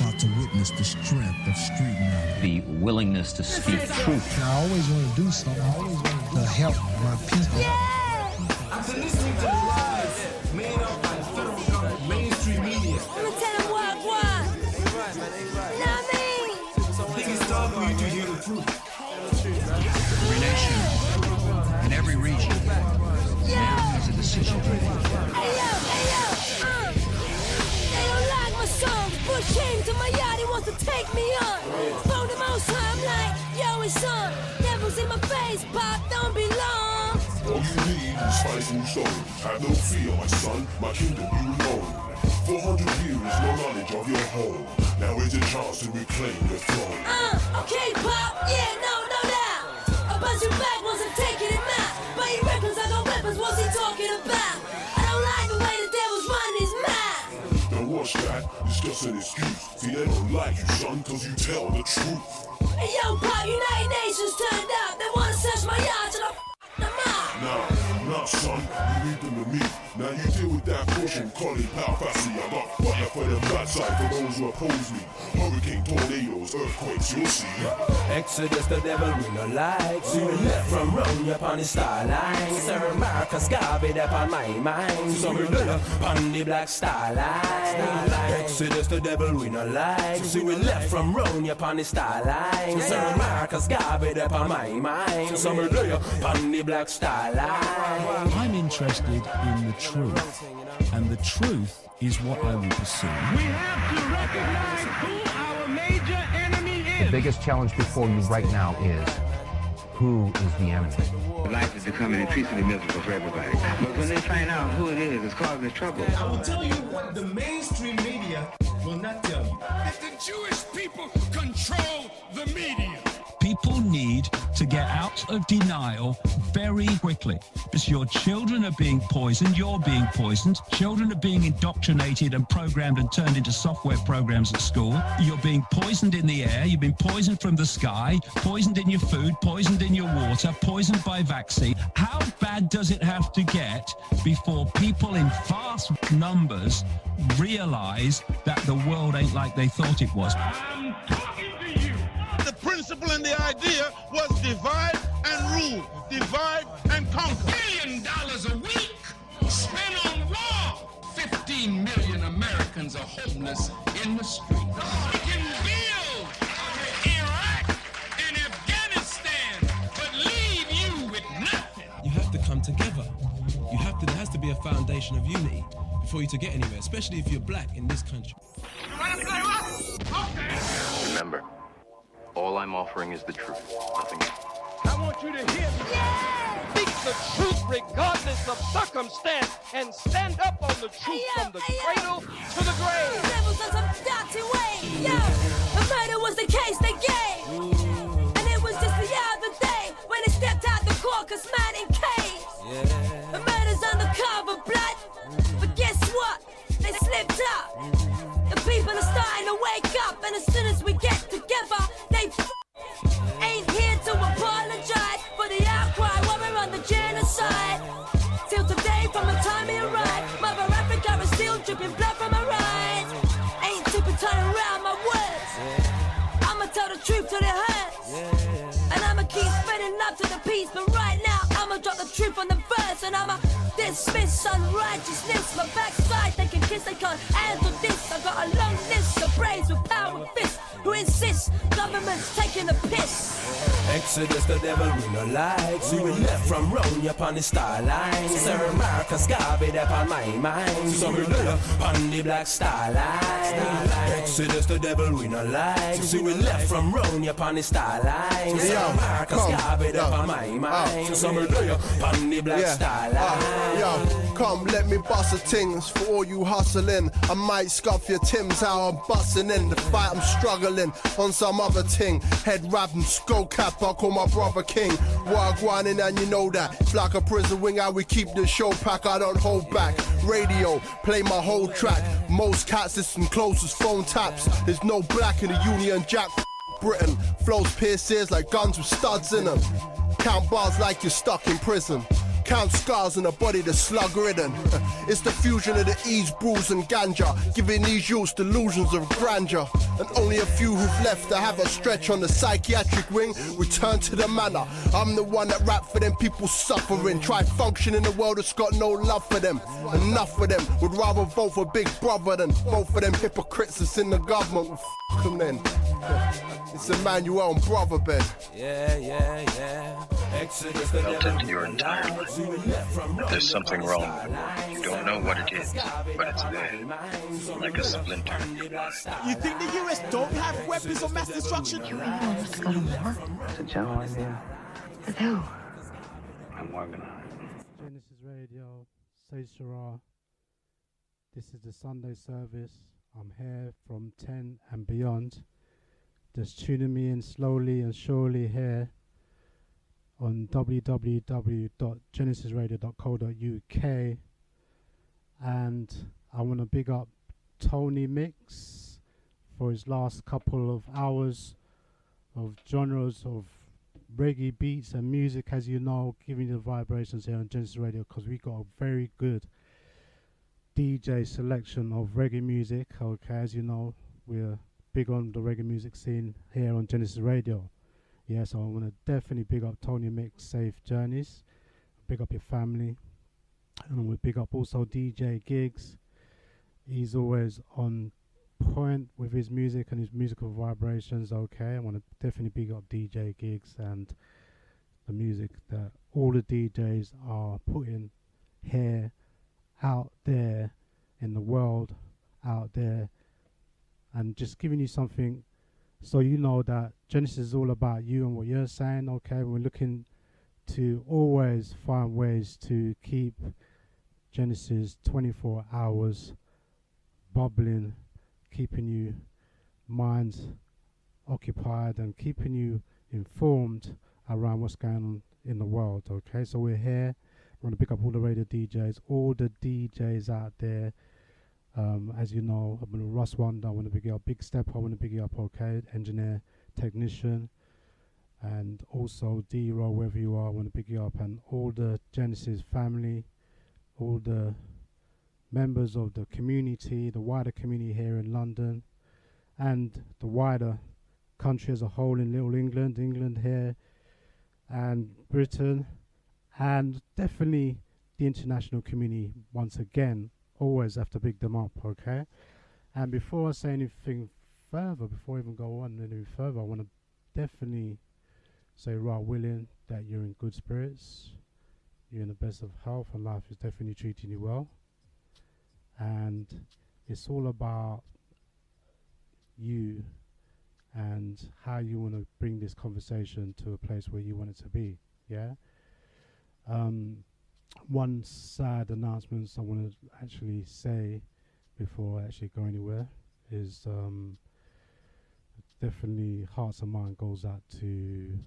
About to witness the strength of street knowledge. The willingness to speak truth. I always want to do something. I always want to help my people. After listening to the lies made up by the federal government, mainstream media. I'ma tell them what. You know what I mean? I think it's time for you to hear the truth. Every nation, in every region, now has a decision to make. Hey yo, they don't like my songs. Bush came to my yard, he wants to take me on. Phone him most time, I'm like, yo, it's on. Devil's in my face, Pop, don't be long. All you need is fighting souls. Have no fear, my son, my kingdom you alone. 400 years, no knowledge of your home. Now is your chance to reclaim your throne. Okay, Pop, yeah, no doubt. A bunch of back wasn't taking him out. But he reckons I got weapons, what's he talking about? I don't like the way the devil's running his mouth. Don't watch that, it's just an excuse. See, they don't like you, son, cause you tell the truth. Hey, yo, Pop, United Nations turned up. They wanna search my yard till I them up. Nah, son, you leave them to me. Now you deal with that portion, call it power factory. I got fire for the bad side for those who oppose me. Hurricane, tornadoes, earthquakes, you'll see. Exodus, the devil we no like. See the left from round upon the star line. Sir Marcus Garvey upon my mind. So we look upon the black star line. Exodus, the devil we no like. See we left from round upon the star line. Sir Marcus Garvey upon my mind. So we look upon the black star line. I'm interested in the truth, and the truth is what I will pursue. We have to recognize who our major enemy is. The biggest challenge before you right now is, who is the enemy? Life is becoming increasingly miserable for everybody. But when they find out who it is, it's causing trouble. I will tell you what the mainstream media will not tell you. That the Jewish people control the media. People need to get out of denial very quickly, because your children are being poisoned, you're being poisoned, children are being indoctrinated and programmed and turned into software programs at school. You're being poisoned in the air, you've been poisoned from the sky, poisoned in your food, poisoned in your water, poisoned by vaccine. How bad does it have to get before people in vast numbers realize that the world ain't like they thought it was? I'm talking to you. The principle and the idea was divide and rule, divide and conquer. $1 billion a week spent on war. 15 million Americans are homeless in the street. We can build Iraq and Afghanistan, but leave you with nothing. You have to come together. There has to be a foundation of unity before you to get anywhere, especially if you're black in this country. Remember, all I'm offering is the truth, nothing else. I want you to hear me. Speak the truth regardless of circumstance and stand up on the truth from the cradle to the grave. Devils on some dirty way. Yo, the murder was the case they gave. And it was just the other day when they stepped out the court, cause man in cage. The murder's undercover blood. But guess what? They slipped up. The people are starting to wake up, and as soon as we get together, they ain't here to apologize for the outcry while we're on the genocide. Till today, from the time we arrived, Mother Africa is still dripping blood from her eyes. Ain't tiptoeing around my words. I'ma tell the truth till it hurts. And I'ma keep spreading love to the peace. But right now, I'ma drop the truth on the verse. And I'ma dismiss unrighteousness. My backside, they can kiss, they can't handle this. I got a long list of brains with power fists who insist government's taking a piss. Exodus, the devil we no like. See we left from round upon the star line. Sir Marcus Garvey upon my mind. So we look upon the black star line. Exodus, the devil we no like. See we left from round upon the star line. Sir Marcus Garvey upon my mind. So we look upon the black star line. Yo, come let me bust the things for all you hustling. I might scuff your Tims how I'm busting in. The fight I'm struggling on some other ting. Head wrap and skull cap, I call my brother king. Wagwanin and you know that. It's like a prison wing how we keep the show pack, I don't hold back. Radio, play my whole track. Most cats listen close as phone taps. There's no black in the Union Jack. Britain flows pierce ears like guns with studs in them. Count bars like you're stuck in prison. Count scars on a body that's slug-ridden. It's the fusion of the E's, brews and ganja, giving these youths delusions of grandeur. And only a few who've left to have a stretch on the psychiatric wing return to the manor. I'm the one that rap for them people suffering. Try function in a world that's got no love for them. Enough of them would rather vote for Big Brother than vote for them hypocrites that's in the government. Well, f them then. It's Emmanuel and Brother Ben. Felt into your entire life. There's something wrong. You don't know what it is, but it's there. Like a splinter. You think the US don't have weapons of mass destruction? You ain't know what's gonna work. It's a general idea. With who? I'm working on it. Genesis Radio, Sayshara. This is the Sunday service. I'm here from 10 and beyond. Just tuning me in slowly and surely here on www.genesisradio.co.uk. And I want to big up Tony Mix for his last couple of hours of genres of reggae beats and music, as you know, giving you the vibrations here on Genesis Radio, because we got a very good DJ selection of reggae music. Okay, as you know, we're big on the reggae music scene here on Genesis Radio. Yeah, so I want to definitely big up Tony Mix, Safe Journeys, big up your family, and I want to big up also DJ Gigs. He's always on point with his music and his musical vibrations. Okay, I want to definitely big up DJ Gigs and the music that all the DJs are putting here, out there in the world, out there, and just giving you something so you know that Genesis is all about you and what you're saying. Okay, we're looking to always find ways to keep Genesis 24 hours bubbling, keeping you minds occupied and keeping you informed around what's going on in the world. Okay, so we're here. I want to pick up all the radio DJs, all the DJs out there. As you know, I'm gonna Russ Wonder, I want to pick you up Big Step, I want to pick you up, okay, engineer, technician, and also D-Roll, wherever you are, I want to pick you up, and all the Genesis family, all the members of the community, the wider community here in London, and the wider country as a whole in Little England, England here, and Britain, and definitely the international community once again. Always have to big them up, okay? And before I say anything further, before I even go on any further, I want to definitely say, right, willing that you're in good spirits, you're in the best of health, and life is definitely treating you well. And it's all about you and how you want to bring this conversation to a place where you want it to be, yeah? One sad announcement I want to actually say before I actually go anywhere is definitely hearts and mind goes out to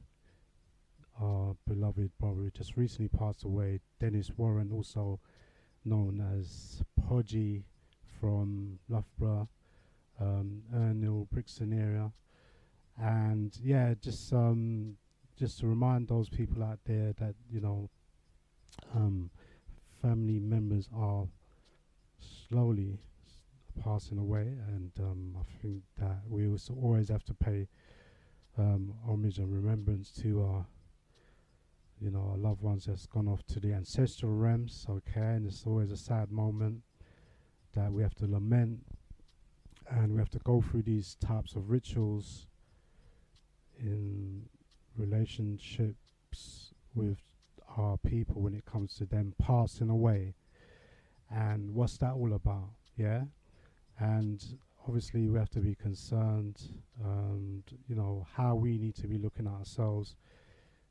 our beloved brother who just recently passed away, Dennis Warren, also known as Podgy from Loughborough, Ernhill, Brixton area. And yeah, just to remind those people out there that, you know, family members are slowly passing away, and I think that we also always have to pay homage and remembrance to our, you know, our loved ones that's gone off to the ancestral realms, okay, and it's always a sad moment that we have to lament, and we have to go through these types of rituals in relationships with our people when it comes to them passing away. And what's that all about? Yeah. And obviously we have to be concerned, you know, how we need to be looking at ourselves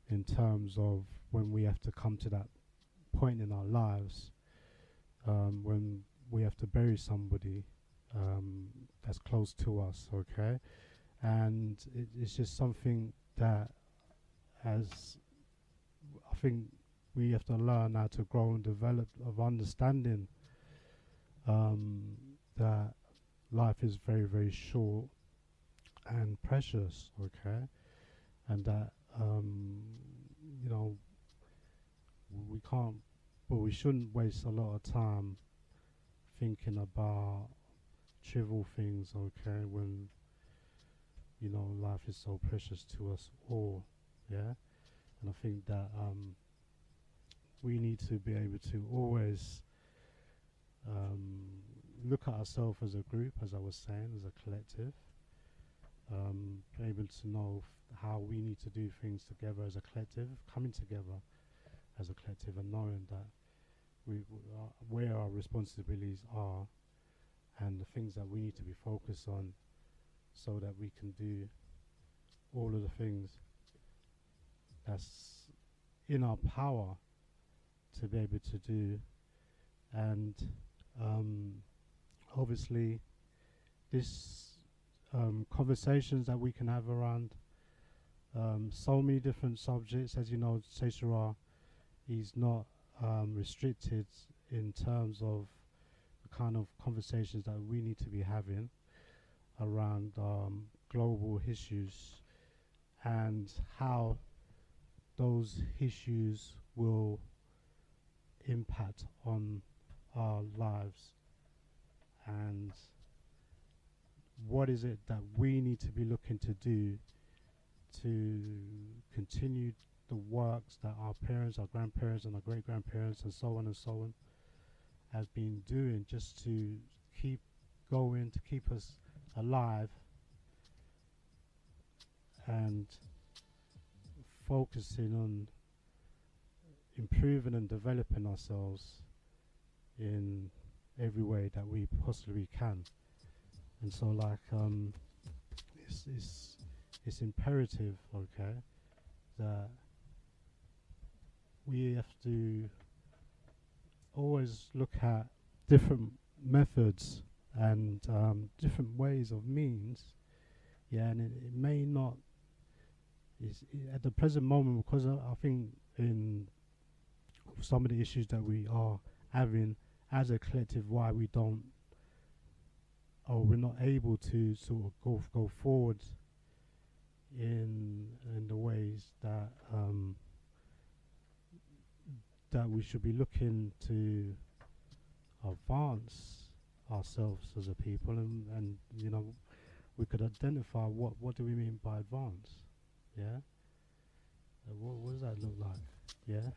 in terms of when we have to come to that point in our lives, when we have to bury somebody that's close to us, okay? And it's just something that, as I think we have to learn how to grow and develop, of understanding that life is very, very short and precious, okay? And that, you know, we can't, well, we shouldn't waste a lot of time thinking about trivial things, okay, when, you know, life is so precious to us all, yeah? And I think that we need to be able to always look at ourselves as a group, as I was saying, as a collective, able to know how we need to do things together as a collective, coming together as a collective and knowing that where our responsibilities are and the things that we need to be focused on so that we can do all of the things that's in our power to be able to do. And obviously this conversations that we can have around so many different subjects. As you know, Sayshara is not restricted in terms of the kind of conversations that we need to be having around global issues and how those issues will impact on our lives, and what is it that we need to be looking to do to continue the works that our parents, our grandparents and our great-grandparents and so on have been doing, just to keep going, to keep us alive and focusing on improving and developing ourselves in every way that we possibly can. And so, like, it's imperative, okay, that we have to always look at different methods and different ways of means, yeah, and it may not, at the present moment, because I think in some of the issues that we are having as a collective, why we don't, or we're not able to sort of go forward in the ways that that we should be looking to advance ourselves as a people, and you know, we could identify what do we mean by advance, yeah? What does that look like, yeah?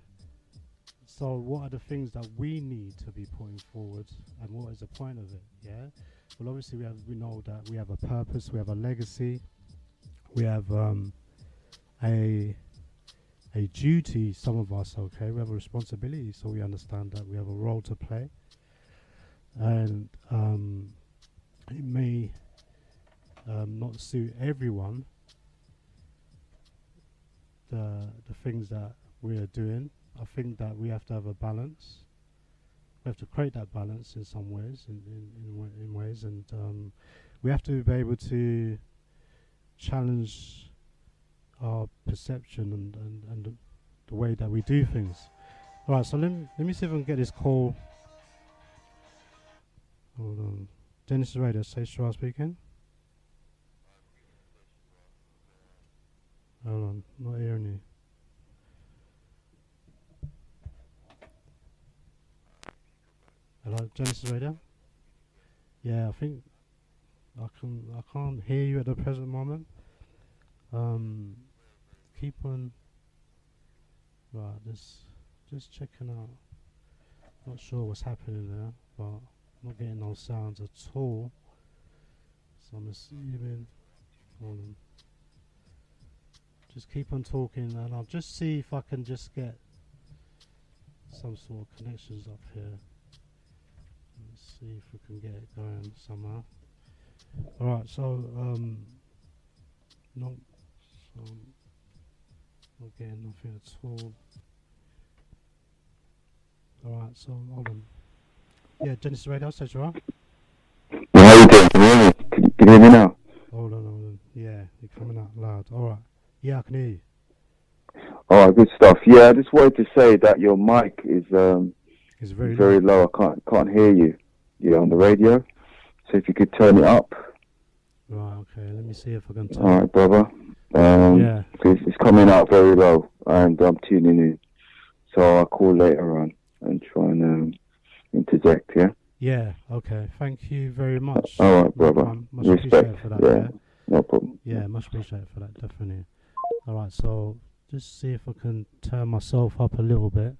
So what are the things that we need to be putting forward, and what is the point of it, yeah? Well, obviously we know that we have a purpose, we have a legacy, we have a duty, some of us, okay, we have a responsibility, so we understand that we have a role to play, and it may not suit everyone, the things that we are doing. I think that we have to have a balance. We have to create that balance in some ways, in ways, and we have to be able to challenge our perception and the way that we do things. All right, so let me see if I can get this call. Hold on. Genesis Radio, Sayshara speaking. Hold on, not hearing you. Hello, Genesis Radio? Yeah, I think I can't hear you at the present moment. Keep on. Right, just checking out. Not sure what's happening there, but I'm not getting no sounds at all. So I'm assuming. Hold on. Just keep on talking, and I'll just see if I can just get some sort of connections up here. Let's see if we can get it going somehow. Alright, so not getting nothing at all. Alright, so hold on. Yeah, Genesis Radio, Sayshara. How you doing? Can you hear me? Can you hear me now? Hold on. Yeah, you're coming out loud. Alright. Yeah, I can hear you. Alright, good stuff. Yeah, I just wanted to say that your mic is very low. I can't hear you. Yeah, on the radio. So if you could turn it up. Right, okay. Let me see if I can turn it. Alright, brother. Yeah. It's coming out very low, and I'm tuning in. So I'll call later on and try and interject, yeah? Yeah, okay. Thank you very much. All right, brother. Much Respect. appreciated for that. Yeah, no problem. Yeah, much appreciated for that, definitely. All right, so just see if I can turn myself up a little bit.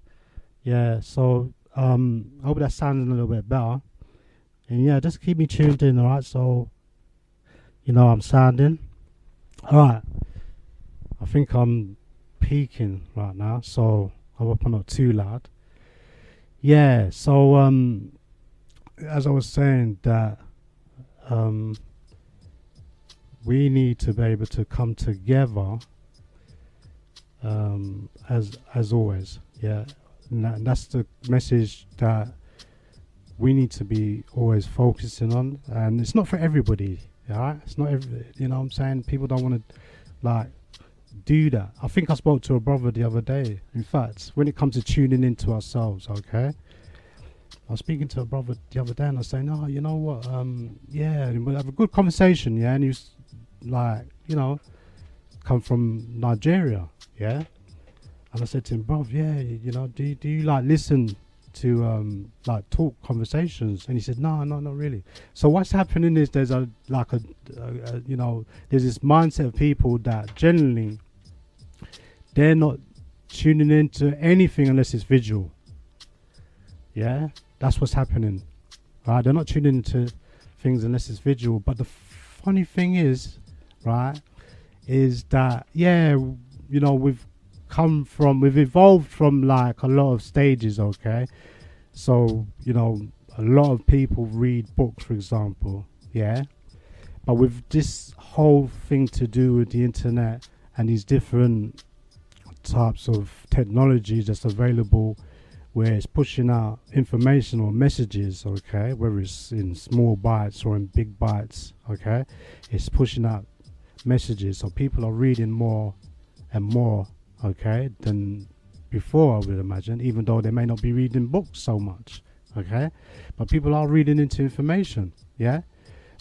Yeah, so I hope that sounds a little bit better. And yeah, just keep me tuned in, all right? So, you know, I'm sounding. All right. I think I'm peaking right now, so I hope I'm not too loud. Yeah, so as I was saying, that we need to be able to come together as always. Yeah, and that's the message that we need to be always focusing on. And it's not for everybody, alright? It's not every, you know what I'm saying? People don't want to like do that. I think I spoke to a brother the other day. In fact, when it comes to tuning into ourselves, okay, I was speaking to a brother the other day and I was saying, oh, you know what, yeah, we'll have a good conversation, yeah, and he was like, you know, come from Nigeria, yeah, and I said to him, bruv, yeah, you know, do you like listen to like talk conversations? And he said, no, not really. So what's happening is there's a you know, there's this mindset of people that generally they're not tuning into anything unless it's visual. Yeah, that's what's happening, right? They're not tuning into things unless it's visual. But the funny thing is, right, is that, yeah, you know, we've evolved from like a lot of stages, okay? So, you know, a lot of people read books, for example, yeah? But with this whole thing to do with the internet and these different types of technologies that's available, where it's pushing out information or messages, okay, whether it's in small bites or in big bites, okay, it's pushing out messages, so people are reading more and more, okay, than before, I would imagine, even though they may not be reading books so much, okay, but people are reading into information, yeah.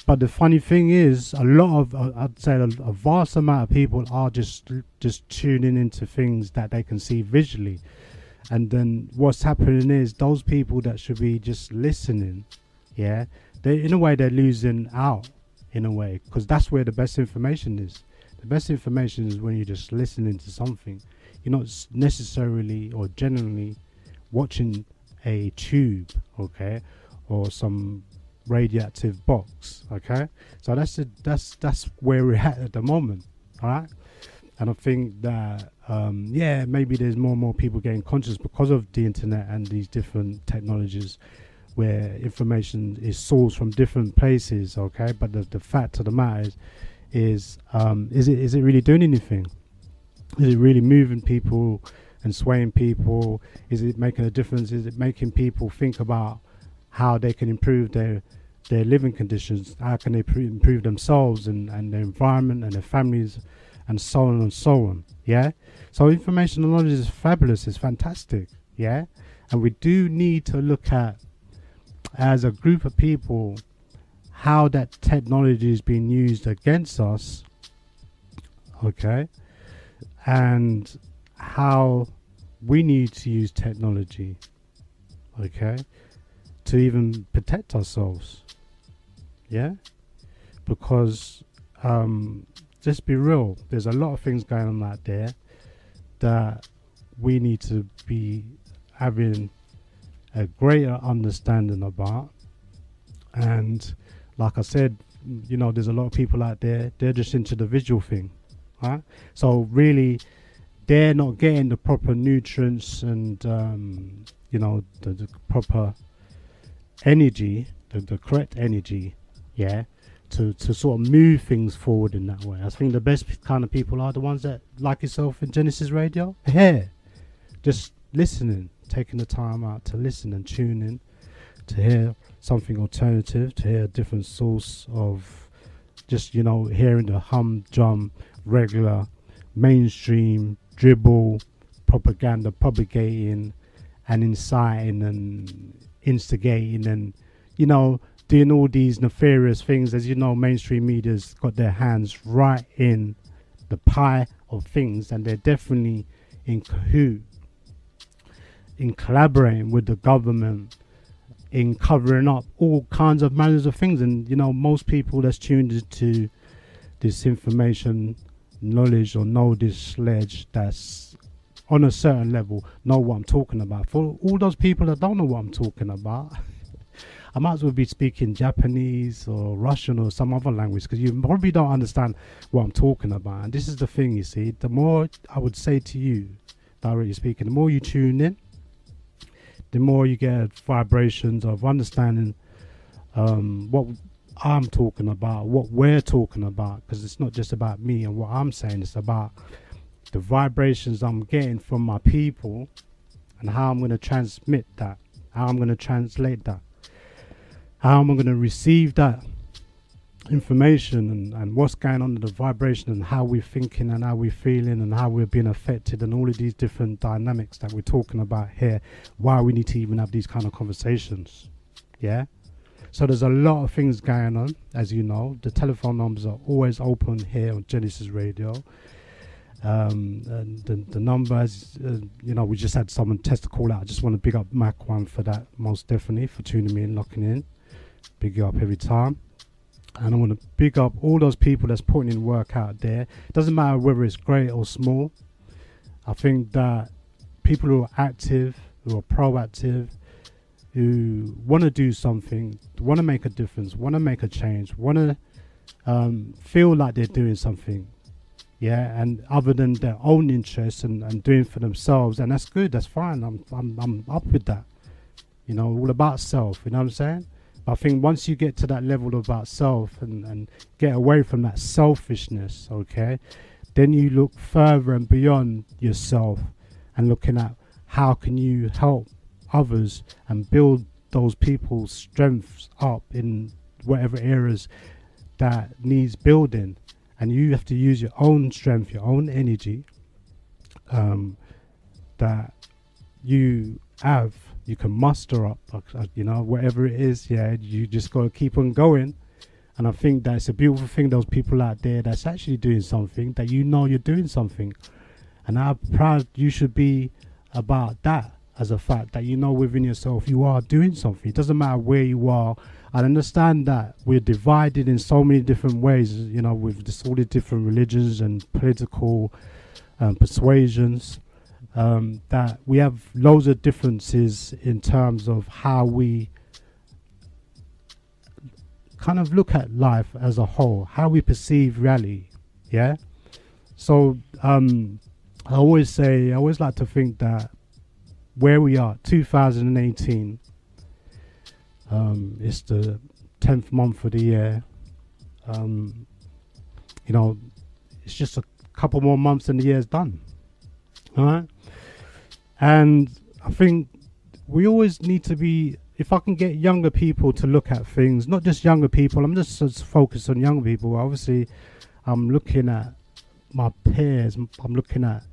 But the funny thing is, a lot of, I'd say a vast amount of people are just tuning into things that they can see visually. And then what's happening is those people that should be just listening, yeah, they, in a way, they're losing out, in a way, because that's where the best information is. The best information is when you're just listening to something. You're not necessarily or generally watching a tube, okay, or some radioactive box, okay. So that's where we're at the moment, all right. And I think that yeah, maybe there's more and more people getting conscious because of the internet and these different technologies, where information is sourced from different places, okay. But the fact of the matter is it really doing anything? Is it really moving people and swaying people? Is it making a difference? Is it making people think about how they can improve their living conditions? How can they improve themselves and their environment and their families, and so on and so on, yeah? So information and knowledge is fabulous, it's fantastic, yeah? And we do need to look at, as a group of people, how that technology is being used against us, okay? And how we need to use technology, okay, to even protect ourselves, yeah? Because just be real, there's a lot of things going on out there that we need to be having a greater understanding about. And like I said, you know, there's a lot of people out there, they're just into the visual thing, right? So really, they're not getting the proper nutrients and you know, the proper energy, the correct energy, yeah, to sort of move things forward in that way. I think the best kind of people are the ones that, like yourself in Genesis Radio, here, just listening, taking the time out to listen and tune in, to hear something alternative, to hear a different source of just, you know, hearing the humdrum, regular, mainstream, dribble, propaganda, propagating and inciting and instigating and, you know, doing all these nefarious things. As you know, mainstream media's got their hands right in the pie of things, and they're definitely in cahoot in collaborating with the government in covering up all kinds of manners of things. And you know, most people that's tuned into this information, knowledge, or know this sledge that's on a certain level know what I'm talking about. For all those people that don't know what I'm talking about, I might as well be speaking Japanese or Russian or some other language, because you probably don't understand what I'm talking about. And this is the thing, you see, the more I would say to you, directly speaking, the more you tune in, the more you get vibrations of understanding what I'm talking about, what we're talking about, because it's not just about me and what I'm saying, it's about the vibrations I'm getting from my people and how I'm going to transmit that, how I'm going to translate that, how I'm going to receive that information, and what's going on in the vibration, and how we're thinking and how we're feeling and how we're being affected, and all of these different dynamics that we're talking about here, why we need to even have these kind of conversations. Yeah, so there's a lot of things going on. As you know, the telephone numbers are always open here on Genesis Radio. And the numbers, you know, we just had someone test a call out. I just want to big up Mac One for that, most definitely, for tuning me in, locking in. Big you up every time. And I want to big up all those people that's putting in work out there. It doesn't matter whether it's great or small. I think that people who are active, who are proactive, who want to do something, want to make a difference, want to make a change, want to feel like they're doing something, yeah, and other than their own interests and doing for themselves, and that's good, that's fine. I'm up with that. You know, all about self. You know what I'm saying? I think once you get to that level about self and get away from that selfishness, okay, then you look further and beyond yourself and looking at how can you help others and build those people's strengths up in whatever areas that needs building. And you have to use your own strength, your own energy that you have, you can muster up, you know, whatever it is, yeah, you just got to keep on going. And I think that's a beautiful thing, those people out there that's actually doing something, that you know you're doing something. And how proud you should be about that, as a fact that you know within yourself you are doing something. It doesn't matter where you are. I understand that we're divided in so many different ways, you know, with this, all the different religions and political persuasions, that we have loads of differences in terms of how we kind of look at life as a whole, how we perceive reality, yeah? So I always like to think that where we are, 2018, it's the 10th month of the year. You know, it's just a couple more months and the year's done. All right? And I think we always need to be, if I can get younger people to look at things, not just younger people, I'm just focused on young people. Obviously, I'm looking at my peers, I'm looking at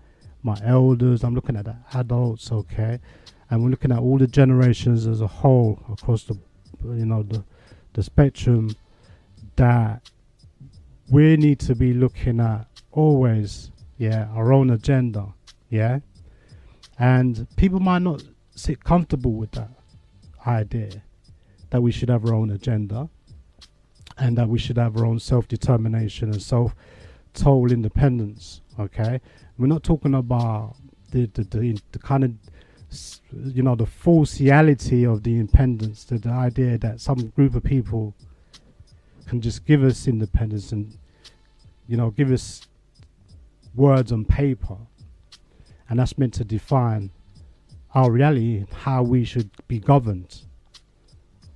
my elders, I'm looking at the adults, okay? And we're looking at all the generations as a whole across the, you know, the spectrum, that we need to be looking at always, yeah, our own agenda, yeah? And people might not sit comfortable with that idea, that we should have our own agenda and that we should have our own self-determination and total independence, okay? We're not talking about the kind of, you know, the false reality of the independence, the idea that some group of people can just give us independence and, you know, give us words on paper, and that's meant to define our reality, how we should be governed,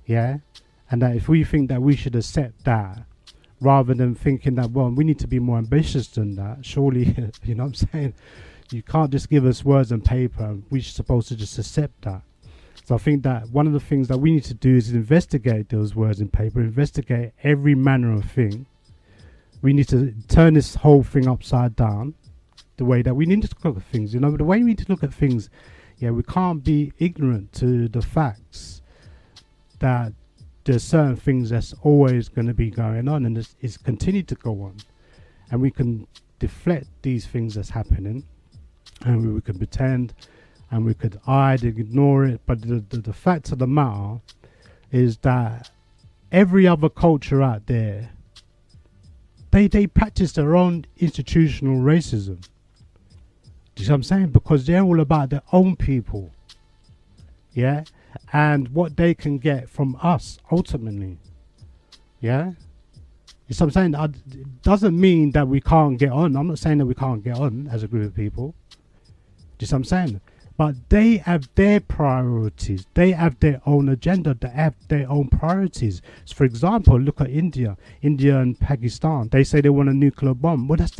yeah? And that if we think that we should accept that, rather than thinking that, well, we need to be more ambitious than that, surely, you know what I'm saying? You can't just give us words on paper. We're supposed to just accept that. So I think that one of the things that we need to do is investigate those words in paper, investigate every manner of thing. We need to turn this whole thing upside down, the way that we need to look at things. You know, the way we need to look at things, yeah, we can't be ignorant to the facts that there's certain things that's always going to be going on, and it's continued to go on. And we can deflect these things that's happening, and we can pretend and we could hide and ignore it. But the fact of the matter is that every other culture out there, they practice their own institutional racism. Do you see what I'm saying? Because they're all about their own people. Yeah? And what they can get from us, ultimately. Yeah? You see what I'm saying? It doesn't mean that we can't get on. I'm not saying that we can't get on as a group of people. Do you see what I'm saying? But they have their priorities. They have their own agenda. They have their own priorities. So for example, look at India and Pakistan. They say they want a nuclear bomb. Well, that's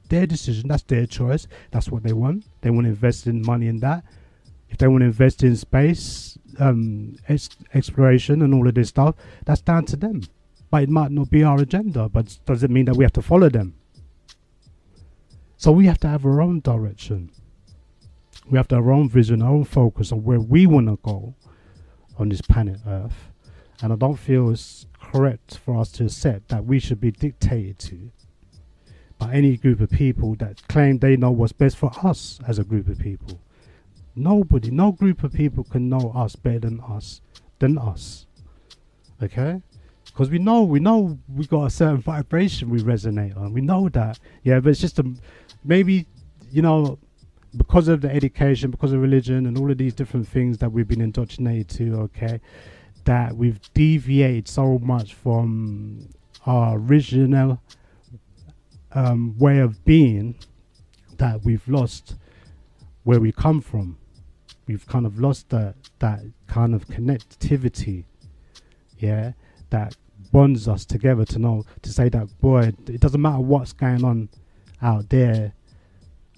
their decision. That's their choice. That's what they want. They want to invest in money in that. If they want to invest in space, exploration and all of this stuff, that's down to them. But it might not be our agenda. But does it mean that we have to follow them? So we have to have our own direction. We have to have our own vision, our own focus on where we want to go on this planet Earth. And I don't feel it's correct for us to accept that we should be dictated to by any group of people that claim they know what's best for us as a group of people. Nobody, no group of people can know us better than us. Okay? Because we know we got a certain vibration we resonate on. We know that. Yeah, but it's just maybe, because of the education, because of religion and all of these different things that we've been indoctrinated to, okay, that we've deviated so much from our original way of being that we've lost where we come from. We've kind of lost that kind of connectivity, yeah, that bonds us together to say that, boy, it doesn't matter what's going on out there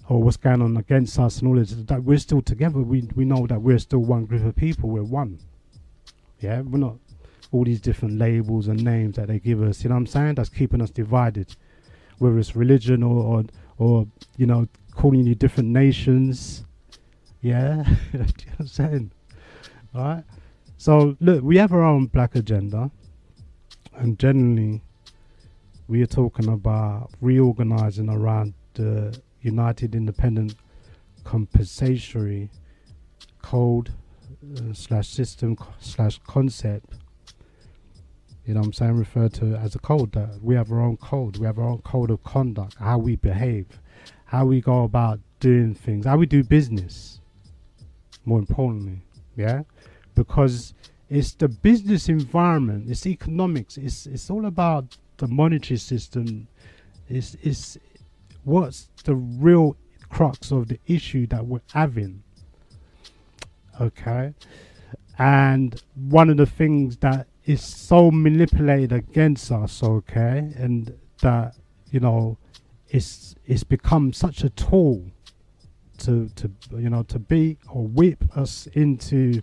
or what's going on against us and all this, that we're still together. We know that we're still one group of people. We're one. Yeah, we're not all these different labels and names that they give us. You know what I'm saying? That's keeping us divided. Whether it's religion or calling you different nations. Yeah, do you know what I'm saying? All right. So look, we have our own black agenda, and generally, we are talking about reorganizing around the United Independent Compensatory Code / system / concept. You know what I'm saying? Referred to as a code. That we have our own code. We have our own code of conduct. How we behave, how we go about doing things, how we do business. More importantly, yeah, because it's the business environment. It's economics. It's all about the monetary system. It's what's the real crux of the issue that we're having. Okay, and one of the things that is so manipulated against us, okay, and that it's become such a tool to be or whip us into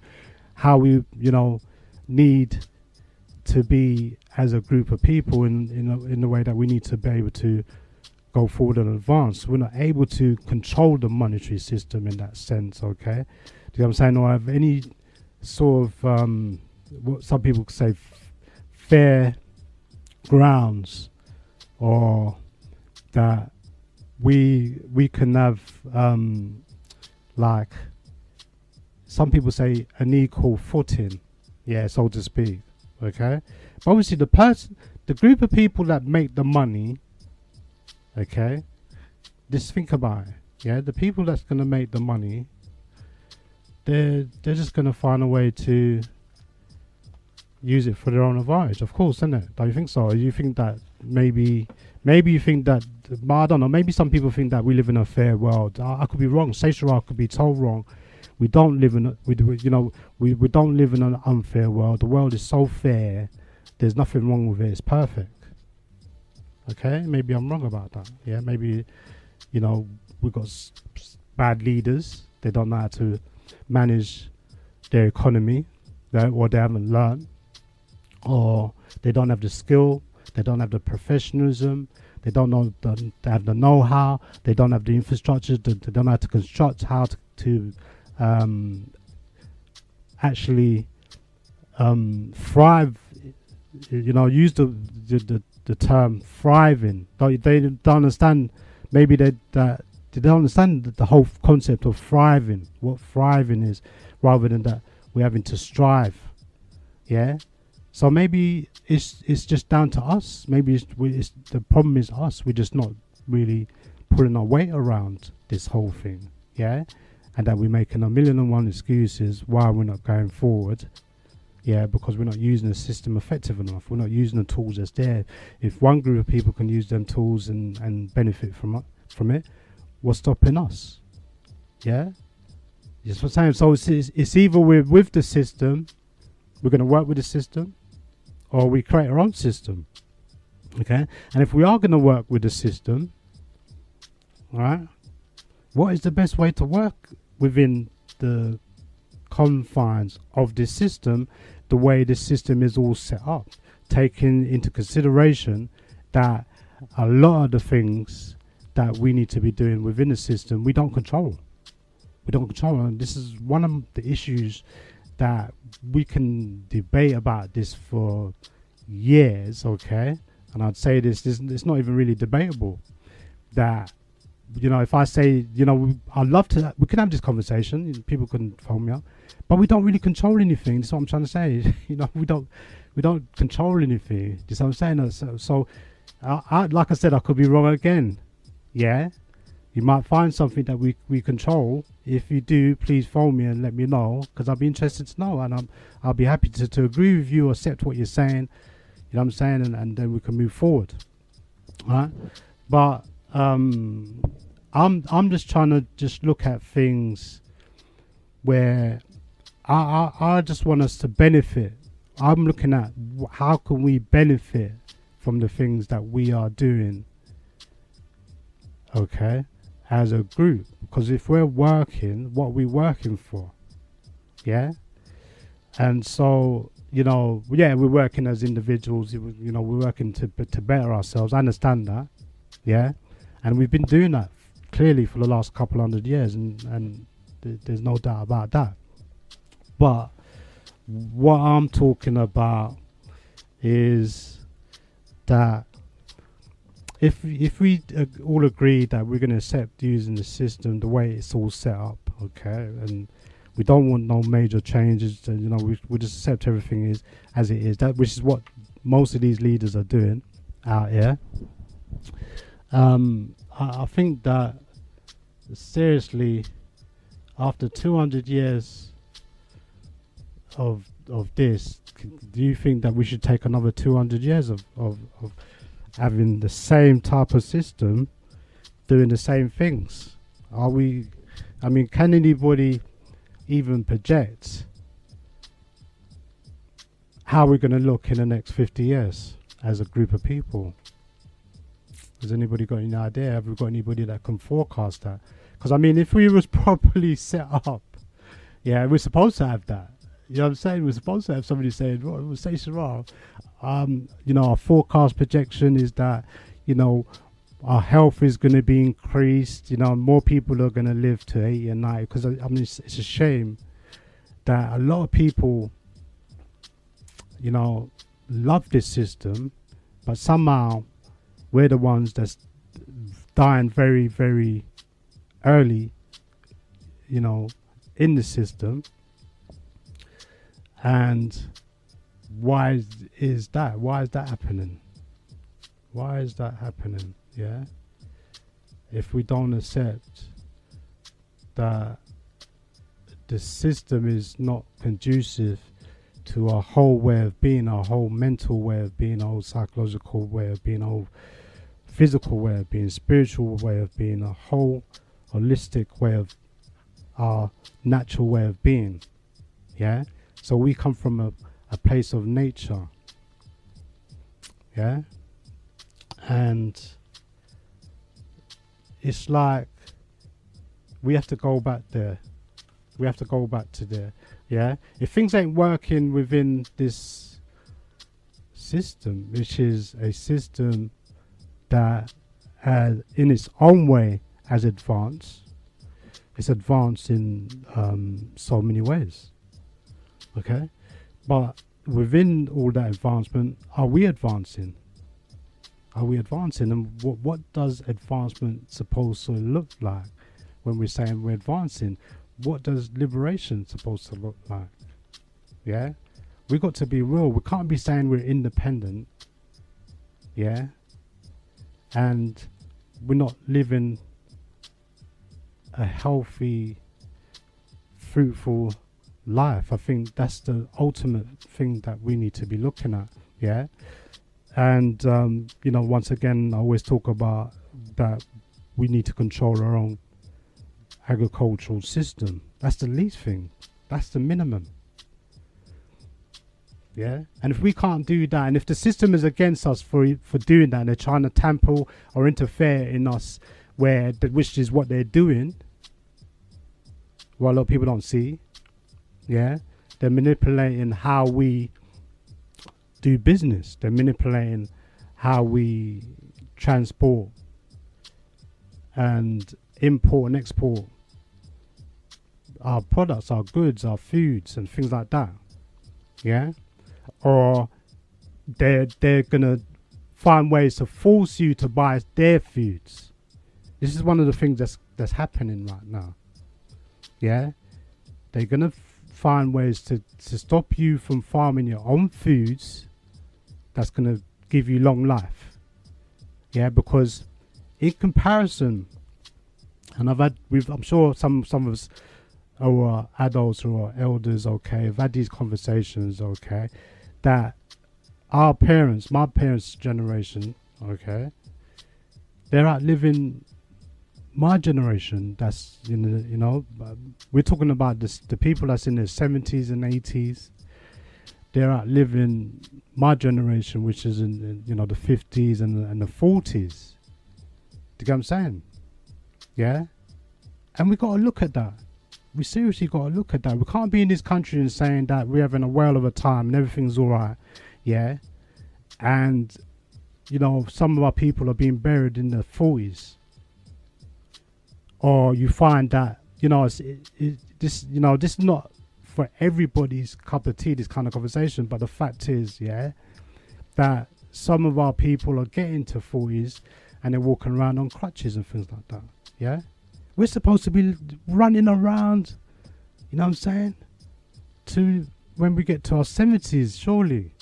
how we need to be as a group of people in the way that we need to be able to go forward and advance. We're not able to control the monetary system in that sense, okay? Do you know what I'm saying? Or have any sort of what some people could say fair grounds, or that we can have like some people say an equal footing, yeah, so to speak, okay? But obviously the group of people that make the money, okay, just think about it, yeah, the people that's going to make the money, they're just going to find a way to use it for their own advantage, of course, isn't it? Don't you think so? Or you think that maybe you think that, I don't know, maybe some people think that we live in a fair world. I could be wrong. Sayshara could be told wrong. We don't live in we don't live in an unfair world. The world is so fair. There's nothing wrong with it. It's perfect. Okay, maybe I'm wrong about that. Yeah, maybe we've got bad leaders. They don't know how to manage their economy, or they haven't learned, or they don't have the skill. They don't have the professionalism. They don't know. They have the know-how. They don't have the infrastructure. They don't know how to construct, how to actually thrive. Use the term thriving. They don't understand. Maybe that they don't understand the whole concept of thriving, what thriving is, rather than that we're having to strive. Yeah. So maybe it's just down to us. Maybe it's the problem is us. We're just not really pulling our weight around this whole thing. Yeah. And that we're making 1,000,001 excuses why we're not going forward. Yeah, because we're not using the system effective enough. We're not using the tools that's there. If one group of people can use them tools and benefit from it, what's stopping us? Yeah? That's what I'm saying. So it's either we're with the system, we're going to work with the system, or we create our own system. Okay? And if we are going to work with the system, right, what is the best way to work within the confines of this system, the way this system is all set up, taking into consideration that a lot of the things that we need to be doing within the system we don't control. And this is one of the issues that we can debate about this for years, okay? And I'd say this it's not even really debatable. That, you know, if I say, you know, I'd love to, we can have this conversation, people can phone me up, but we don't really control anything. That's what I'm trying to say. You know, we don't control anything. That's what I'm saying. So I like I said, I could be wrong again. Yeah, you might find something that we control. If you do, please phone me and let me know, because I'll be interested to know, and I'll be happy to agree with you, accept what you're saying. You know what I'm saying, and then we can move forward. All right, but I'm just trying to just look at things where I just want us to benefit. I'm looking at how can we benefit from the things that we are doing, okay, as a group. Because if we're working, what are we working for? Yeah. And so, you know, yeah, we're working as individuals, you know, we're working to better ourselves. I understand that. Yeah. And we've been doing that clearly for the last couple 100 years, and there's no doubt about that. But what I'm talking about is that if we all agree that we're going to accept using the system the way it's all set up, okay, and we don't want no major changes, and you know, we just accept everything is as it is, that which is what most of these leaders are doing out here. I think that seriously, after 200 years of this, do you think that we should take another 200 years of having the same type of system, doing the same things? Are we, I mean, can anybody even project how we're going to look in the next 50 years as a group of people? Has anybody got any idea? Have we got anybody that can forecast that? Because I mean, if we was properly set up, yeah, we're supposed to have that. You know what I'm saying? We're supposed to have somebody saying, well, Sayshara, you know, our forecast projection is that, you know, our health is going to be increased, you know, more people are going to live to 80 and 90. Because I mean, it's a shame that a lot of people, you know, love this system, but somehow we're the ones that's dying very, very early, you know, in the system. And why is that? Why is that happening? Why is that happening? Yeah. If we don't accept that the system is not conducive to our whole way of being, our whole mental way of being, our whole psychological way of being, our whole physical way of being, spiritual way of being, a whole holistic way of our natural way of being. Yeah. So we come from a place of nature. Yeah. And it's like we have to go back there. We have to go back to there. Yeah. If things ain't working within this system, which is a system that in its own way has advanced, it's advanced in so many ways. Okay. But within all that advancement, are we advancing? are we advancing? And what does advancement supposed to look like when we're saying we're advancing? What does liberation supposed to look like? Yeah? We've got to be real. We can't be saying we're independent. Yeah? And we're not living a healthy, fruitful life. I think that's the ultimate thing that we need to be looking at. Yeah? And, you know, once again, I always talk about that we need to control our own agricultural system. That's the least thing. That's the minimum. Yeah? And if we can't do that, and if the system is against us for doing that, and they're trying to tamper or interfere in us, which is what they're doing, what a lot of people don't see, yeah? They're manipulating how we do business. They're manipulating how we transport and import and export our products, our goods, our foods and things like that. Yeah? Or they're gonna find ways to force you to buy their foods. This is one of the things that's happening right now. Yeah? They're gonna find ways to stop you from farming your own foods that's going to give you long life. Yeah, because in comparison, and I'm sure some of us who are adults or are elders, okay, have had these conversations, okay, that our parents, my parents' generation, okay, they're outliving my generation. That's, you know, we're talking about the people that's in their 70s and 80s. They're outliving my generation, which is in you know, the 50s and the 40s. Do you get what I'm saying? Yeah? And we got to look at that. We seriously got to look at that. We can't be in this country and saying that we're having a whale of a time and everything's all right. Yeah? And, you know, some of our people are being buried in their 40s. Or you find that, you know, this is not for everybody's cup of tea, this kind of conversation, but the fact is, yeah, that some of our people are getting to 40s and they're walking around on crutches and things like that. Yeah, we're supposed to be running around, you know what I'm saying, to when we get to our 70s, surely,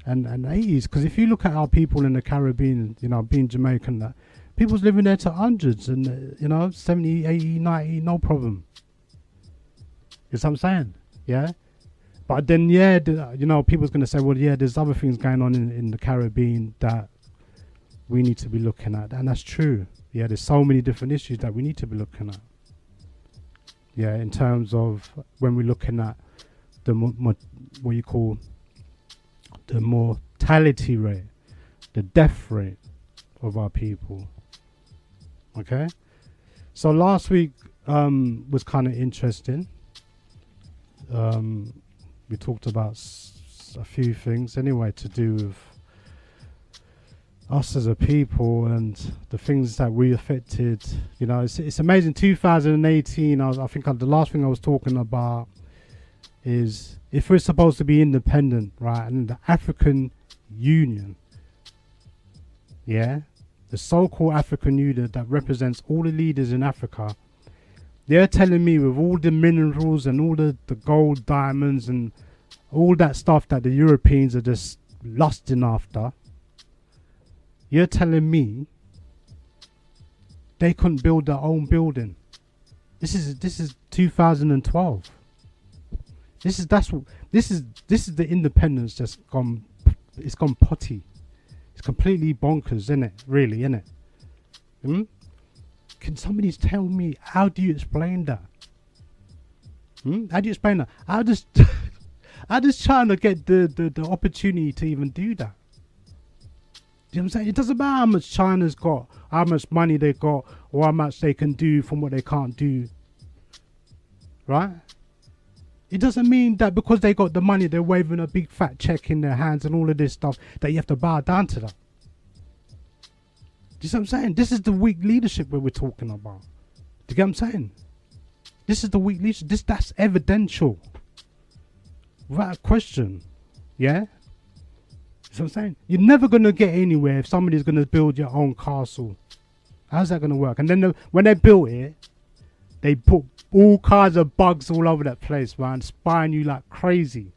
and 80s. Because if you look at our people in the Caribbean, you know, being Jamaican, that people's living there to hundreds and, you know, 70, 80, 90, no problem. You know what I'm saying? Yeah? But then, yeah, you know, people's going to say, well, yeah, there's other things going on in the Caribbean that we need to be looking at. And that's true. Yeah, there's so many different issues that we need to be looking at. Yeah, in terms of when we're looking at the, what you call the mortality rate, the death rate of our people. Okay? So last week was kind of interesting. We talked about a few things anyway to do with us as a people and the things that we affected. You know, it's amazing. 2018, I think the last thing I was talking about is if we're supposed to be independent, right, and the African Union, yeah, the so-called African Union that represents all the leaders in Africa, they're telling me with all the minerals and all the gold, diamonds and all that stuff that the Europeans are just lusting after, you're telling me they couldn't build their own building. This is 2012. This is the independence that's gone. It's gone potty. It's completely bonkers, isn't it? Really, isn't it? Can somebody tell me, how do you explain that? How do you explain that? How does China get the opportunity to even do that? You know what I'm saying? It doesn't matter how much China's got, how much money they got, or how much they can do from what they can't do. Right? It doesn't mean that because they got the money, they're waving a big fat check in their hands and all of this stuff, that you have to bow down to that. Do you see what I'm saying? This is the weak leadership that we're talking about. Do you get what I'm saying? This is the weak leadership. That's evidential. Without question. Yeah? what I'm saying? You're never going to get anywhere if somebody's going to build your own castle. How's that going to work? And then when they built it, they put all kinds of bugs all over that place, man, spying you like crazy.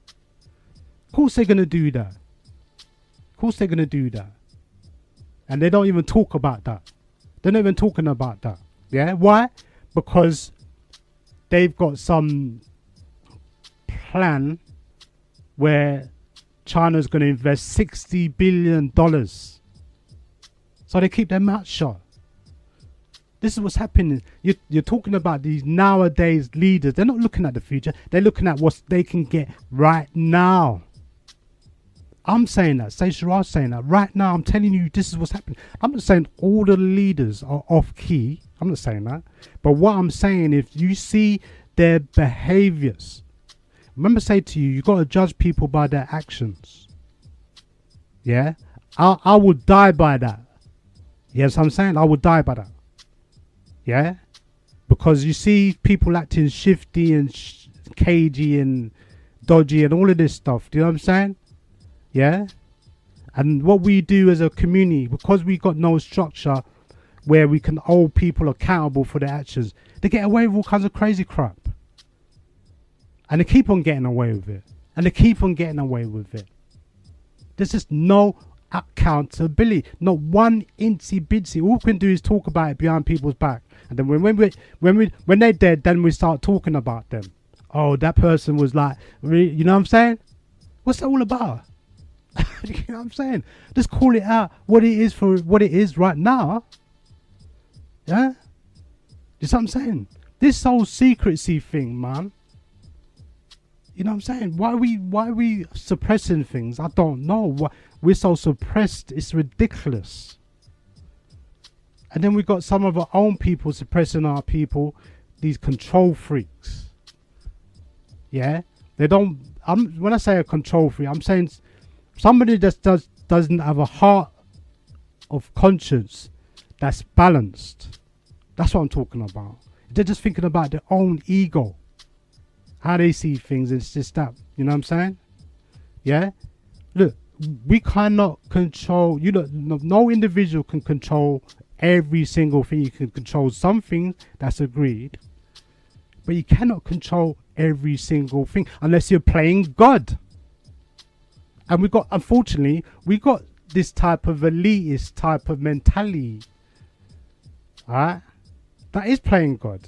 Of course they're going to do that. Of course they're going to do that. And they don't even talk about that. They're not even talking about that. Yeah? Why? Because they've got some plan where China's going to invest $60 billion. So they keep their mouth shut. This is what's happening. You're talking about these nowadays leaders. They're not looking at the future. They're looking at what they can get right now. I'm saying that. Sayshara's saying that. Right now, I'm telling you, this is what's happening. I'm not saying all the leaders are off key. I'm not saying that. But what I'm saying, if you see their behaviors, remember, say to you, you've got to judge people by their actions. Yeah? I would die by that. Yes, I'm saying I would die by that. Yeah? Because you see people acting shifty and cagey and dodgy and all of this stuff. Do you know what I'm saying? Yeah? And what we do as a community, because we got no structure where we can hold people accountable for their actions, they get away with all kinds of crazy crap. And they keep on getting away with it. And they keep on getting away with it. There's just no accountability. Not one incy bitsy. All we can do is talk about it behind people's back. And then when they're dead, then we start talking about them. Oh, that person was like, you know what I'm saying? What's that all about? You know what I'm saying? Just call it out what it is for what it is right now. Yeah? You see what I'm saying? This whole secrecy thing, man. You know what I'm saying? Why are we suppressing things? I don't know. Why we're so suppressed. It's ridiculous. And then we got some of our own people suppressing our people. These control freaks. Yeah? They don't. When I say a control freak, I'm saying somebody that doesn't have a heart of conscience that's balanced. That's what I'm talking about. They're just thinking about their own ego. How they see things, it's just that. You know what I'm saying? Yeah? Look, we cannot control, no individual can control every single thing. You can control something that's agreed, but you cannot control every single thing unless you're playing God. And unfortunately, we got this type of elitist type of mentality, alright, that is playing God.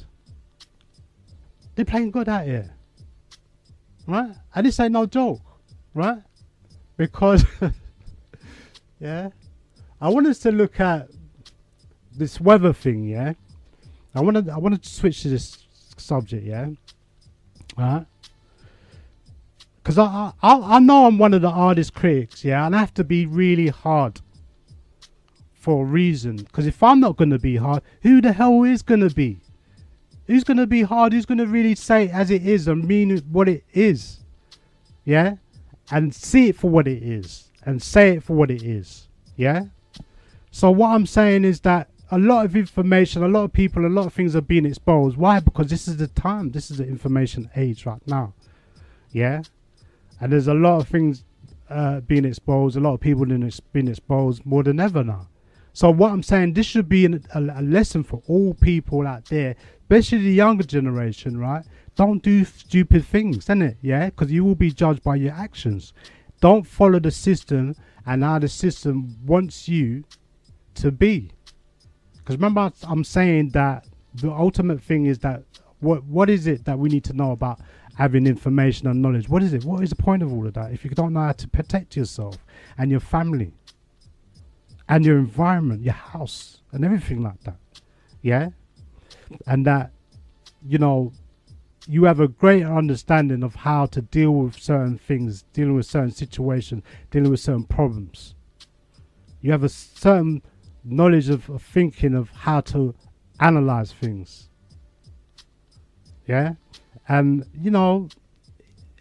They're playing God out here. Right? And this ain't no joke, right? Because, yeah, I want us to look at this weather thing, yeah? I want to switch to this subject, yeah? Right? Because I know I'm one of the hardest critics, yeah? And I have to be really hard for a reason. Because if I'm not going to be hard, who the hell is going to be? Who's going to be hard? Who's going to really say it as it is and mean what it is? Yeah? And see it for what it is. And say it for what it is. Yeah? So what I'm saying is that a lot of information, a lot of people, a lot of things are being exposed. Why? Because this is the time. This is the information age right now. Yeah? And there's a lot of things being exposed. A lot of people being exposed more than ever now. So what I'm saying, this should be a lesson for all people out there, especially the younger generation, right? Don't do stupid things, innit? Yeah? Because you will be judged by your actions. Don't follow the system and how the system wants you to be. Because remember, I'm saying that the ultimate thing is that what is it that we need to know about having information and knowledge? What is it? What is the point of all of that if you don't know how to protect yourself and your family and your environment, your house and everything like that? Yeah? And that, you have a greater understanding of how to deal with certain things, dealing with certain situations, dealing with certain problems. You have a certain knowledge of thinking of how to analyze things. Yeah? And,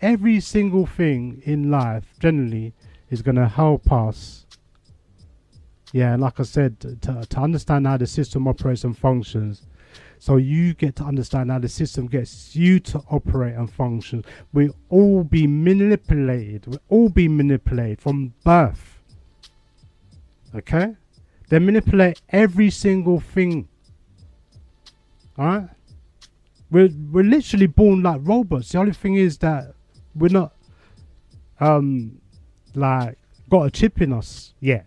every single thing in life generally is going to help us. Yeah, like I said, to understand how the system operates and functions. So you get to understand how the system gets you to operate and function. We'll all be manipulated. We'll all be manipulated from birth. Okay? They manipulate every single thing. Alright? We're literally born like robots. The only thing is that we're not like got a chip in us yet.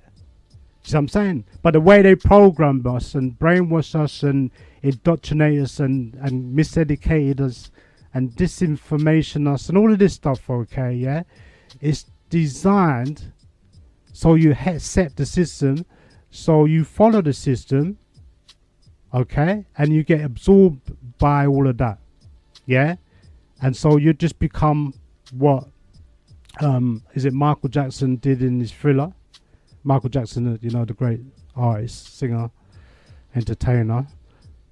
See what I'm saying? But the way they program us and brainwash us and indoctrinate us and miseducated us and disinformation us and all of this stuff, okay, yeah? It's designed so you accept the system, so you follow the system, okay? And you get absorbed by all of that, yeah? And so you just become what, is it Michael Jackson did in his Thriller? Michael Jackson, you know, the great artist, singer, entertainer,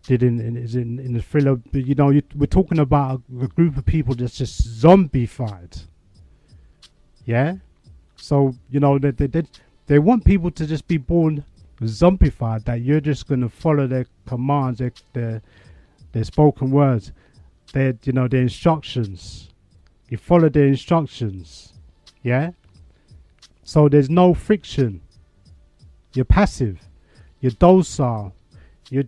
did in the Thriller. But, you know, we're talking about a group of people that's just zombified. Yeah? So, you know, they want people to just be born zombified, that you're just going to follow their commands, their spoken words, their instructions. You follow their instructions. Yeah? So there's no friction. You're passive. You're docile. You're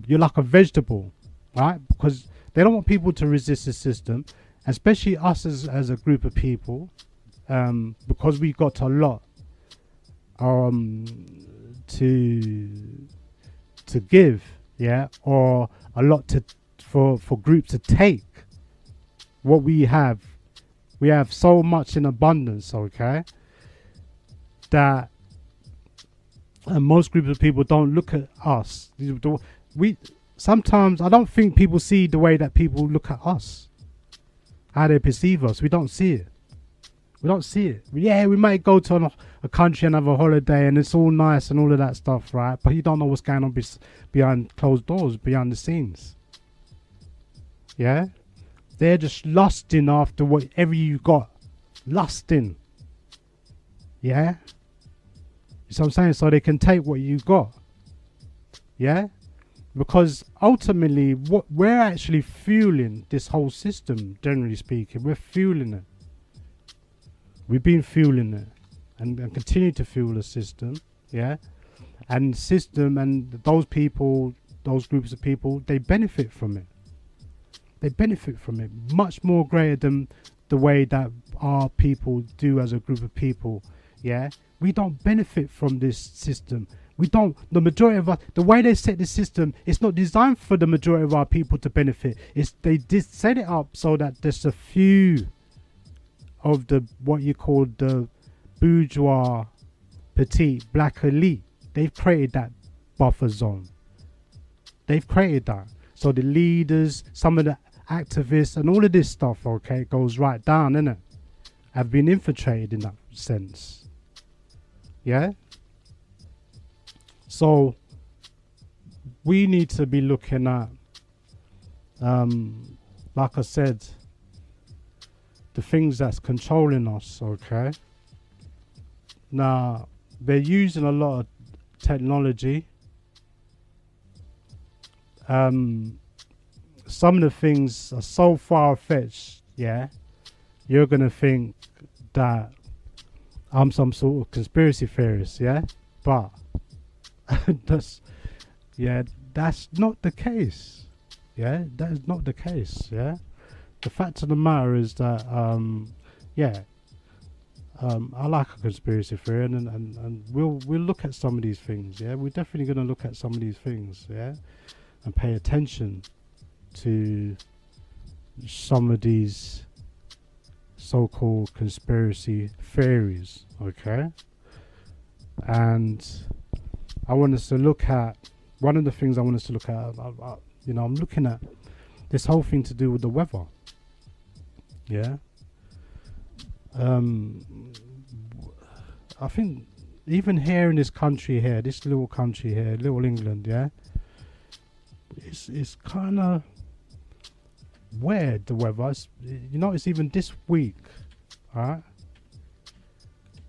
like a vegetable, right? Because they don't want people to resist the system, especially us as a group of people, because we got a lot to give, yeah, or a lot for groups to take. What we have so much in abundance, okay, that most groups of people don't look at us. Sometimes I don't think people see the way that people look at us, how they perceive us. We don't see it. We don't see it. Yeah, we might go to a country and have a holiday and it's all nice and all of that stuff, right? But you don't know what's going on behind closed doors, behind the scenes. Yeah? They're just lusting after whatever you got. Lusting. Yeah? You see what I'm saying? So they can take what you got. Yeah? Because ultimately, what we're actually fueling this whole system, generally speaking. We're fueling it. We've been fueling it. And continue to fuel the system. Yeah? And system and those people, those groups of people, they benefit from it. They benefit from it much more greater than the way that our people do as a group of people. Yeah, we don't benefit from this system. We don't. The majority of us, the way they set the system, it's not designed for the majority of our people to benefit. They just set it up so that there's a few of the what you call the bourgeois, petite, black elite. They've created that buffer zone. They've created that. So the leaders, some of the activists and all of this stuff, okay, goes right down, innit? Have been infiltrated in that sense. Yeah? So we need to be looking at, like I said, the things that's controlling us, okay? Now, they're using a lot of technology. Some of the things are so far-fetched, yeah, you're going to think that I'm some sort of conspiracy theorist, yeah? But that's not the case, yeah? That is not the case, yeah? The fact of the matter is that, I like a conspiracy theory, and we'll look at some of these things, yeah? We're definitely going to look at some of these things, yeah? And pay attention to some of these so-called conspiracy theories, okay? And I want us to look at, one of the things I want us to look at, I'm looking at this whole thing to do with the weather, yeah? I think even here in this country here, this little country here, little England, yeah? It's kind of weird, the weather. It's even this week, alright?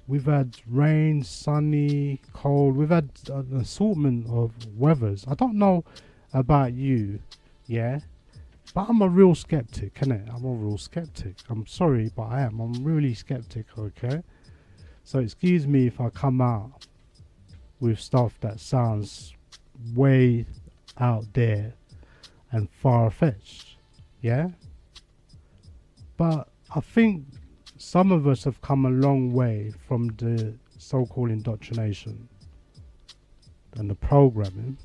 We've had rain, sunny, cold. We've had an assortment of weathers. I don't know about you, yeah? But I'm a real skeptic, innit? I'm a real skeptic. I'm sorry, but I am. I'm really skeptic, okay? So excuse me if I come out with stuff that sounds way out there and far-fetched, yeah? But I think some of us have come a long way from the so-called indoctrination and the programming,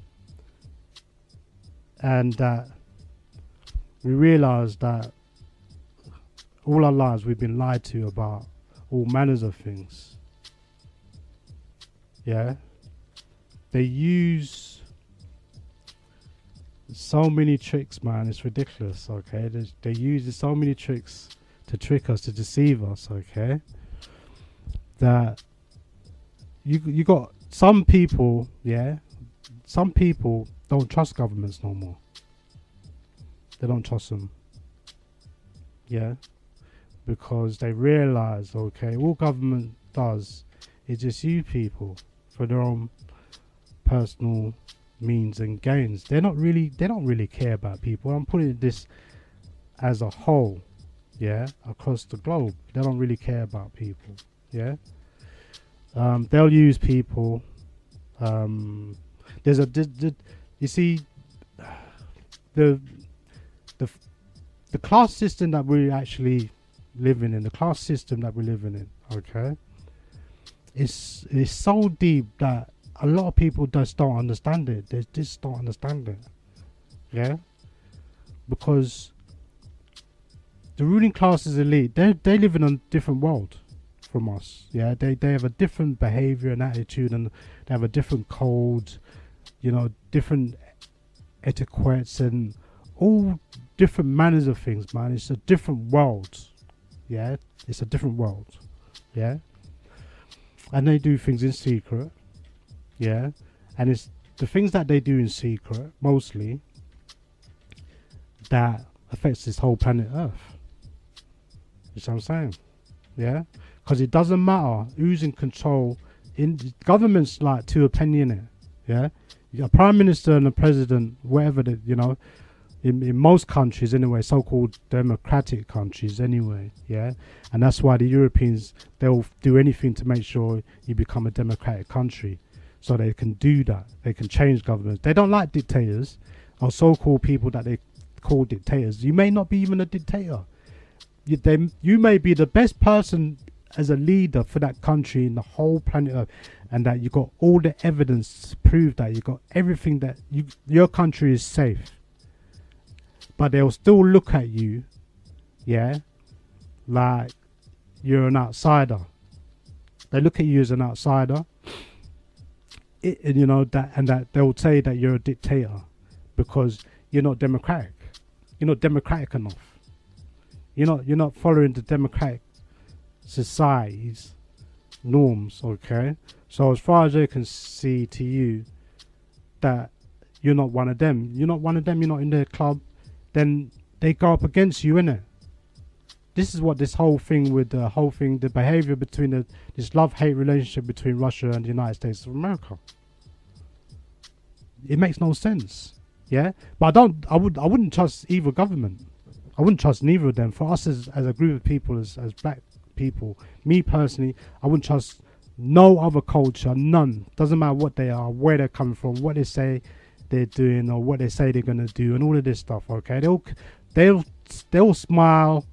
and that we realize that all our lives we've been lied to about all manners of things. Yeah, they use so many tricks, man. It's ridiculous. Okay, they use so many tricks to trick us, to deceive us. Okay, that you got some people. Yeah, some people don't trust governments no more. They don't trust them. Yeah, because they realize, okay, all government does is just use people for their own personal means and gains. They don't really care about people. I'm putting this as a whole, yeah, across the globe. They don't really care about people. Yeah, they'll use people. There's you see, the class system that we're actually living in, okay, it's so deep that a lot of people just don't understand it. They just don't understand it. Yeah, because the ruling class is elite. They live in a different world from us. Yeah, they have a different behavior and attitude, and they have a different code. You know, different etiquettes and all different manners of things, man. It's a different world. Yeah, it's a different world. Yeah, and they do things in secret. Yeah, and it's the things that they do in secret mostly that affects this whole planet Earth. You see what I'm saying? Yeah, because it doesn't matter who's in control. In governments, like, to a penny in it. Yeah, a prime minister and a president, whatever the, you know, in most countries anyway, so-called democratic countries anyway, yeah, and that's why the Europeans, they'll do anything to make sure you become a democratic country, so they can do that. They can change governments. They don't like dictators or so-called people that they call dictators. You may not be even a dictator. You may be the best person as a leader for that country in the whole planet Earth, and that you got all the evidence to prove that you got everything, that your country is safe. But they'll still look at you, yeah, like you're an outsider. They look at you as an outsider, and you know that they'll say that you're a dictator because you're not democratic. You're not democratic enough. You're not following the democratic society's norms. Okay, so as far as they can see to you that you're not one of them, you're not in their club, then they go up against you, innit? This is what this whole thing with the behavior between this love-hate relationship between Russia and the United States of America. It makes no sense, yeah. But I wouldn't trust either government. I wouldn't trust neither of them. For us as a group of people, as black people, me personally, I wouldn't trust no other culture, none. Doesn't matter what they are, where they're coming from, what they say they're doing, or what they say they're gonna do, and all of this stuff. Okay, they'll smile,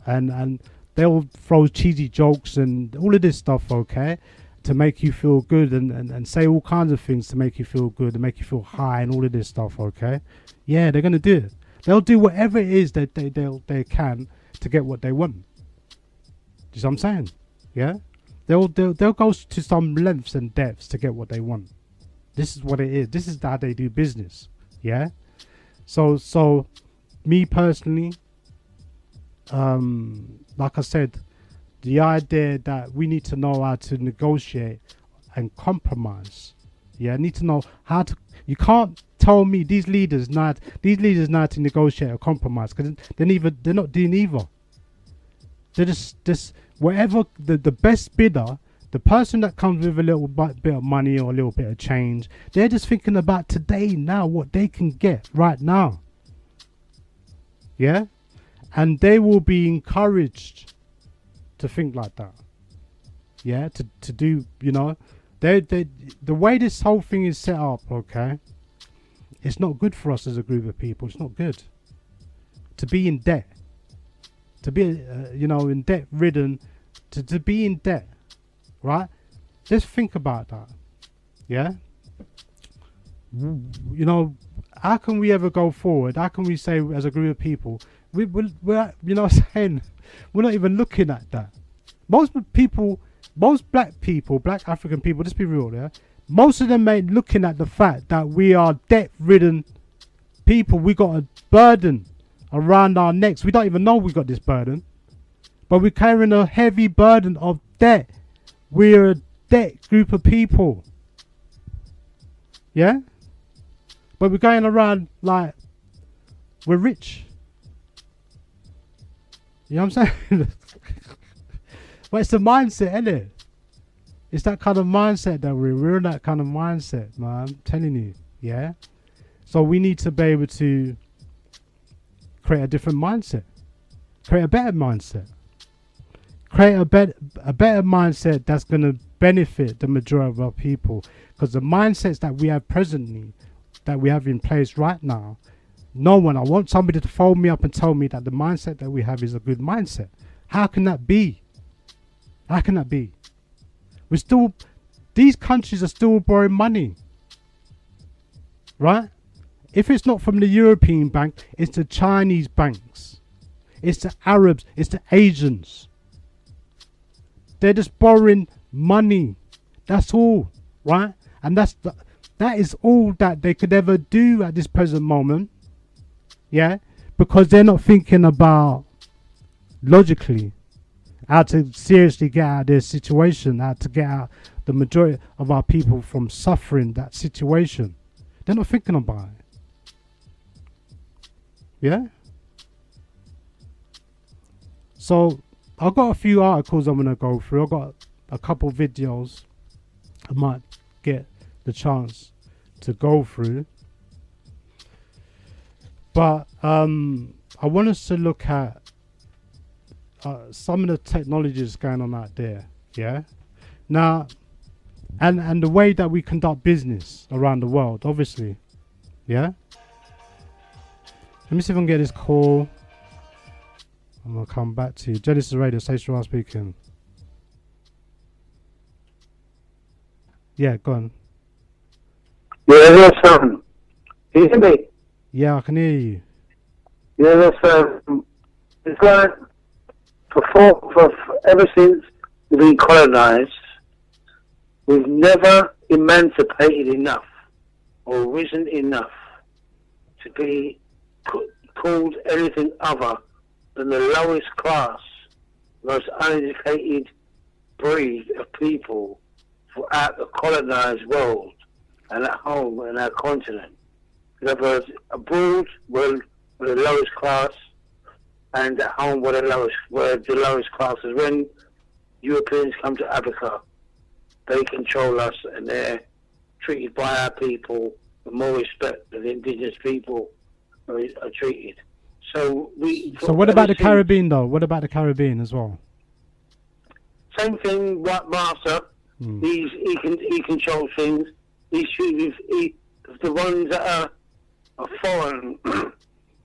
and they'll throw cheesy jokes and all of this stuff. Okay, to make you feel good, and say all kinds of things to make you feel good, and make you feel high, and all of this stuff. Okay, yeah, they're gonna do it. They'll do whatever it is that they can to get what they want. Do you see what I'm saying? Yeah, they'll go to some lengths and depths to get what they want. This is what it is. This is how they do business. Yeah. So me personally, like I said, the idea that we need to know how to negotiate and compromise. Yeah, I need to know how to. You can't tell me these leaders not to negotiate or compromise, because they're not doing either. They're just whatever the best bidder. The person that comes with a little bit of money or a little bit of change, they're just thinking about today, now, what they can get right now. Yeah? And they will be encouraged to think like that. Yeah? To do, the way this whole thing is set up, okay, it's not good for us as a group of people. It's not good to be in debt, to be in debt ridden, to be in debt, right? Just think about that. Yeah, how can we ever go forward? How can we say as a group of people we're saying we're not even looking at that? Most black people, black African people, just be real, yeah, most of them ain't looking at the fact that we are debt-ridden people. We got a burden around our necks. We don't even know we got this burden, but we're carrying a heavy burden of debt. We're a debt group of people, yeah, but we're going around like we're rich. You know what I'm saying? But it's the mindset, isn't it? It's that kind of mindset that we're in, that kind of mindset, man. I'm telling you, yeah. So we need to be able to create a different mindset, create a better mindset, create a better mindset that's going to benefit the majority of our people. Because the mindsets that we have presently, that we have in place right now, I want somebody to phone me up and tell me that the mindset that we have is a good mindset. How can that be? How can that be? These countries are still borrowing money, right? If it's not from the European bank, it's the Chinese banks, it's the Arabs, it's the Asians. They're just borrowing money. That's all, right? And that is all that they could ever do at this present moment, yeah? Because they're not thinking about logically how to seriously get out of their situation, how to get out the majority of our people from suffering that situation. They're not thinking about it. Yeah? So I've got a few articles I'm going to go through. I've got a couple videos I might get the chance to go through. But I want us to look at some of the technologies going on out there, yeah. Now, and the way that we conduct business around the world, obviously, yeah. Let me see if I can get this call. I'm gonna come back to you. Genesis Radio, Sayshara speaking. Yeah, go on. Yeah, that's Can you hear me? Yeah, I can hear you. Yeah, that's it's like ever since we've been colonised, we've never emancipated enough or risen enough to be called anything other than the lowest class, most uneducated breed of people throughout the colonised world and at home in our continent. In other words, abroad we're the lowest class, and at home we're the lowest classes. When Europeans come to Africa, they control us and they're treated by our people with more respect than the indigenous people are treated. So what about the Caribbean though? What about the Caribbean as well? Same thing, white master. He controls things. He the ones that are foreign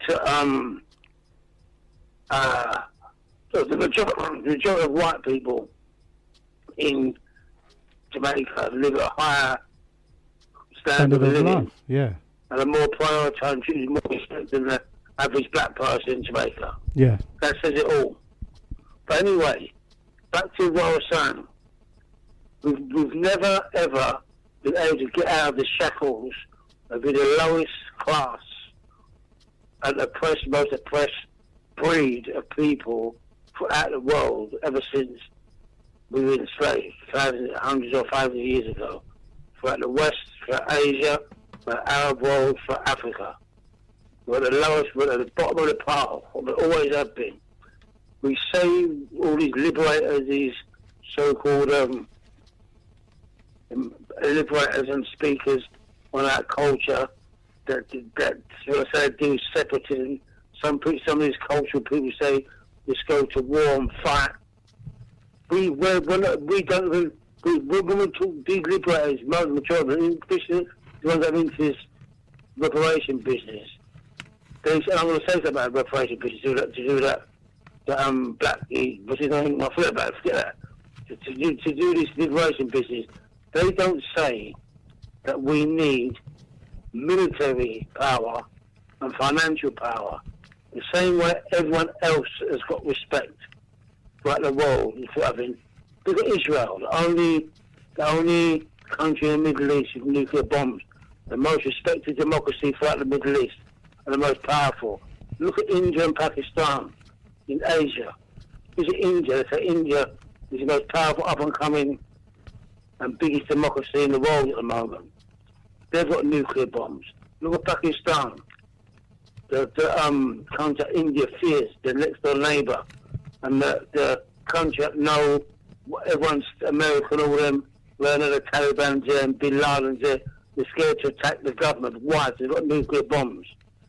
to the majority of white people in Jamaica live at a higher standard of living. Yeah. And are more prioritised, choosing more respect than the average black person in Jamaica. Yeah. That says it all. But anyway, back to what I was saying. We've never ever been able to get out of the shackles of being the lowest class and most oppressed breed of people throughout the world ever since we were enslaved hundreds or thousands of years ago. Throughout the West, throughout Asia, for the Arab world, for Africa. We're the lowest, we're at the bottom of the pile, we always have been. We say all these liberators, these so-called liberators and speakers on our culture that do separatism. Some of these cultural people say let's go to war and fight. We don't even when we talk these liberators, most majority, the ones that are into this reparation business, I'm going to say something about reparation business to do that black, but I forget about it, forget that. To do this liberation business, they don't say that we need military power and financial power the same way everyone else has got respect throughout the world. Look at Israel, the only country in the Middle East with nuclear bombs, the most respected democracy throughout the Middle East, and the most powerful. Look at India and Pakistan in Asia. Look at India. They say India is the most powerful, up-and-coming and biggest democracy in the world at the moment. They've got nuclear bombs. Look at Pakistan. The country that India fears, the next door neighbour, and the country that know everyone's American, all them, learning the Taliban's there and Bin Laden's there. They're scared to attack the government. Why? They've got nuclear bombs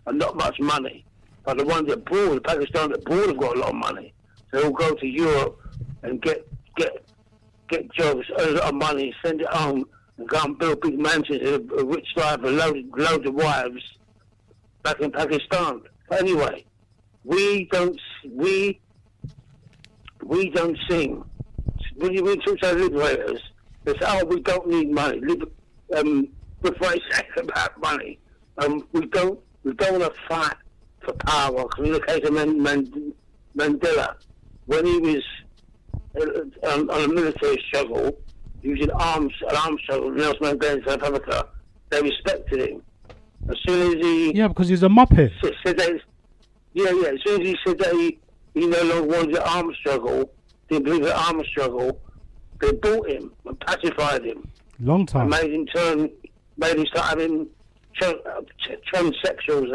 and not much money. But the ones abroad, the Pakistan abroad have got a lot of money. So they'll go to Europe and get jobs, earn a lot of money, send it home, and go and build big mansions and a rich life and loads of wives back in Pakistan. But anyway, we don't sing. When you talk to liberators, they say, "Oh, we don't need money." Liberation ain't about money. We don't want to fight for power. Because in the case of Mandela, when he was on a military struggle, he was in an arms struggle. Nelson Mandela in South Africa, they respected him. As soon as he because he's a muppet. Said that, as soon as he said that he no longer wanted the arms struggle, didn't believe the arms struggle, they bought him and pacified him. Long time. And made him start having transsexuals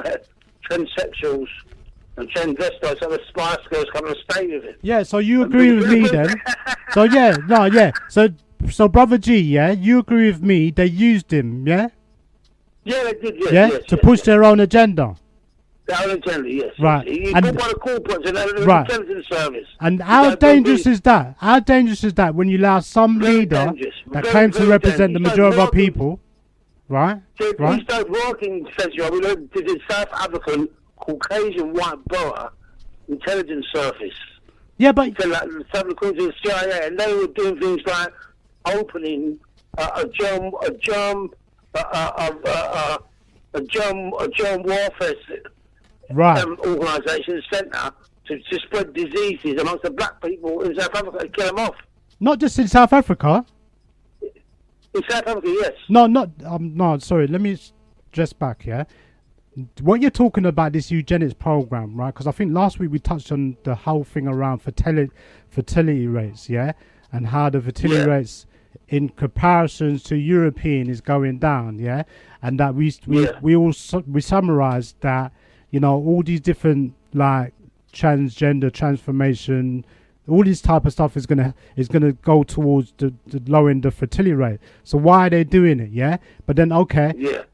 and transvestites, and the Spice Girls come and stay with him. Yeah, so you agree with me then? So brother G, you agree with me? They used him, yeah? Yeah, they did. Yes, to push their own agenda. Their own agenda, yes. Right. He bought by the corporates and the intelligence service. And how dangerous is that? How dangerous is that when you allow some leader that claims to represent the majority of our people, right? He started working, we did the South African Caucasian white borough intelligence service. Yeah, but so, like, the South African the CIA, and they were doing things like opening a germ warfare organisation centre to spread diseases amongst the black people in South Africa and kill them off. Not just in South Africa. In South Africa, yes. No, sorry. Let me stress back. Yeah, what you're talking about, this eugenics program, right? Because I think last week we touched on the whole thing around fertility rates, yeah, and how the fertility rates in comparisons to European is going down, yeah, and that we summarized that, you know, all these different like transgender transformation, all this type of stuff is gonna go towards the lowering the fertility rate. So why are they doing it? Yeah, but then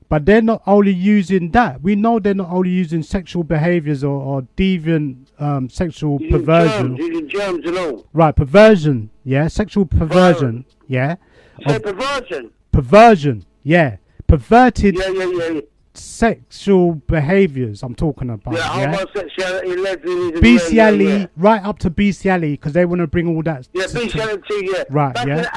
but they're not only using that. We know they're not only using sexual behaviors or deviant sexual perversion. Using germs and all. Right, perversion. Yeah, sexual perversion. Yeah. Perversion. Perversion. Yeah, perverted. Sexual behaviors I'm talking about. Homosexuality, lesbianism, bestiality, right up to bestiality, because they want to bring all that. Yeah, bestiality too. Yeah. Right. Back in the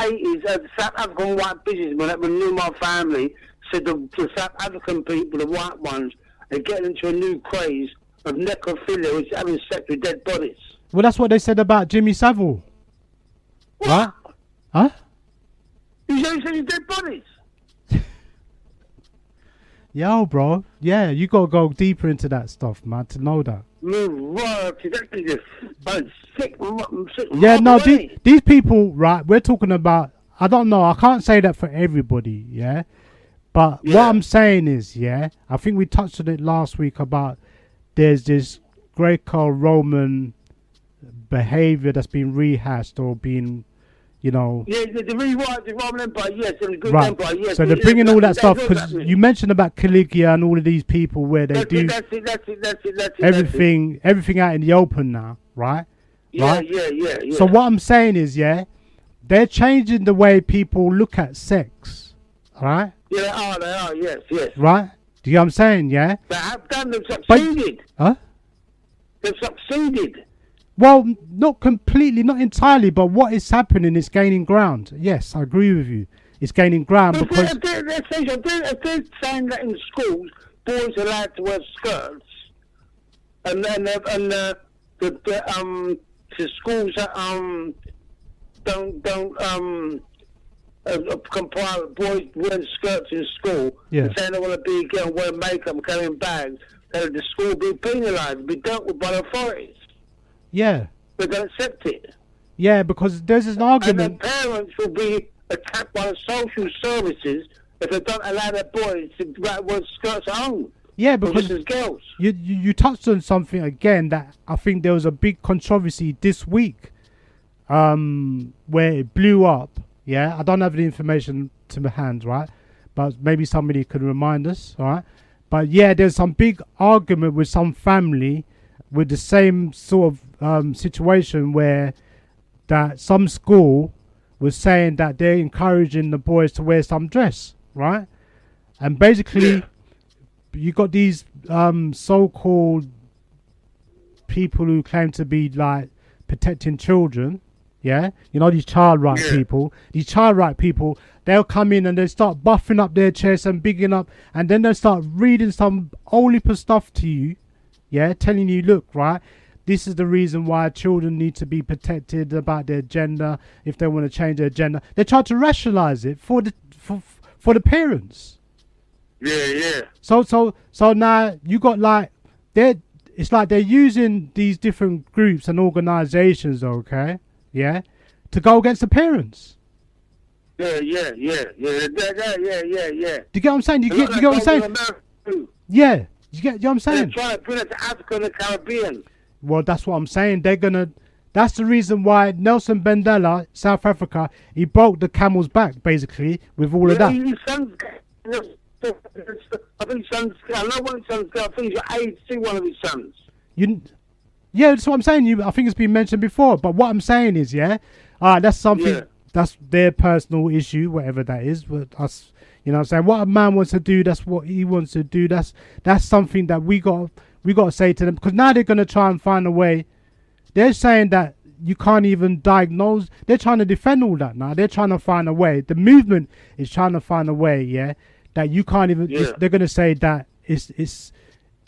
80s, South African white businessmen that knew my family said the South African people, the white ones, are getting into a new craze of necrophilia, which is having sex with dead bodies. Well, that's what they said about Jimmy Savile. What? Right? Huh? You said he's dead bodies. Yo, bro. Yeah, you gotta go deeper into that stuff, man, to know that. Yeah, no, these people, right, we're talking about, I don't know, I can't say that for everybody, yeah? But what I'm saying is, yeah, I think we touched on it last week about there's this Greco-Roman behavior that's been rehashed or been, you know. Yeah, the Roman Empire, yes, and the Greek Empire, yes. So they're bringing all that stuff, because you mentioned about Caligula and all of these people where they do everything out in the open now, right? Yeah, right? Yeah. So what I'm saying is, yeah, they're changing the way people look at sex, right? Yeah, they are, yes. Right? Do you know what I'm saying, yeah? They have done, they've succeeded. Huh? They've succeeded. Well, not completely, not entirely, but what is happening is gaining ground. Yes, I agree with you. It's gaining ground because... If they're saying that in schools, boys are allowed to wear skirts, and then the schools that don't comply with boys wearing skirts in school, and saying they want to be and wear makeup and carrying bags, that the school will be penalised, be dealt with by the authorities. Yeah. They don't accept it. Yeah, because there's an argument... And the parents will be attacked by the social services if they don't allow their boys to wear skirts at home. Yeah, because girls. You touched on something again that I think there was a big controversy this week, where it blew up. Yeah, I don't have the information to my hand, right? But maybe somebody could remind us, all right? But yeah, there's some big argument with some family with the same sort of situation where that some school was saying that they're encouraging the boys to wear some dress, right? And basically, you got these so-called people who claim to be like protecting children, yeah? You know, these child right people. These child right people, they'll come in and they start buffing up their chests and bigging up, and then they start reading some whole heap of stuff to you, yeah? Telling you, look, right? This is the reason why children need to be protected about their gender if they want to change their gender. They try to rationalize it for the parents. Yeah. So now you got like it's like they're using these different groups and organizations, okay, yeah, to go against the parents. Yeah. Do you get what I'm saying? You get what I'm saying? Yeah. You get what I'm saying? They're trying to bring it to Africa and the Caribbean. Well, that's what I'm saying. That's the reason why Nelson Mandela, South Africa, he broke the camel's back, basically, with all of that. I think I know one of his sons, I think he's got AIDS, see one of his sons. Yeah, that's what I'm saying. I think it's been mentioned before, but what I'm saying is, that's something, that's their personal issue, whatever that is, but us, you know what I'm saying? What a man wants to do, that's what he wants to do. That's something that we got to say to them, because now they're going to try and find a way. They're saying that you can't even diagnose. They're trying to defend all that now. They're trying to find a way. The movement is trying to find a way, that you can't even. They're going to say that it's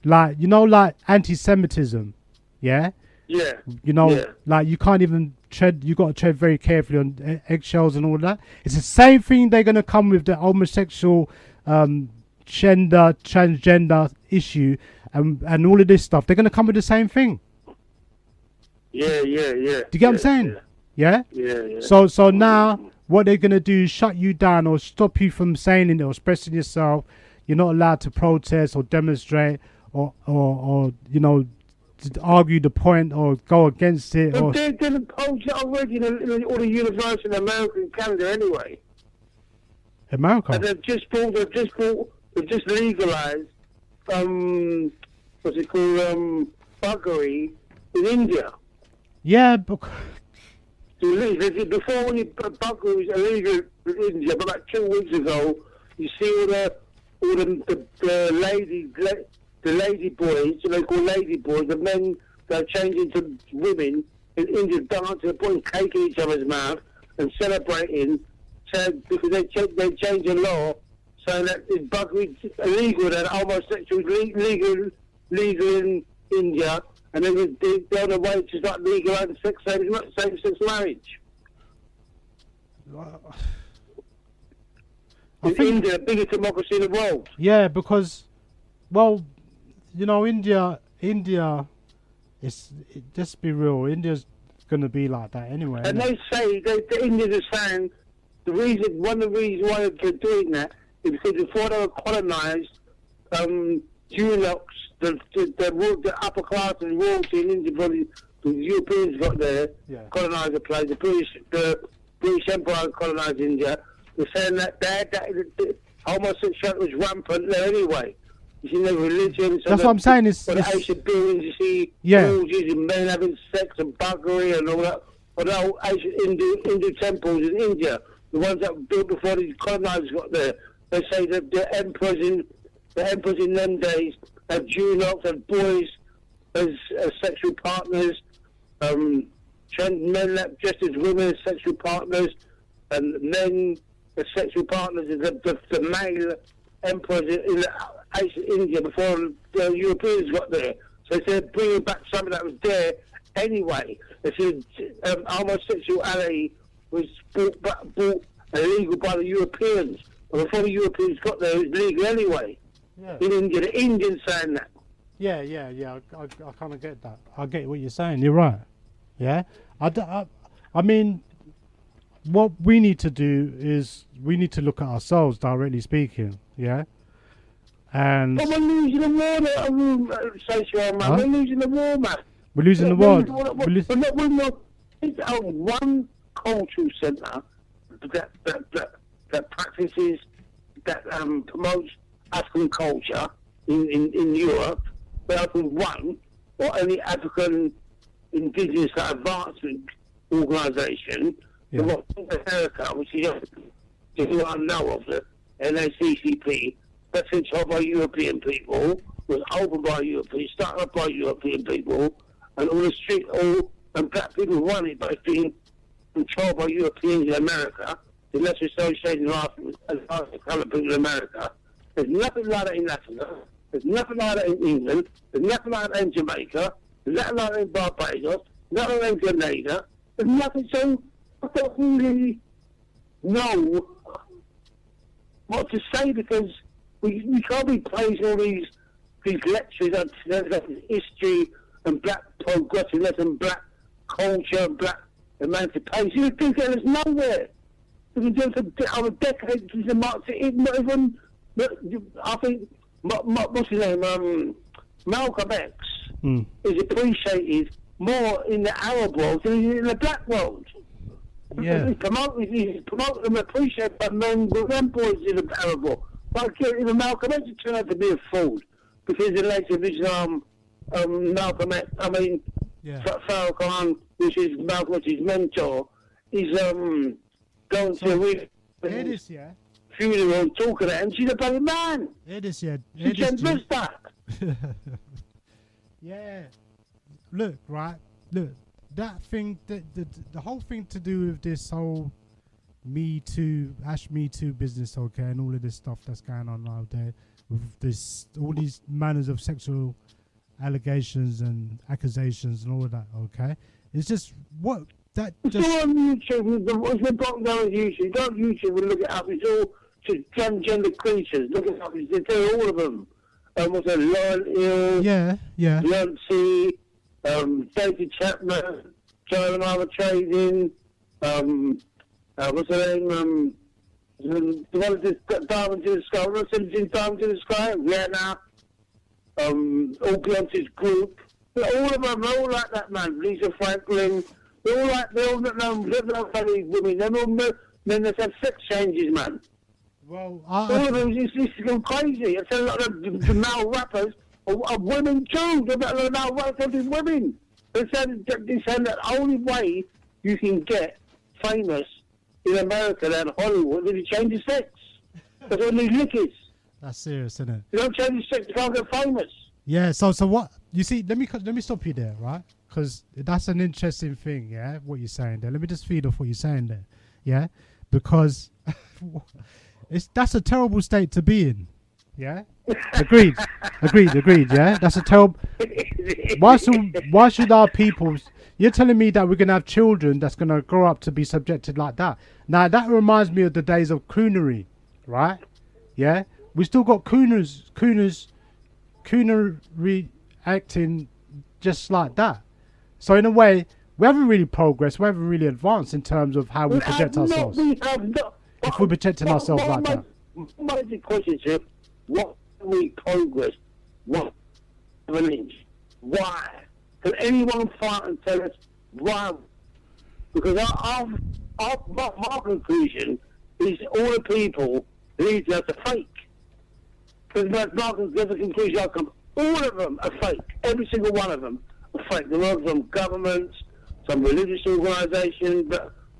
like, you know, like anti-Semitism, like you can't even tread. You got to tread very carefully on eggshells and all that. It's the same thing they're going to come with the homosexual, gender, transgender issue. And all of this stuff, they're going to come with the same thing. Yeah. Do you get what I'm saying? Yeah. So now, what they're going to do is shut you down or stop you from saying it or expressing yourself. You're not allowed to protest or demonstrate or you know, to argue the point or go against it. But they didn't oppose it already in all the universities in America and Canada anyway. America? And they've just legalized what's it called, buggery in India. Yeah, before when buggery was illegal in India, but about 2 weeks ago, you see all the lady boys, they call lady boys, the men that are changing to women in India, dancing, putting cake in each other's mouth and celebrating, because they changed the law, saying that it's buggery illegal, that homosexual legal in India, and then they're on the way to start legalising same-sex marriage. India, the biggest democracy in the world. Yeah, because, well, you know, India, just be real, India's going to be like that anyway. And they say, the Indians are saying, one of the reasons why they're doing that is because before they were colonised, Dulux, the upper class and royalty in India, probably the Europeans got there, colonised the place, the British Empire colonised India. They're saying that the homosexuality was rampant there anyway. You see, the religion. That's what I'm saying. The Asian buildings, you see orgies and men having sex and buggery and all that. or the old ancient Hindu temples in India, the ones that were built before these colonizers got there. They say that the emperors in them days had eunuchs, had boys as sexual partners, men that dressed as women as sexual partners, and men as sexual partners as the male emperors in ancient India before the Europeans got there. So they said bringing back something that was there anyway. They said homosexuality was brought illegal by the Europeans. But before the Europeans got there, it was legal anyway. Yeah. In India, the Indians saying that. Yeah. I kind of get that. I get what you're saying. You're right. Yeah. I mean, what we need to do is we need to look at ourselves, directly speaking. Yeah. And but we're losing the war, Sayshara, man. We're losing the war, man. We're losing the war. We're not. It's one cultural centre that practices, that promotes African culture in Europe. But I think one, or any African indigenous advancement organisation, the America, which is who I know of, the NACCP, that's controlled by European people, was opened by Europeans, started up by European people, and all the street, and black people run it, but it's being controlled by Europeans in America, the Lesser Association of Coloured People in America. There's nothing like that in Africa. There's nothing like that in England. There's nothing like that in Jamaica. There's nothing like that in Barbados. Nothing like in Grenada. There's nothing, so I don't really know what to say, because we can't be praising all these lectures on history and black progressiveness and black culture and black emancipation. You think that there's nowhere. We can do it for over decades. Not even, I think, what's his name? Malcolm X is appreciated more in the Arab world than in the black world. Yeah. He's promoted and appreciated by men with them boys in the Arab world. But even Malcolm X turned out to be a fool, because the later Islam, Malcolm X, Farrakhan, which is Malcolm X's mentor, is going to read funeral talking at, and she's a bloody man. She can't miss that. Yeah. Look, that thing, the whole thing to do with this whole Me Too business, okay, and all of this stuff that's going on out there, with this, all these manners of sexual allegations and accusations and all of that, okay, it's just what that it's just. All on YouTube. It's been brought down on YouTube. Go on YouTube and look it up. It's all to transgender creatures. Look it up. It's all of them. What's that? Lauren Hill. Yeah. Yancey. David Chapman. Joe and I were trading. What's her name? The one that got Diamond in the Sky. What's the Diamond in the Sky? Yeah, now. All Beyonce's group. All of them are all like that, man. Lisa Franklin. They're all like, they're all not funny women. They're all men that have sex changes, man. Well, all of them, it's gone crazy. It's a lot of the male rappers are women too. They're not male rappers, they're women. They're saying that the only way you can get famous in America than Hollywood is to change your sex. That's what these lick is. That's serious, isn't it? You don't change your sex, you can't get famous. Yeah, so what you see? Let me stop you there, right? Because that's an interesting thing, yeah. What you're saying there. Let me just feed off what you're saying there, yeah. Because that's a terrible state to be in, yeah. Agreed. Yeah, that's a terrible. Why should our people? You're telling me that we're gonna have children that's gonna grow up to be subjected like that. Now that reminds me of the days of coonery, right? Yeah, we still got cooners acting just like that. So in a way, we haven't really progressed, we haven't really advanced in terms of how we project ourselves. If we're projecting ourselves like that. My question is, what can we progress? What an inch? Why? Can anyone fight and tell us why? Because my conclusion is all the people lead us to fake. Because there's a conclusion I come. All of them are fake. Every single one of them are fake. They're all from governments some religious organisations,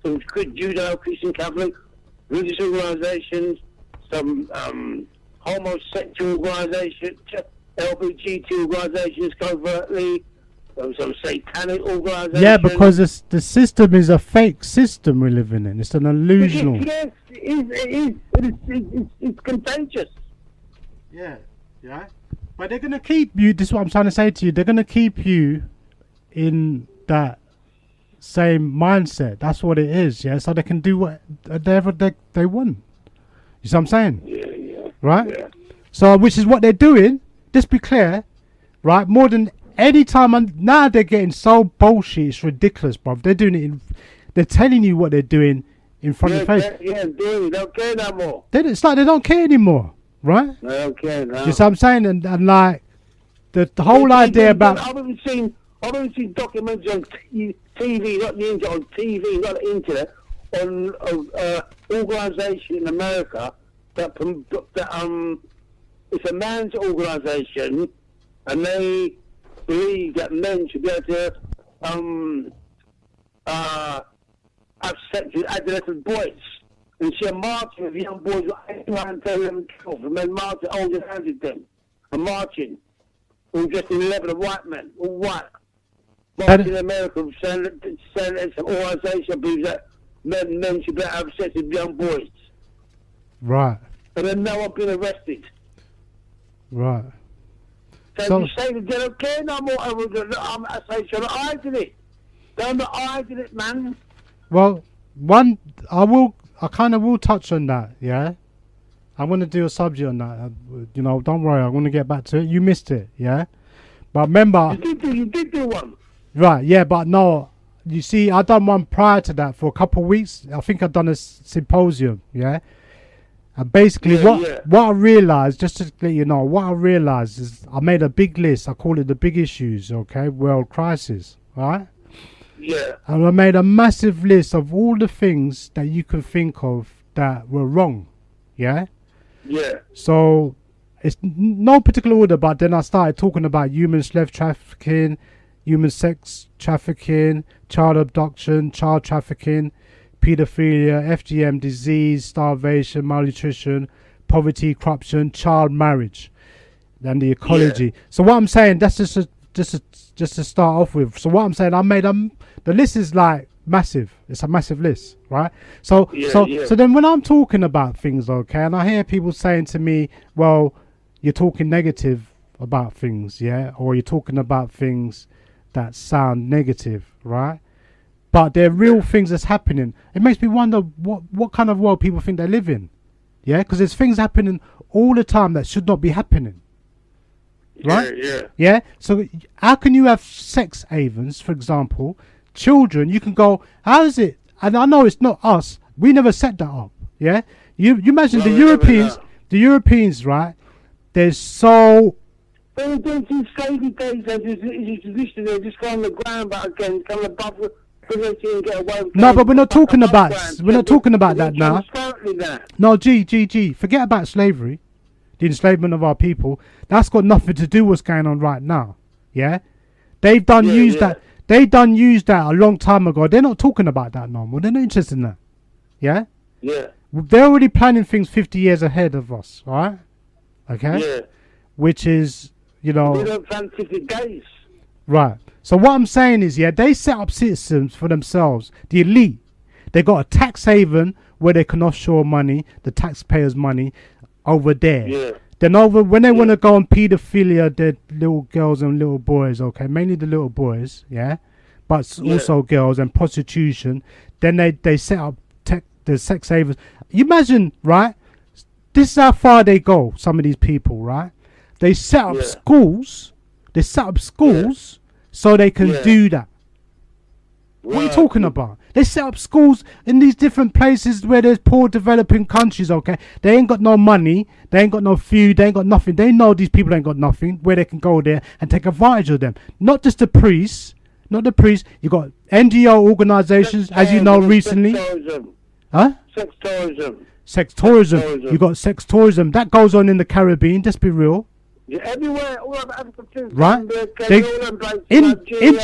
some Judeo-Christian Catholic religious organisations, some homosexual organisations, LGBT organisations covertly, some satanic organisations. Yeah, because the system is a fake system we live in. It's an illusional. Yes, it's contagious. Yeah. But they're going to keep you, this is what I'm trying to say to you, they're going to keep you in that same mindset. That's what it is, yeah? So they can do whatever they want. You see what I'm saying? Yeah. Right? Yeah. So, which is what they're doing, just be clear, right? More than any time, now they're getting so bullshit, it's ridiculous, bruv. They're doing it, they're telling you what they're doing in front of your face. They don't care no more. It's like they don't care anymore. Right? They don't care now. You see what I'm saying? And like the whole idea about I've even seen documentaries on TV, not the internet, on TV, not the internet, on organisation in America that it's a man's organisation, and they believe that men should be able to have sex with adolescent boys. And she marching with young boys with 8 and 10 and 12, and men marching, holding hands with them, and marching, all dressed in leather, white men, all white. Marching in America, saying that it's an organisation believes that men should be able to have sex with young boys. Right. And then no one been arrested. Right. So you say that they don't care no more. I say, they're not hiding it. They're not hiding it, man. Well, I kind of will touch on that, yeah? I want to do a subject on that. Don't worry, I want to get back to it. You missed it, yeah? But remember... You did do one. Right, yeah, but no. You see, I done one prior to that for a couple of weeks. I think I've done a symposium, yeah? And basically what I realised, just to let you know, what I realised is I made a big list. I call it the big issues, okay? World crisis, right? Yeah. And I made a massive list of all the things that you could think of that were wrong. Yeah? Yeah. So, it's no particular order, but then I started talking about human slave trafficking, human sex trafficking, child abduction, child trafficking, paedophilia, FGM, disease, starvation, malnutrition, poverty, corruption, child marriage, and the ecology. Yeah. So what I'm saying, that's just to start off with. So what I'm saying, I made the list is like massive. It's a massive list, right? So then when I'm talking about things, okay, and I hear people saying to me, well, you're talking negative about things, yeah, or you're talking about things that sound negative, right? But they're real things that's happening. It makes me wonder what kind of world people think they live in, yeah, because there's things happening all the time that should not be happening. Right? Yeah. So how can you have sex havens, for example, children? You can go, how is it? And I know it's not us. We never set that up. Yeah. You imagine the Europeans, right? They're so. They're in slavery days. They're just go on the ground, but again, come above the. No, but we're not talking about. We're not talking about that now. No, G. Forget about slavery. The enslavement of our people, that's got nothing to do with what's going on right now. Yeah, they've done used that. They done used that a long time ago. They're not talking about that no more. They're not interested in that. Yeah. Yeah. They're already planning things 50 years ahead of us, right? Okay. Yeah. Which is, We don't plan 50 days. Right. So what I'm saying is, they set up systems for themselves. The elite, they got a tax haven where they can offshore money, the taxpayers' money. Over there. Yeah. Then when they want to go on paedophilia, they're little girls and little boys, okay? Mainly the little boys, yeah? But also girls and prostitution. Then they set up the sex havens. You imagine, right? This is how far they go, some of these people, right? They set up schools. They set up schools so they can do that. What are you talking about? They set up schools in these different places where there's poor developing countries, okay? They ain't got no money. They ain't got no food. They ain't got nothing. They know these people ain't got nothing, where they can go there and take advantage of them. Not just the priests. Not the priests. You got NGO organizations, as you know, recently. Sex tourism. Huh? Sex tourism. Sex tourism. You got sex tourism. That goes on in the Caribbean. Just be real. Yeah, everywhere, all over Africa, right? In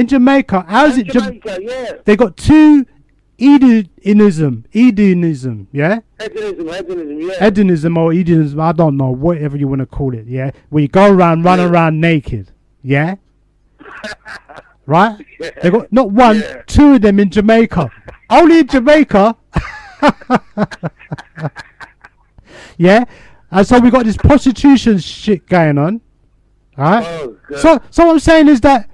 Jamaica, how's it? Yeah. They got two Edenism, yeah? Hedonism, yeah. Hedonism or Edenism, I don't know, whatever you want to call it, yeah? Where you go around, run around naked, yeah? Right? Yeah. They got not one, two of them in Jamaica. Only in Jamaica. Yeah? And so we got this prostitution shit going on. Alright? So what I'm saying is that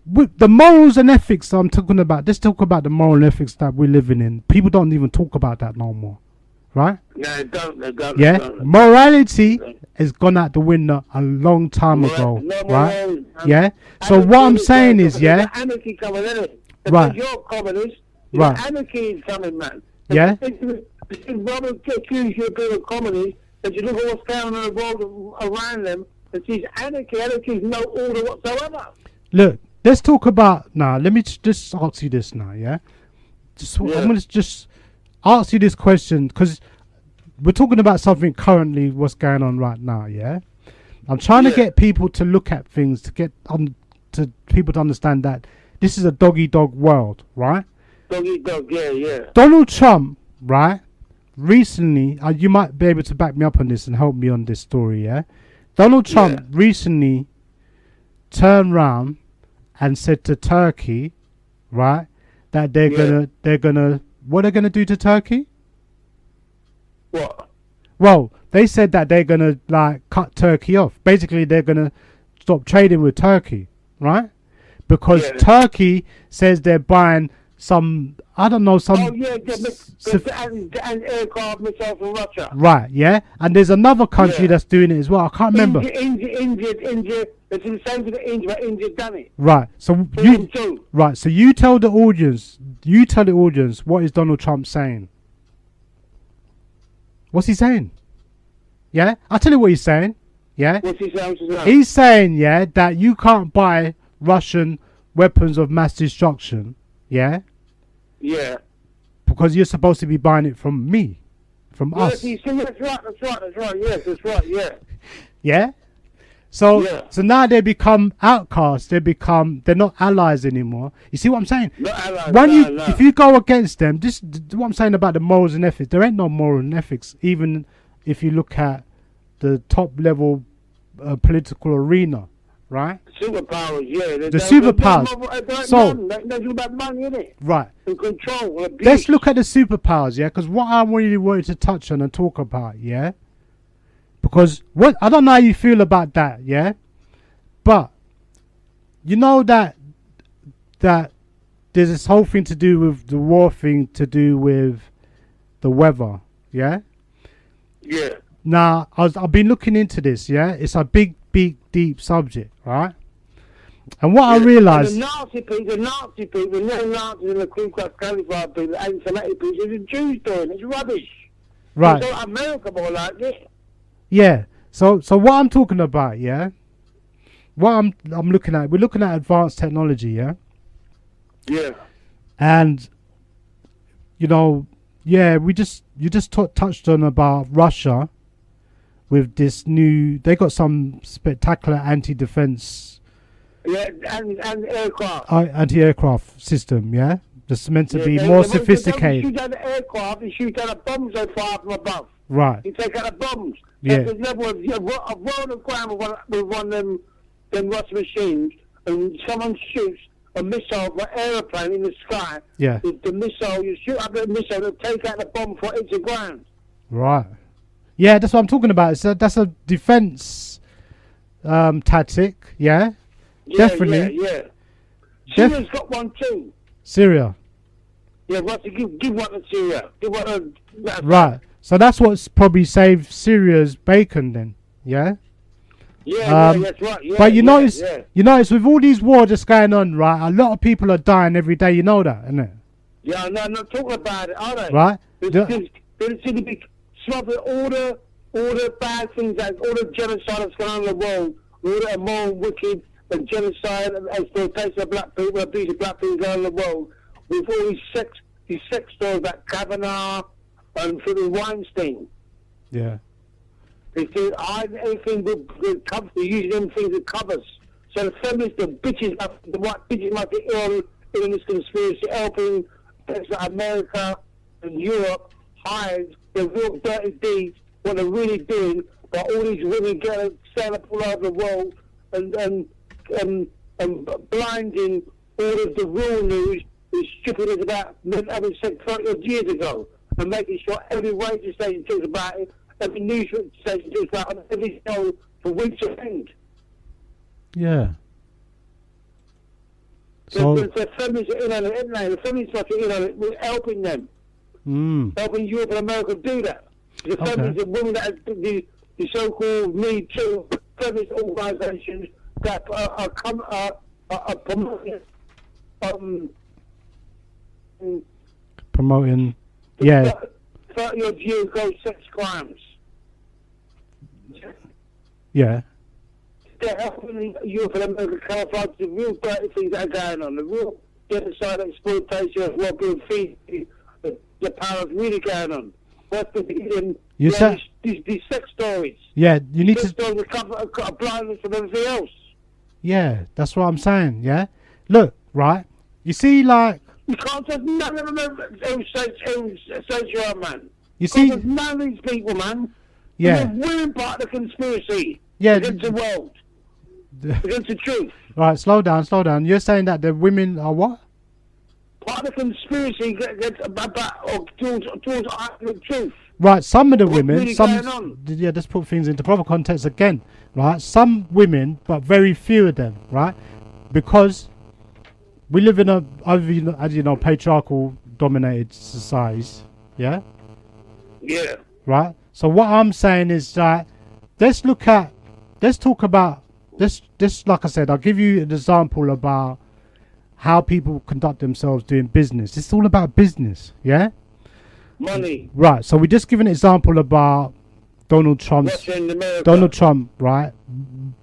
with the morals and ethics I'm talking about, let's talk about the moral and ethics that we're living in. People don't even talk about that no more. Right? No, they don't. Yeah? Morality has gone out the window a long time ago. Right? Yeah? So what I'm saying is, yeah? Anarchy coming in it. Right. You're communist. Right. Anarchy is coming, man. Yeah? If Robert accuse you of being a communist, but you look at what's going on in the world around them, and sees anarchy. Anarchy is no order whatsoever. Look, let's talk about now. Let me just ask you this now, yeah? I'm going to just ask you this question because we're talking about something currently, what's going on right now, yeah? I'm trying to get people to look at things, to get to people to understand that this is a dog-eat-dog world, right? Dog-eat-dog, yeah. Donald Trump, right? Recently, you might be able to back me up on this and help me on this story, yeah? Donald Trump recently turned round and said to Turkey, right, that they're gonna what they're gonna do to Turkey? What? Well, they said that they're gonna like cut Turkey off. Basically, they're gonna stop trading with Turkey, right? Because Turkey says they're buying some, I don't know, some. Oh yeah, and aircraft missiles from Russia. Right, yeah, and there's another country that's doing it as well. I can't remember. India. It's the same thing India, but India done it. Right, so you tell the audience. You tell the audience what is Donald Trump saying. What's he saying? Yeah, I'll tell you what he's saying. Yeah, what's he saying? He's saying, yeah, that you can't buy Russian weapons of mass destruction. Yeah. Yeah. Because you're supposed to be buying it from me, from us. That's right. Yes, that's right. Yeah. Yeah. So now they become outcasts. They're not allies anymore. You see what I'm saying? Not allies. If you go against them, this what I'm saying about the morals and ethics. There ain't no moral and ethics, even if you look at the top level political arena, right? Superpowers, yeah. The superpowers. That's about money, isn't it? Right. And control. Let's look at the superpowers, yeah. Because what I really wanted to touch on and talk about, yeah. Because I don't know how you feel about that, yeah? But you know that there's this whole thing to do with the war thing to do with the weather, yeah? Yeah. Now, I've been looking into this, yeah? It's a big, deep subject, right? And what I realised... The Nazi people, the neo-Nazis and the Ku Klux Klan people, the anti-Semitic people, it's the Jews doing it. It's rubbish. Right. So America more like this. Yeah. So what I'm talking about, yeah? What I'm looking at, we're looking at advanced technology, yeah? Yeah. And, you know, yeah, you just touched on about Russia with this new, they got some spectacular anti-defense. Yeah, and aircraft. Anti-aircraft system, yeah? That's meant to be more sophisticated. They shoot down the aircraft, they shoot down the bombs so far from above. Right. You take out the bombs. Yeah. There's level of on the ground with one of them Russian machines, and someone shoots a missile from an aeroplane in the sky. Yeah. The missile, you shoot up the missile to take out the bomb before it hits the ground. Right. Yeah, that's what I'm talking about. That's a defense tactic. Yeah. Definitely. Yeah. Syria's got one too. Syria. Yeah, give one to Syria. Give one to... Right. So that's what's probably saved Syria's bacon then. Yeah. Yeah, that's right. Yeah, but you notice with all these wars that's going on, right? A lot of people are dying every day. You know that, isn't it? Yeah, no, I'm not talking about it, are they? Right. There seem to be smothering all the bad things, all the genocide that's going on in the world, all the immoral, wicked, and genocide and exploitation of black people, abuse of black people going on in the world, with all these sex stories about Kavanaugh and Weinstein. Yeah. They think anything that covers, they're using them things that covers. So the feminists, the white bitches might be in this conspiracy, helping places like America and Europe hide the real dirty deeds, what they're really doing, but all these women stand up all over the world and blinding all of the real news is stripping us about men having sex 30 odd years ago and making sure every radio station talks about it, every news station talks about it, every show for weeks on end. Yeah. So the feminists are in on it, isn't they? The feminists are in on it. We're helping them. Helping Europe and America do that. The feminists are women that the so-called Me Too feminist organisations that are promoting promoting, yeah. 30 odd years ago sex crimes. Yeah. They're helping Europe and America camouflage the real dirty things that are going on, the real genocide, exploitation of robbing and feeding, the power really going on. What's the hidden? These sex stories. Yeah, you need sex to. Stories are blindness from everything else. Yeah, that's what I'm saying. Yeah, look, right. You see, like. You can't just none of them Sayshara, man. You see, none of these people, man. Yeah. We're part of the conspiracy. Yeah. Against the world. Against the truth. Right, slow down. You're saying that the women are what? Part of the conspiracy towards the truth. Right, some of the women, really let's put things into proper context again, right? Some women, but very few of them, right? Because we live in a, as you know, patriarchal dominated societies, yeah? Yeah. Right? So what I'm saying is that let's talk about this, like I said, I'll give you an example about how people conduct themselves doing business. It's all about business, yeah? Money. Right, so we just give an example about Donald Trump, right?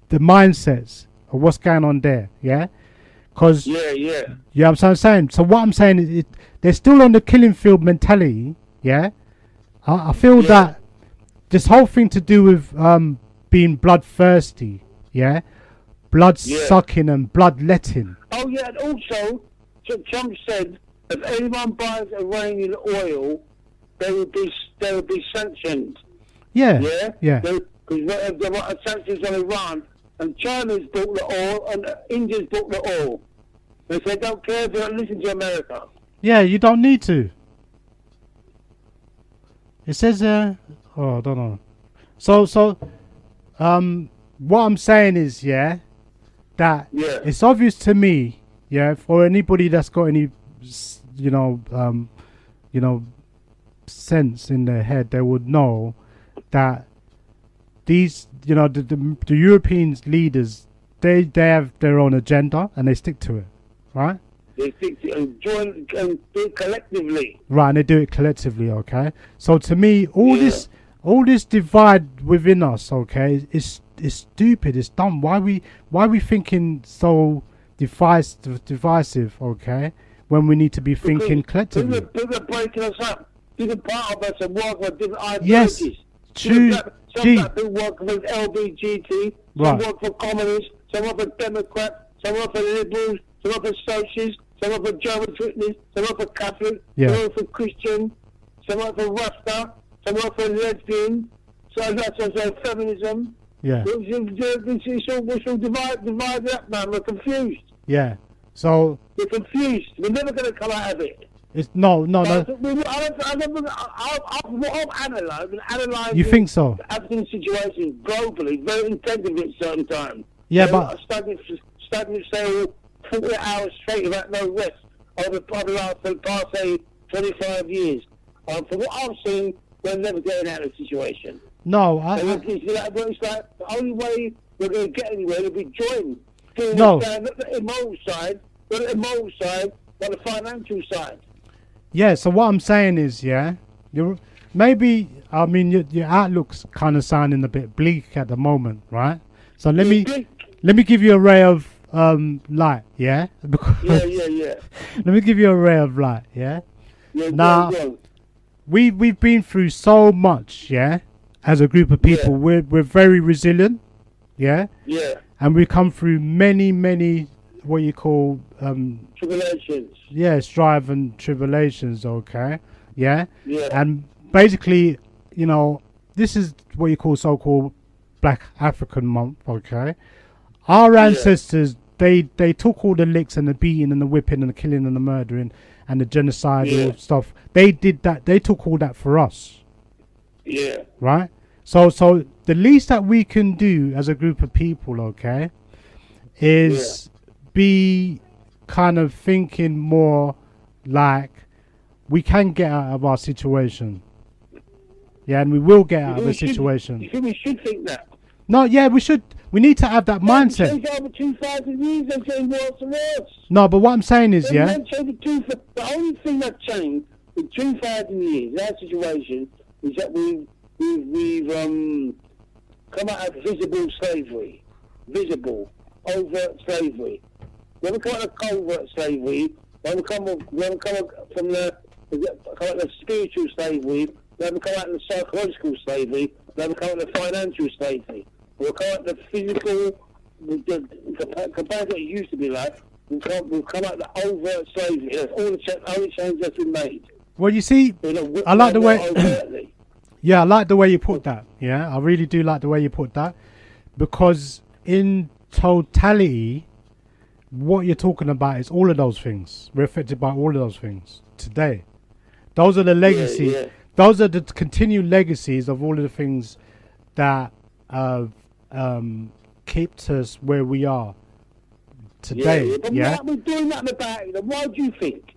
The mindsets of what's going on there, yeah? Because yeah, I'm saying. So what I'm saying is, they're still on the killing field mentality, yeah? I feel that this whole thing to do with being bloodthirsty, yeah? Blood sucking and bloodletting. Oh yeah, and also, Trump said if anyone buys Iranian oil, they would be sanctioned. Yeah. Yeah. Because there were sanctions on Iran, and China's bought the oil, and India's bought the oil. They said don't care if you don't listen to America. Yeah, you don't need to. It says I don't know. So what I'm saying is, that it's obvious to me, for anybody that's got any, sense in their head, they would know that these, the European leaders, they have their own agenda and they stick to it, right? They stick to and join and do it collectively. Right, and they do it collectively, okay? So to me, all this divide within us, okay, is stupid. It's dumb. Why we thinking so divisive, okay? When we need to be thinking collectively. People are breaking us up. Different part of us are working with different ideologies. Yes, true. Some people work with LBGT, some work for communists, some work for Democrats, some work for liberals, some work for socialists, some work for Jehovah's Witnesses, some work for Catholic, some work for Christian, some work for Rasta, some work for lesbian, so that's also feminism. Yeah. We're so divided up, man. We're confused. Yeah. So. We're confused. We're never going to come out of it. It's no. I've analysed. You think so? The African situation globally, very intensively at certain times. Yeah, but studying say 40 hours straight without no rest over the past say 25 years. From what I've seen, we're never getting out of the situation. No, it's like the only way we're going to get anywhere is be joined. No. Not the immoral side, not the immoral side, but the financial side. Yeah, so what I'm saying is, your outlook's kind of sounding a bit bleak at the moment, right? So let me give you a ray of light, yeah? Yeah. Let me give you a ray of light, yeah? Now, we've been through so much, as a group of people, we're very resilient, yeah, and we come through many what you call tribulations. Yeah, strife and tribulations. Okay, and basically, you know, this is what you call so-called Black African Month. Okay, our ancestors they took all the licks and the beating and the whipping and the killing and the murdering and the genocidal stuff. They did that. They took all that for us. Yeah. Right. So the least that we can do as a group of people, okay, is be kind of thinking more like we can get out of our situation. Yeah, and we will get out of the situation. You think we should think that? No, yeah, we should. We need to have that mindset. Over 2,000 years, they've changed worse and worse. No, but what I'm saying is, The only thing that changed in 2,000 years, that situation, is that we've come out of visible slavery, overt slavery. We haven't come out of covert slavery. We haven't come from the spiritual slavery. We haven't come out of the psychological slavery. We haven't come out of the financial slavery. We've come out of the physical, compared to what it used to be like. We've come out of the overt slavery. That's all the only change that's been made. Well, you see, I like the way. Yeah, I like the way you put that. Yeah, I really do like the way you put that, because in totality, what you're talking about is all of those things. We're affected by all of those things today. Those are the legacy. Those are the continued legacies of all of the things that kept us where we are today. But why we're doing nothing about it? Why do you think?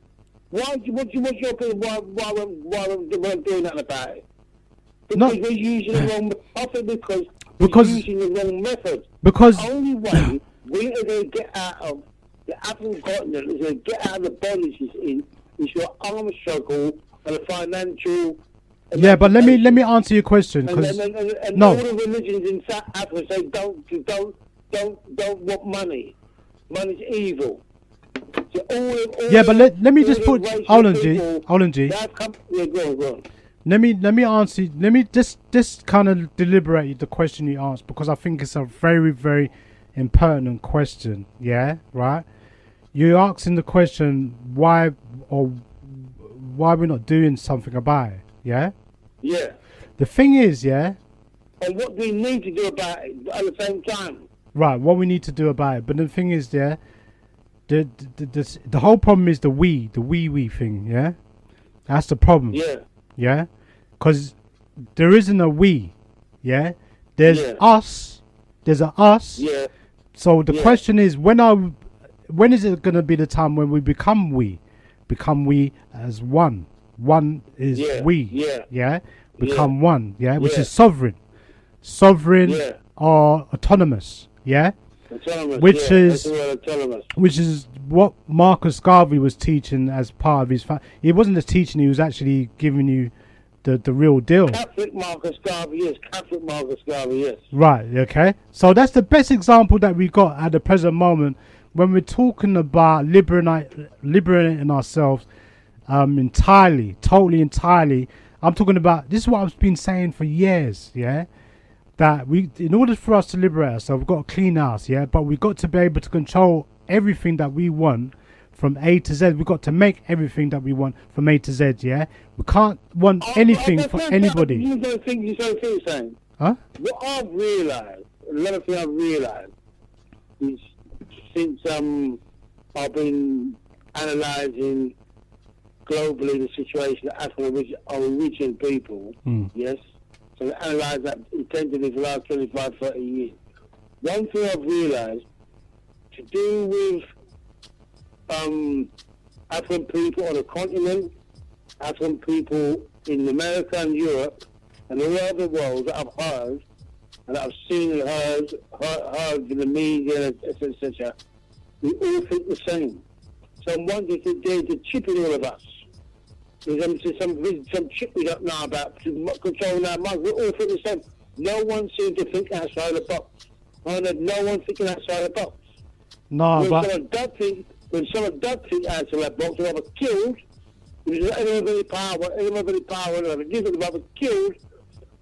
What's your opinion? Why we're doing nothing about it? Because we're using the wrong. I think because we're using the wrong method. Because the only way we are going to get out of the African continent is going to get out of the bondage it's in is your armed struggle and the financial. Yeah, but let me answer your question. And all the religions in South Africa say don't want money. Money's evil. So but let me just put hold on, G. Yeah, go on. Let me answer. Let me just kind of deliberate the question you asked, because I think it's a very, very impertinent question. Yeah, right. You're asking the question why we're not doing something about it. Yeah. Yeah. The thing is, yeah. And what do we need to do about it at the same time? Right. What we need to do about it, but the thing is, yeah. The whole problem is the we thing. Yeah. That's the problem. Yeah. Yeah, because there isn't a we. Yeah, there's us. There's a us. Yeah. So the question is, when is it going to be the time when we become we as one? One is we. Yeah. Yeah. Become one. Yeah, which is sovereign or autonomous. Yeah. Autonomous. Which is what Marcus Garvey was teaching as part of his. He wasn't just teaching; he was actually giving you the real deal. Catholic Marcus Garvey, yes. Right. Okay. So that's the best example that we got at the present moment when we're talking about liberating ourselves entirely. I'm talking about, this is what I've been saying for years. Yeah. That in order for us to liberate ourselves, we've got to clean house, yeah. But we've got to be able to control everything that we want from A to Z. We've got to make everything that we want from A to Z, yeah. We can't want anything for anybody. You don't think you're saying? Huh? What I've realised, another thing I've realised is since I've been analysing globally the situation of African origin people, yes. So I analysed that intensively for the last 25, 30 years. One thing I've realised, to do with African people on the continent, African people in America and Europe, and all over the world that I've heard, and that I've seen and heard in the media, etc., we all think the same. So I'm wondering if there's a chip in all of us. There's some chip we don't know about to control our minds. We all think the same. No one seems to think outside the box. No one thinking outside the box. No, when someone does think outside the box, they're either killed, because anybody power, either killed,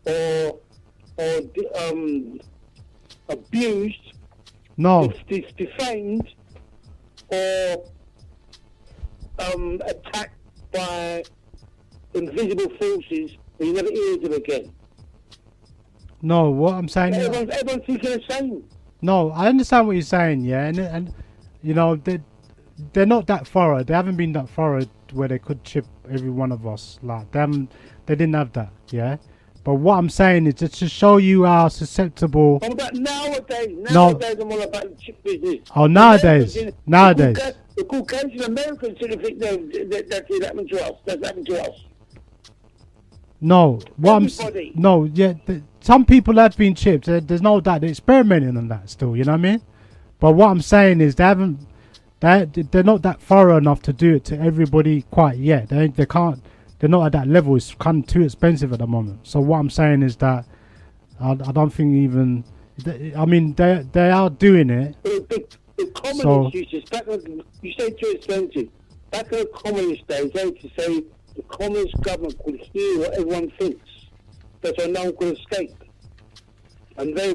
or or abused, No. defamed, or attacked by invisible forces, and you never hear them again. No, what I'm saying. Everyone's thinking the same. No, I understand what you're saying, yeah, and you know they're not that thorough. They haven't been that thorough where they could chip every one of us. Like they didn't have that, yeah. But what I'm saying is just to show you how susceptible. What about nowadays? Nowadays, I'm all about chip business. Oh, nowadays. The Caucasian Americans didn't think that happened to us. That's happened to us. No, some people have been chipped. There's no doubt they're experimenting on that still. You know what I mean? But what I'm saying is they're not that thorough enough to do it to everybody quite yet. They can't. They're not at that level. It's kind of too expensive at the moment. So what I'm saying is that I don't think even. I mean, they are doing it. The communist used to, you say too expensive. Back in the communist days, they used to say the communist government could hear what everyone thinks. That's why no one could escape. And very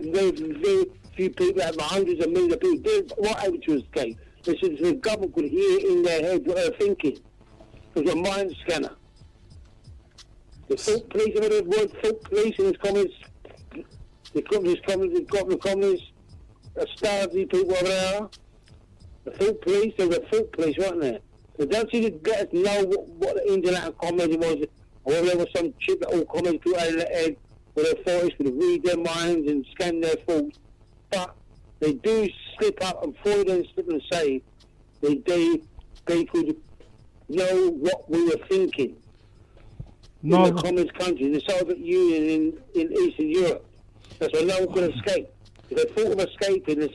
few people, hundreds of millions of people, they weren't able to escape. They said the government could hear in their head what they're thinking. It was a mind scanner. The thought police, you know the word thought police in this communist, the communists, Stasi people over there, the thought police, they were thought police, weren't they? They don't seem to let us know what the ins and outs of communism was, or whether there was some chip that all communist people had in their head, where their thoughts could read their minds and scan their thoughts. But they do slip up, and before they slip and say, they could know what we were thinking. No. In the communist countries, the Soviet Union in Eastern Europe. That's why no one could escape. If they thought of escaping, then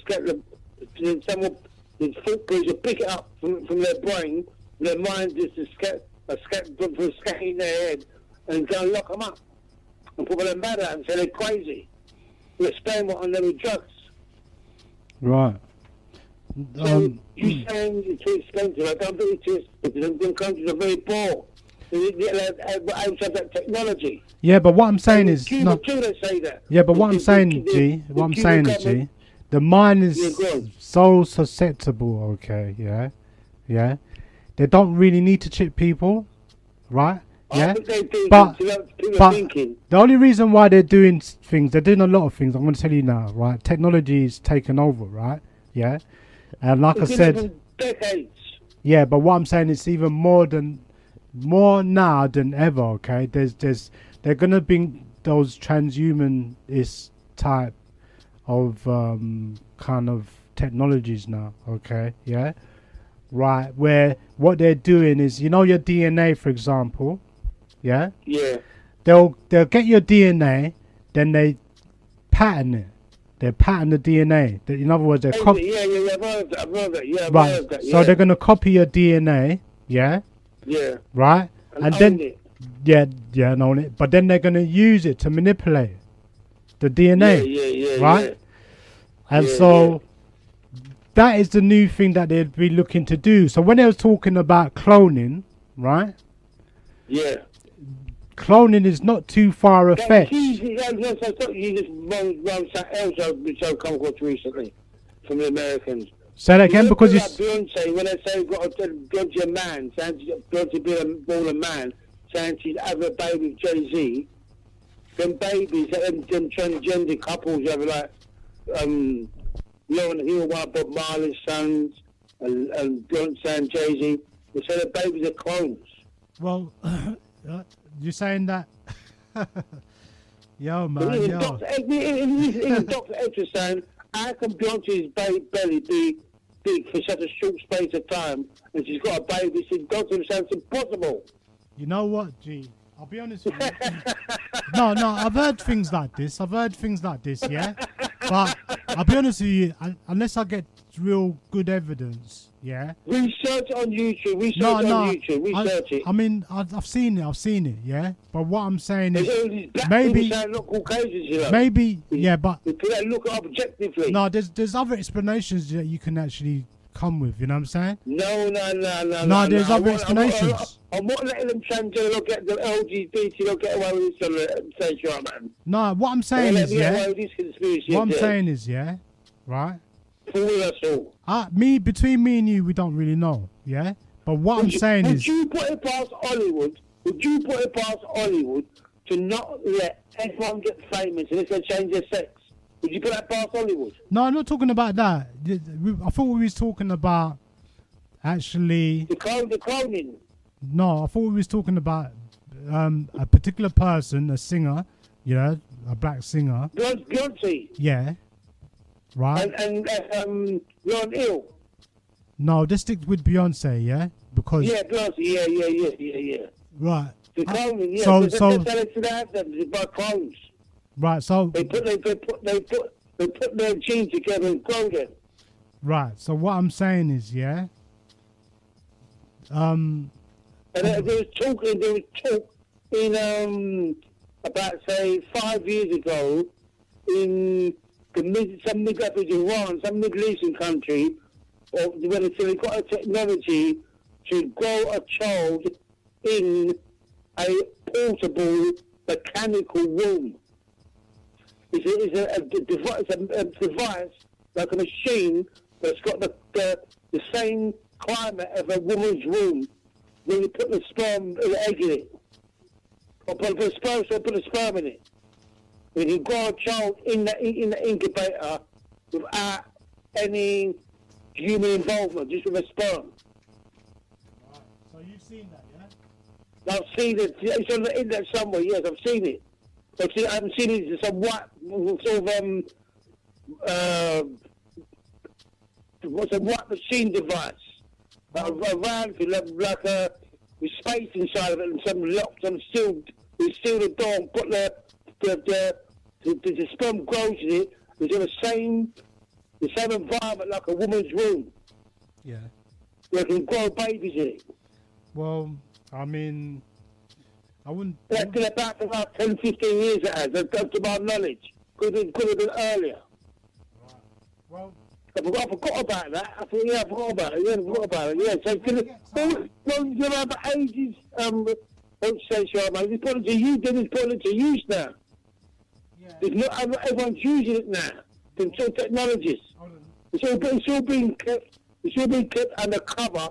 someone, the thought police would pick it up from their brain, their mind just scanning their head, and go and lock them up. And put them mad at them and say they're crazy. They experiment on them with drugs. Right. So you're saying it's too expensive. I don't think it's too expensive. Them countries are very poor. They have that technology. Yeah, but what I'm saying is Cuba too, they say that. Yeah, but what I'm saying, G, the mind is so susceptible. Okay, yeah. They don't really need to chip people, right? Yeah, but the only reason why they're doing things, they're doing a lot of things. I'm going to tell you now, right? Technology is taken over, right? Yeah, and like I said, decades. Yeah, but what I'm saying is even more now than ever. Okay, they're gonna bring those transhumanist type of kind of technologies now. Okay, yeah, right. Where what they're doing is, you know, your DNA, for example. Yeah. They'll get your DNA, then they pattern it. They pattern the DNA. In other words, they're I've heard that. Yeah, I've right. heard that. So they're gonna copy your DNA. Yeah. Yeah. Right. And then it. and own it. But then they're gonna use it to manipulate the DNA. Right. And so that is the new thing that they'd be looking to do. So when they was talking about cloning, right? Yeah. Cloning is not too far fetched. You just run something which I've come across recently from the Americans. Say that again, because like Beyonce, when they say Beyonce a man, saying Beyonce being born a man, saying she's having a baby with Jay-Z, them babies, them transgender couples have like Lauren Hill, one of Bob Marley's sons, and Beyonce and Jay-Z, they say the babies are clones. Well, you're saying that? Yo, man, even yo. Dr. X is saying, how can Beyonce's belly be big for such a short space of time, and she's got a baby? She Dr. X saying it's impossible. You know what, G? I'll be honest with you. No, I've heard things like this. Yeah. But I'll be honest with you, unless I get real good evidence, yeah. Research on YouTube. Research it. I mean, I've seen it, yeah. But what I'm saying is, maybe not Caucasians, you know. Maybe, yeah, but look objectively. No, there's other explanations that you can actually come with. You know what I'm saying? No. No, there's other explanations. I'm not letting them transgender or get the LGBT or get away with this on the Sayshara, man. No, what I'm saying is, what I'm saying is, right? Fool us all. Between me and you, we don't really know, yeah? But what I'm saying is... Would you put it past Hollywood to not let everyone get famous and if they change their sex? Would you put that past Hollywood? No, I'm not talking about that. I thought we was talking about actually... The cloning. No, I thought we was talking about a particular person, a singer, a black singer. Beyonce. Yeah. Right. And Ron Hill. No, just stick with Beyonce, yeah? Because... Yeah, Beyonce, yeah. Right. The cloning, yeah. So It's by clones. Right, so... They put their genes together and clone them. Right, so what I'm saying is, yeah... And there was talk in about say 5 years ago in some Middle Eastern country, when they got a technology to grow a child in a portable mechanical womb. It's a device like a machine that's got the same climate as a woman's womb. When you put the sperm, the egg in it, or put a sperm in it, when you grow a child in the incubator without any human involvement, just with a sperm. Right. So you've seen that, yeah? I've seen it. It's on the internet somewhere. Yes, I've seen it. I haven't seen it. It's some white what's a white machine device. Around like with space inside of it and some locked and sealed the door and put the sperm grows in it. It's in the same environment like a woman's womb. Yeah. Where you can grow babies in it. Well, I mean, I wouldn't... That's been about the last 10, 15 years it has. That's to my knowledge. Could have been earlier. Right. Well... I forgot about that. I forgot about it. Yeah, so you know about ages, don't say sure, man. It's put into use now. Yeah. Everyone's using it now. It's all technologies. It's all being kept undercover.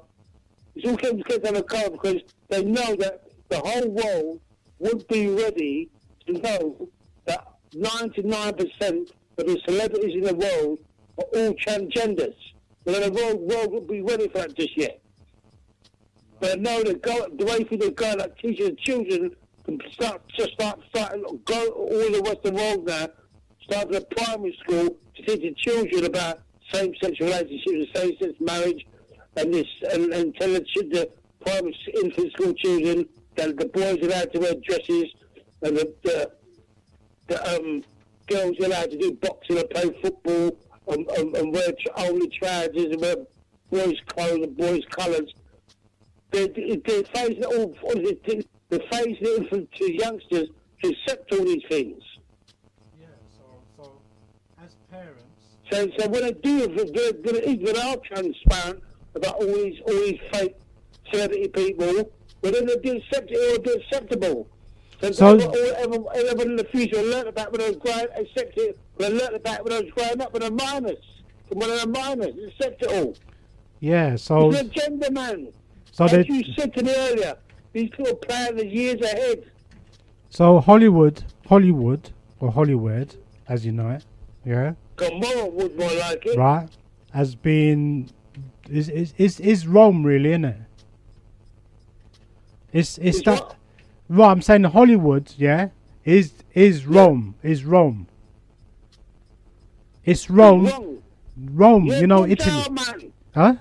It's all kept undercover because they know that the whole world would be ready to know that 99% of the celebrities in the world are all transgenders. But the world wouldn't be ready for that just yet. But I know the way through the go, like teaching children can start go all the Western world now, start at primary school to teach the children about same-sex relationships, same-sex marriage, and tell the primary infant school children that the boys are allowed to wear dresses and the girls are allowed to do boxing and play football and wear only trousers and wear boys' clothes and boys' colours. They're phasing it to youngsters to accept all these things. Yeah, so as parents... So when they do it, they are transparent about all these fake celebrity people, but then they do accept it or do acceptable. So everyone in the future will learn about when I was growing up, accept it. When I learned about it when I was growing up when I'm minors. When I'm minors, accept it all. Yeah, so... It's a gender, man. So as you said to me earlier, these people plan the years ahead. So Hollywood, or Hollywood, as you know it, yeah? Gomorrah would more like it. Right, has been... Is Rome, really, isn't it? It's that... What? Right, I'm saying Hollywood, yeah, is Rome, is Rome. It's Rome. Rome, yeah, you know, Italy. Down, man. Huh?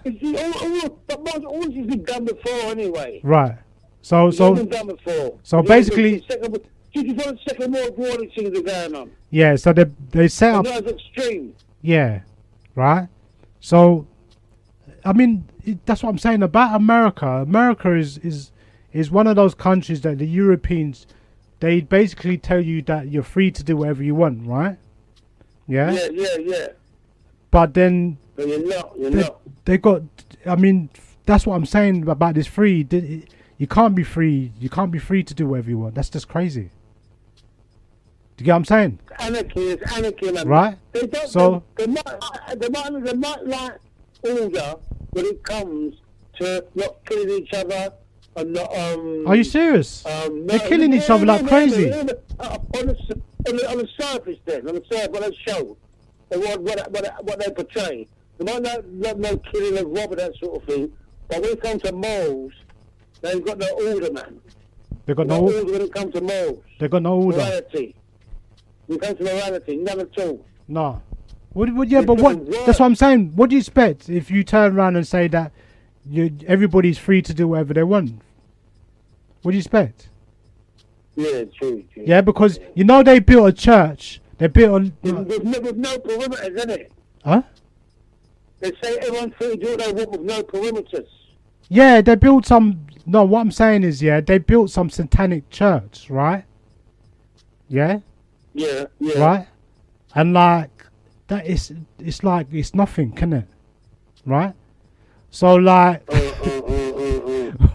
All this has been done before anyway. Right. So been done before. So basically... the Second World War these things are going on. Yeah, so they set up... That's extreme. Yeah, right? So, I mean, that's what I'm saying about America. America is one of those countries that the Europeans, they basically tell you that you're free to do whatever you want, right? Yeah? Yeah. But then But you're not. They got. I mean, that's what I'm saying about this free. You can't be free. You can't be free to do whatever you want. That's just crazy. Do you get what I'm saying? Anarchy is anarchy, man. Right. They don't, So they might like order when it comes to not killing each other and not. Are you serious? They're killing each other like crazy. On the surface, then on the surface, what they show, what they portray. They might not no killing and robbing, that sort of thing. But when it comes to morals, they've got no order, man. They've got no order when it comes to morals. They've got no order. Morality. When it comes to morality, none at all. No. Yeah, but what? That's what I'm saying. What do you expect if you turn around and say that everybody's free to do whatever they want? What do you expect? Yeah, true. Yeah, because you know they built a church. They built a. With no perimeters, isn't it? Huh? They say everyone's free to do what they want with no perimeters. Yeah, they built some. No, what I'm saying is, they built some satanic church, right? Yeah. Yeah. Right, and like that is, it's like it's nothing, can it? Right. So like,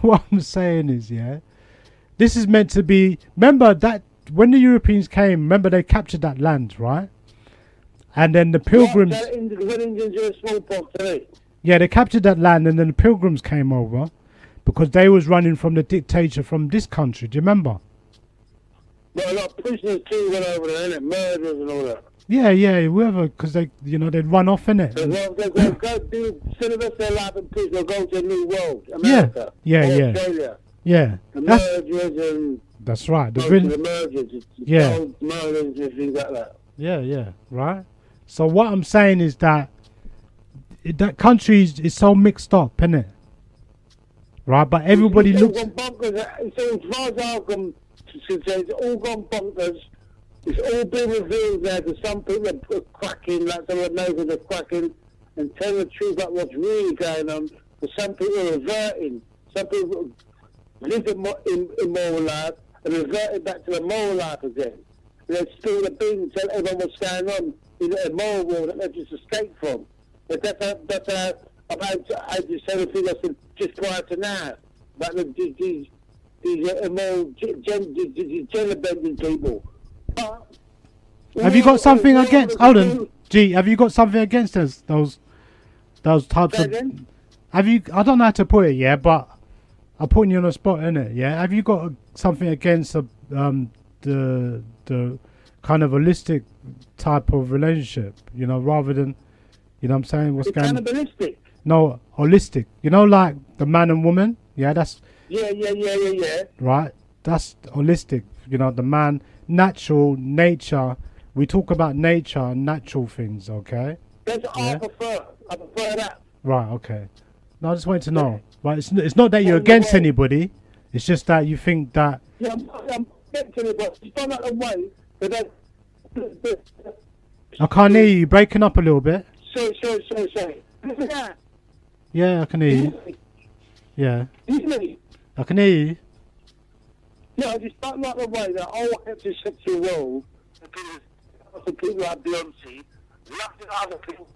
what I'm saying is, this is meant to be. Remember that when the Europeans came, remember they captured that land, right? And then the pilgrims. Yeah, they captured that land, and then the pilgrims came over because they was running from the dictator from this country. Do you remember? But a lot of prisoners too went over there, innit? Murderers and all that. Yeah, whoever, because they'd run off, innit? They'll go do the rest of their life in prison or go to a new world, America. Yeah. Australia. Yeah. The murderers and. That's right. The murderers. Murderers and things like that. Yeah, right. So what I'm saying is that country is so mixed up, innit? Right, but everybody looks. It's all gone bonkers. It's all been revealed there that some people are cracking, like some of the Americans are cracking and telling the truth about what's really going on. But some people are reverting. Some people live immoral life and reverting back to the moral life again. They're still the being tell everyone what's going on in a moral world that they just escaped from. But that's I just said a thing I said just prior to now about these immoral gender bending people. Have you got something against? Hold on, G. Have you got something against those types of? Have you? I don't know how to put it, but I'm putting you on the spot, innit? Yeah. Have you got something against the kind of holistic type of relationship? Rather than, what I'm saying, what's going? Cannibalistic. No, holistic. Like the man and woman. Yeah, that's. Yeah. Right, that's holistic. The man, natural, nature. We talk about nature and natural things, okay? That's what I prefer. I prefer that. Right, okay. No, I just wanted to know. Right, it's not that you're against anybody. It's just that you think that. Yeah, I'm against anybody. It's not that way. But I can't hear you. You're breaking up a little bit. Sorry. Listen that. Yeah, I can hear you. Yeah. Me? I can hear you. No, I just don't like the way that all heterosexual world, the people like Beyonce, nothing other people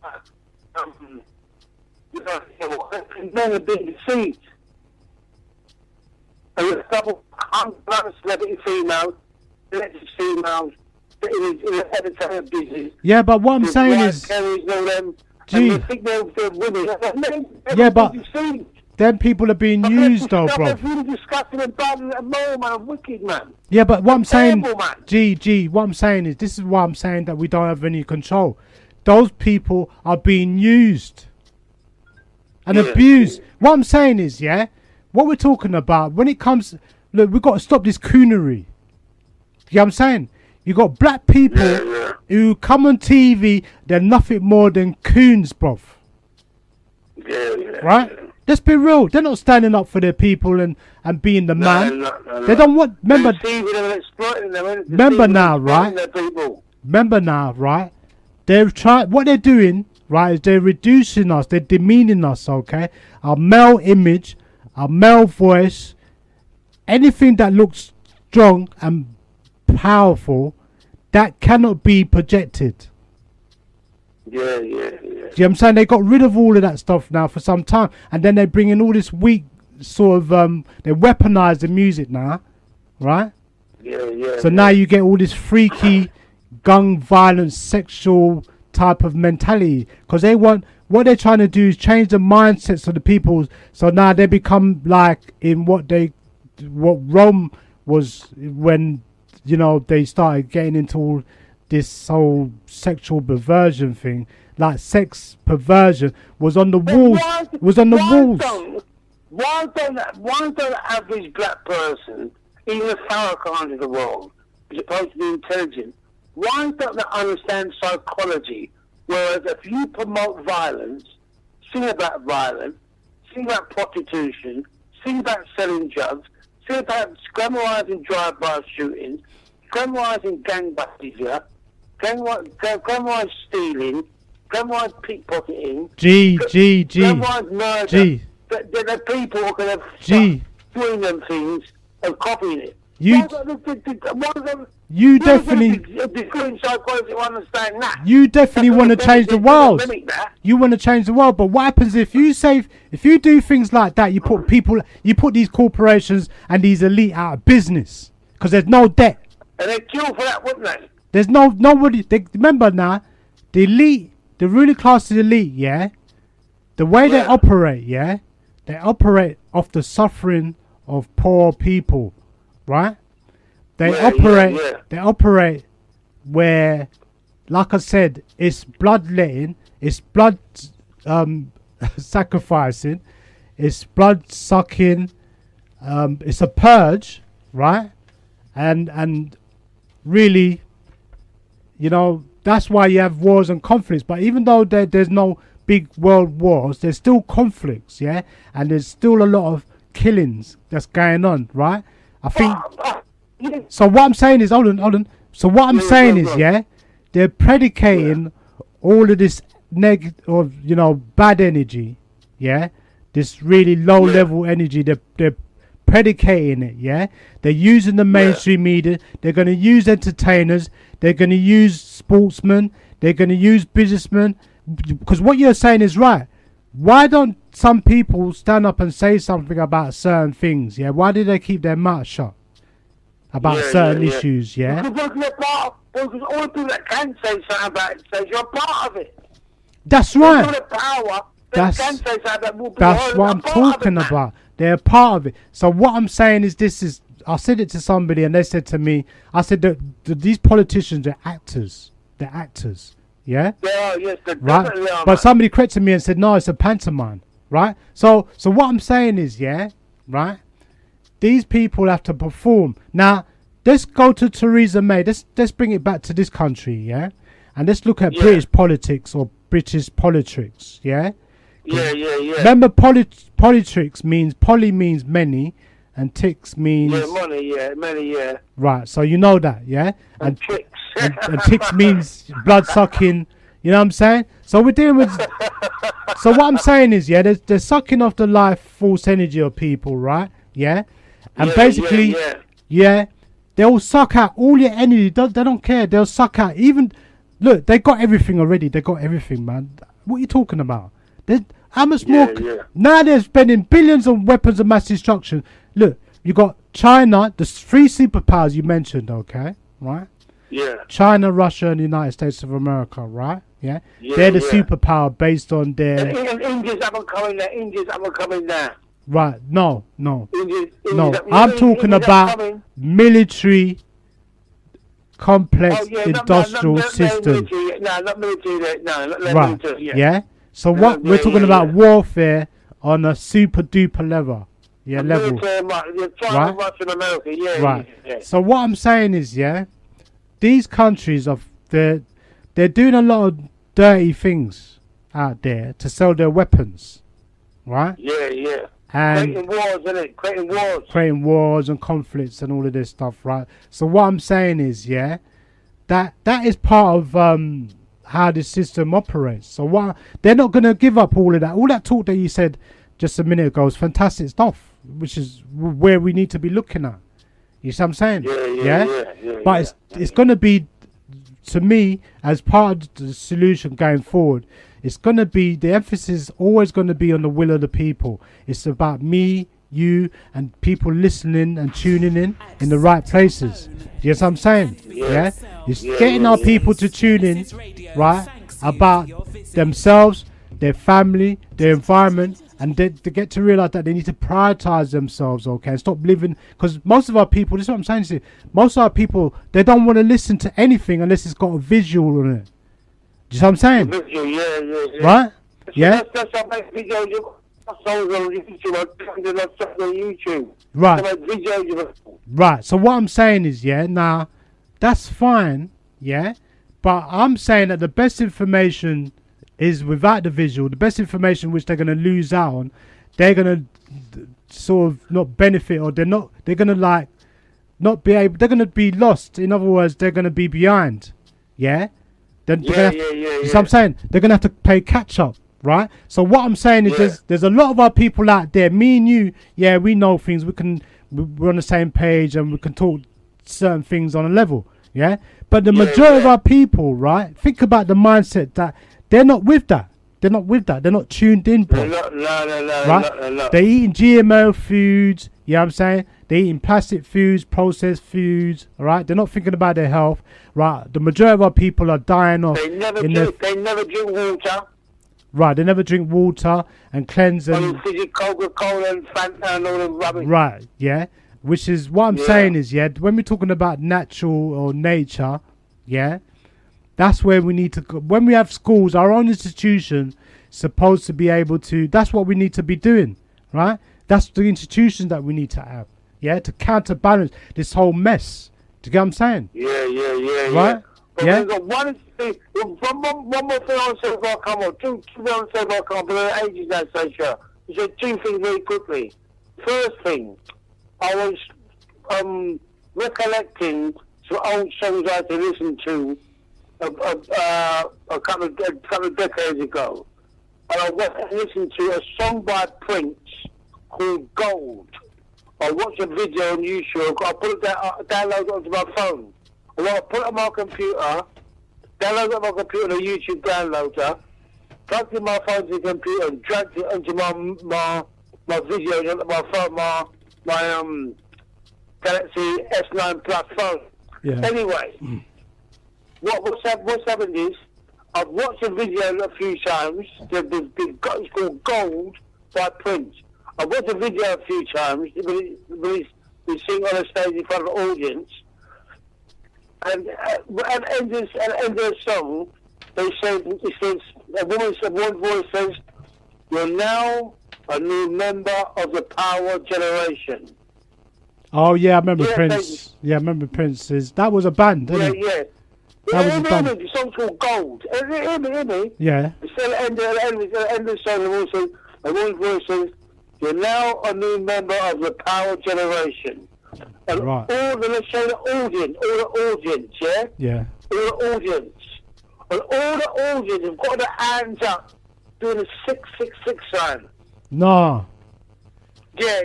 men are being deceived. And there's a couple of celebrity females, elected females, in the entertainment business. Yeah, but what I'm saying is, Gee. And they think they're women. Yeah, but them people are being used, though, bro. It's really disgusting and bad and immoral, man, wicked, man. Yeah, but what I'm saying, terrible, man. G, what I'm saying is, this is why I'm saying that we don't have any control. Those people are being used and abused. What I'm saying is, what we're talking about, when it comes, look, we've got to stop this coonery. You know what I'm saying? You got black people who come on TV, they're nothing more than coons, bruv. Right? Let's be real. They're not standing up for their people and being the man. No. They don't want. Remember. Them, remember now, right? Remember now, right? They're trying. What they're doing, right, is they're reducing us. They're demeaning us. Okay, our male image, our male voice, anything that looks strong and powerful, that cannot be projected. Yeah. Do you know what I'm saying? They got rid of all of that stuff now for some time, and then they bring in all this weak sort of they weaponize the music now, right? So now you get all this freaky, gun violence, sexual type of mentality, because they want, what they're trying to do is change the mindsets of the people. So now they become like in what Rome was when, you know, they started getting into all this whole sexual perversion thing. Like sex perversion was on the walls. Why don't the average black person, even the Farrakhan of the world, is supposed to be intelligent? Why don't they understand psychology? Whereas if you promote violence, sing about violence, sing about prostitution, sing about selling drugs, sing about glamorizing drive-by shootings, glamorizing gang behavior, glamorize stealing, glamorize pickpocketing, glamorize murder, the people are going to doing them things and copying it. You definitely want to change the world. You want to change the world, but what happens if you do things like that? You put these corporations and these elite out of business because there's no debt. And they'd kill for that, wouldn't they? There's nobody. Remember now, the elite, the ruling class is elite. Yeah, the way they operate. Yeah, they operate off the suffering of poor people. Right? They operate where, like I said, it's bloodletting, it's blood sacrificing, it's blood sucking, it's a purge, right? And really, you know, that's why you have wars and conflicts. But even though there's no big world wars, there's still conflicts, yeah? And there's still a lot of killings that's going on, right? I think. So what I'm saying is, hold on. So what I'm saying is, yeah, they're predicating all of this bad energy, yeah, this really low level energy. They're predicating it, yeah. They're using the mainstream media. They're going to use entertainers. They're going to use sportsmen. They're going to use businessmen. Because what you're saying is right. Why don't some people stand up and say something about certain things? Yeah, why do they keep their mouth shut about certain issues? Yeah, because all the people that can say something about it say you're part of it. That's right. The power that can say something that's what I'm talking about. They're part of it. So what I'm saying is, I said it to somebody and they said to me, I said that these politicians are actors. They're actors. Yeah. Yes, right. But somebody corrected me and said, no, it's a pantomime. Right. So what I'm saying is, yeah, right. These people have to perform. Now, let's go to Theresa May. Let's bring it back to this country, yeah, and let's look at British politics or British politics, yeah. Yeah. Remember, politics means poly means many, and ticks means money, many, Right. So you know that, yeah. And ticks. and ticks means blood sucking. You know what I'm saying? So we're dealing with. So what I'm saying is, yeah, they're sucking off the life force energy of people, right? Yeah, and basically, they'll suck out all your energy. They don't care. They'll suck out even. Look, they got everything already. They got everything, man. What are you talking about? How much more? Now they're spending billions on weapons of mass destruction. Look, you got China, the three superpowers you mentioned, okay, right? Yeah. China, Russia, and the United States of America, right? Yeah. They're the superpower based on their. And India's up and coming now. Right. No. I'm talking about military complex industrial system. Not military. Not military. Yeah. So what we're talking about warfare on a super duper level. Yeah, level. China, Russia, and America. Right. So what I'm saying is, yeah, these countries they're doing a lot of dirty things out there to sell their weapons, right? Yeah. And creating wars, isn't it? Creating wars and conflicts and all of this stuff, right? So what I'm saying is, yeah, that is part of how this system operates. So they're not going to give up all of that. All that talk that you said just a minute ago is fantastic stuff, which is where we need to be looking at. You see what I'm saying? Yeah. But it's going to be to me, as part of the solution going forward, it's going to be, the emphasis is always going to be on the will of the people. It's about me, you, and people listening and tuning in the right places. You know what I'm saying? Yeah. It's getting our people to tune in, right, about themselves, their family, their environment, and they get to realize that they need to prioritize themselves, okay, and stop living, because most of our people, this is what I'm saying to you, most of our people, they don't want to listen to anything unless it's got a visual on it. Do you know what I'm saying? Visual, yeah. Right? Yeah? That's how I make videos songs on YouTube. Right. Right. So what I'm saying is, yeah, now, that's fine, yeah, but I'm saying that the best information is without the visual. The best information which they're going to lose out on, they're going to sort of not benefit, or they're going to like not be able, they're going to be lost. In other words, they're going to be behind, yeah? You know what I'm saying? They're going to have to play catch up, right? So what I'm saying is there's a lot of our people out there, me and you, yeah, we know things, we're on the same page and we can talk certain things on a level, yeah? But the majority of our people, right, think about the mindset that they're not with that. They're not with that. They're not tuned in, bro. Right? They're eating GMO foods, you know what I'm saying? They're eating plastic foods, processed foods, all right? They're not thinking about their health, right? The majority of our people are dying off. They never drink water. Right, they never drink water and cleanse and... Coca-Cola and Fanta and all the rubbish. Right, yeah. Which is, what I'm saying is, yeah, when we're talking about natural or nature, yeah, that's where we need to go. When we have schools, our own institution supposed to be able to, that's what we need to be doing, right? That's the institution that we need to have, yeah, to counterbalance this whole mess. Do you get what I'm saying? Yeah. Right? But yeah. One more thing I said about come on, two things I said about come on, but ages now, Sayshara. You said two things very quickly. First thing, I was recollecting some old songs I had to listen to a couple of decades ago, and I went and listened to a song by Prince called Gold. I watched a video on YouTube. I put it download it onto my phone. And I put it on my computer, download it on my computer, the YouTube downloader, plugged in my phone to the computer, and dragged it onto my video onto my phone, my Galaxy S9 Plus phone. Yeah. Anyway. What's happened is, I've watched a video a few times. It's called Gold by Prince. I've watched a video a few times, but he's singing on a stage in front of an audience. And at the end of the song, one voice says, "You're now a new member of the Power Generation." Oh yeah, I remember Prince. Yeah, I remember Prince's. That was a band, isn't it? Yeah. That was a band. The song's called Gold. Hear me. Yeah. It's at the end of the song, and one voice says, "You're now a new member of the Power Generation." And all the audience, yeah? Yeah. All the audience. And all the audience have got their hands up doing a 666 sign. No. Yeah.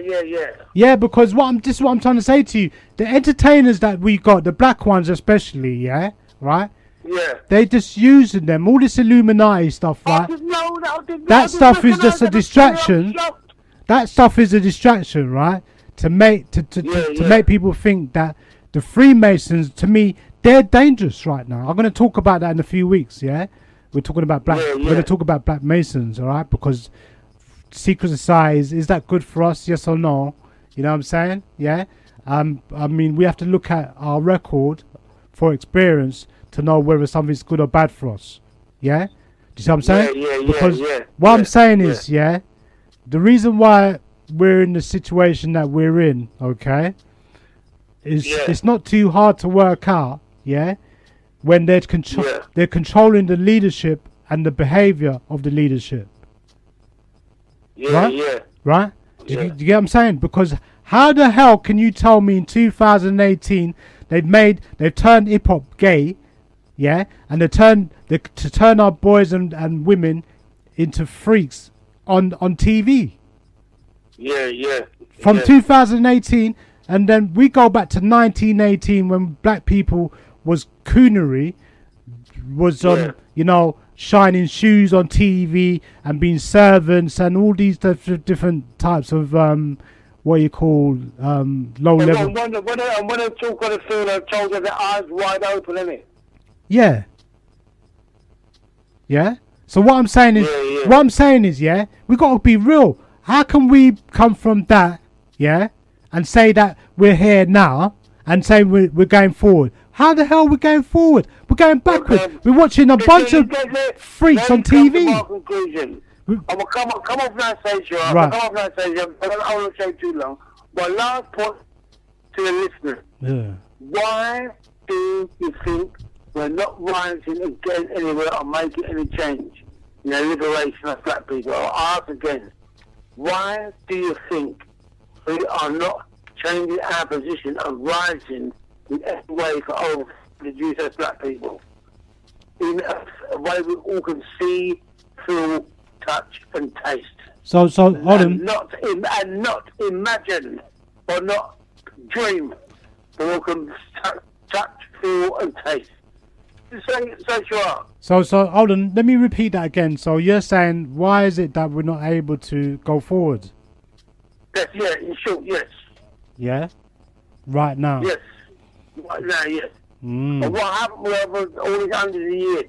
Yeah, because this is what I'm trying to say to you. The entertainers that we got, the black ones especially, yeah? Right? Yeah. They just using them, all this Illuminati stuff, right? That stuff is just a distraction. That stuff is a distraction, right? To make make people think that the Freemasons, to me, they're dangerous right now. I'm going to talk about that in a few weeks, yeah? We're talking about we're going to talk about Black Masons, all right? Because secret societies, is that good for us? Yes or no? You know what I'm saying? Yeah. I mean, we have to look at our record for experience to know whether something's good or bad for us. Yeah. Do you see what I'm saying? Because what I'm saying is, the reason why we're in the situation that we're in, okay, is it's not too hard to work out, when they're controlling the leadership and the behavior of the leadership. Right? Do you get what I'm saying? Because how the hell can you tell me in 2018 they've turned hip hop gay, and to turn our boys and women into freaks on TV? From 2018, and then we go back to 1918 when black people was coonery, was on, you know, shining shoes on TV and being servants and all these different types of what you call low level. When I talk on the field, I told you the eyes wide open, innit? Yeah. Yeah. So what I'm saying is, yeah, we got to be real. How can we come from that, yeah, and say that we're here now and say we're going forward? How the hell are we going forward? We're going backwards. We're watching a bunch of freaks on TV. I will come off now, Sayshara. Right. Come off now, Sayshara. I don't want to say too long. My last point to the listener. Yeah. Why do you think we're not rising and getting anywhere or making any change in the liberation of black people? I'll ask again. Why do you think we are not changing our position and rising in every way for all the Jews as black people? In a way we all can see, feel, touch and taste. So hold on. Not imagine or not dream, but we can touch, feel and taste. So hold on. Let me repeat that again. So you're saying, why is it that we're not able to go forward? Yes, yeah, in short, yes. Yeah. Right now. Yes. Right now, yes. Mm. And what happened with all these hundreds of years?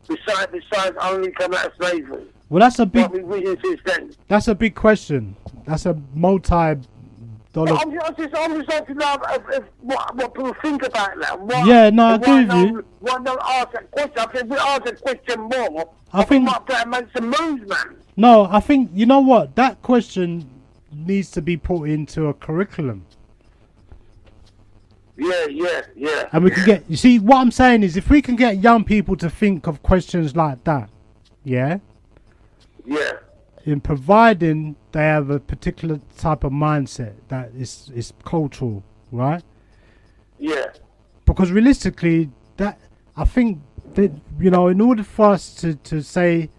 Besides only coming out of slavery. Well, that's a big. What we've written since then. That's a big question. That's a multi-dollar. I'm just asking now what people think about that. Yeah, no, I agree with you. Why not ask that question? I think we ask that question more. I think might better make some moves, man. No, I think, you know what? That question needs to be put into a curriculum. Yeah. And we can get, you see, what I'm saying is, if we can get young people to think of questions like that, yeah? Yeah. In providing they have a particular type of mindset that is cultural, right? Yeah. Because realistically, that I think that, you know, in order for us to say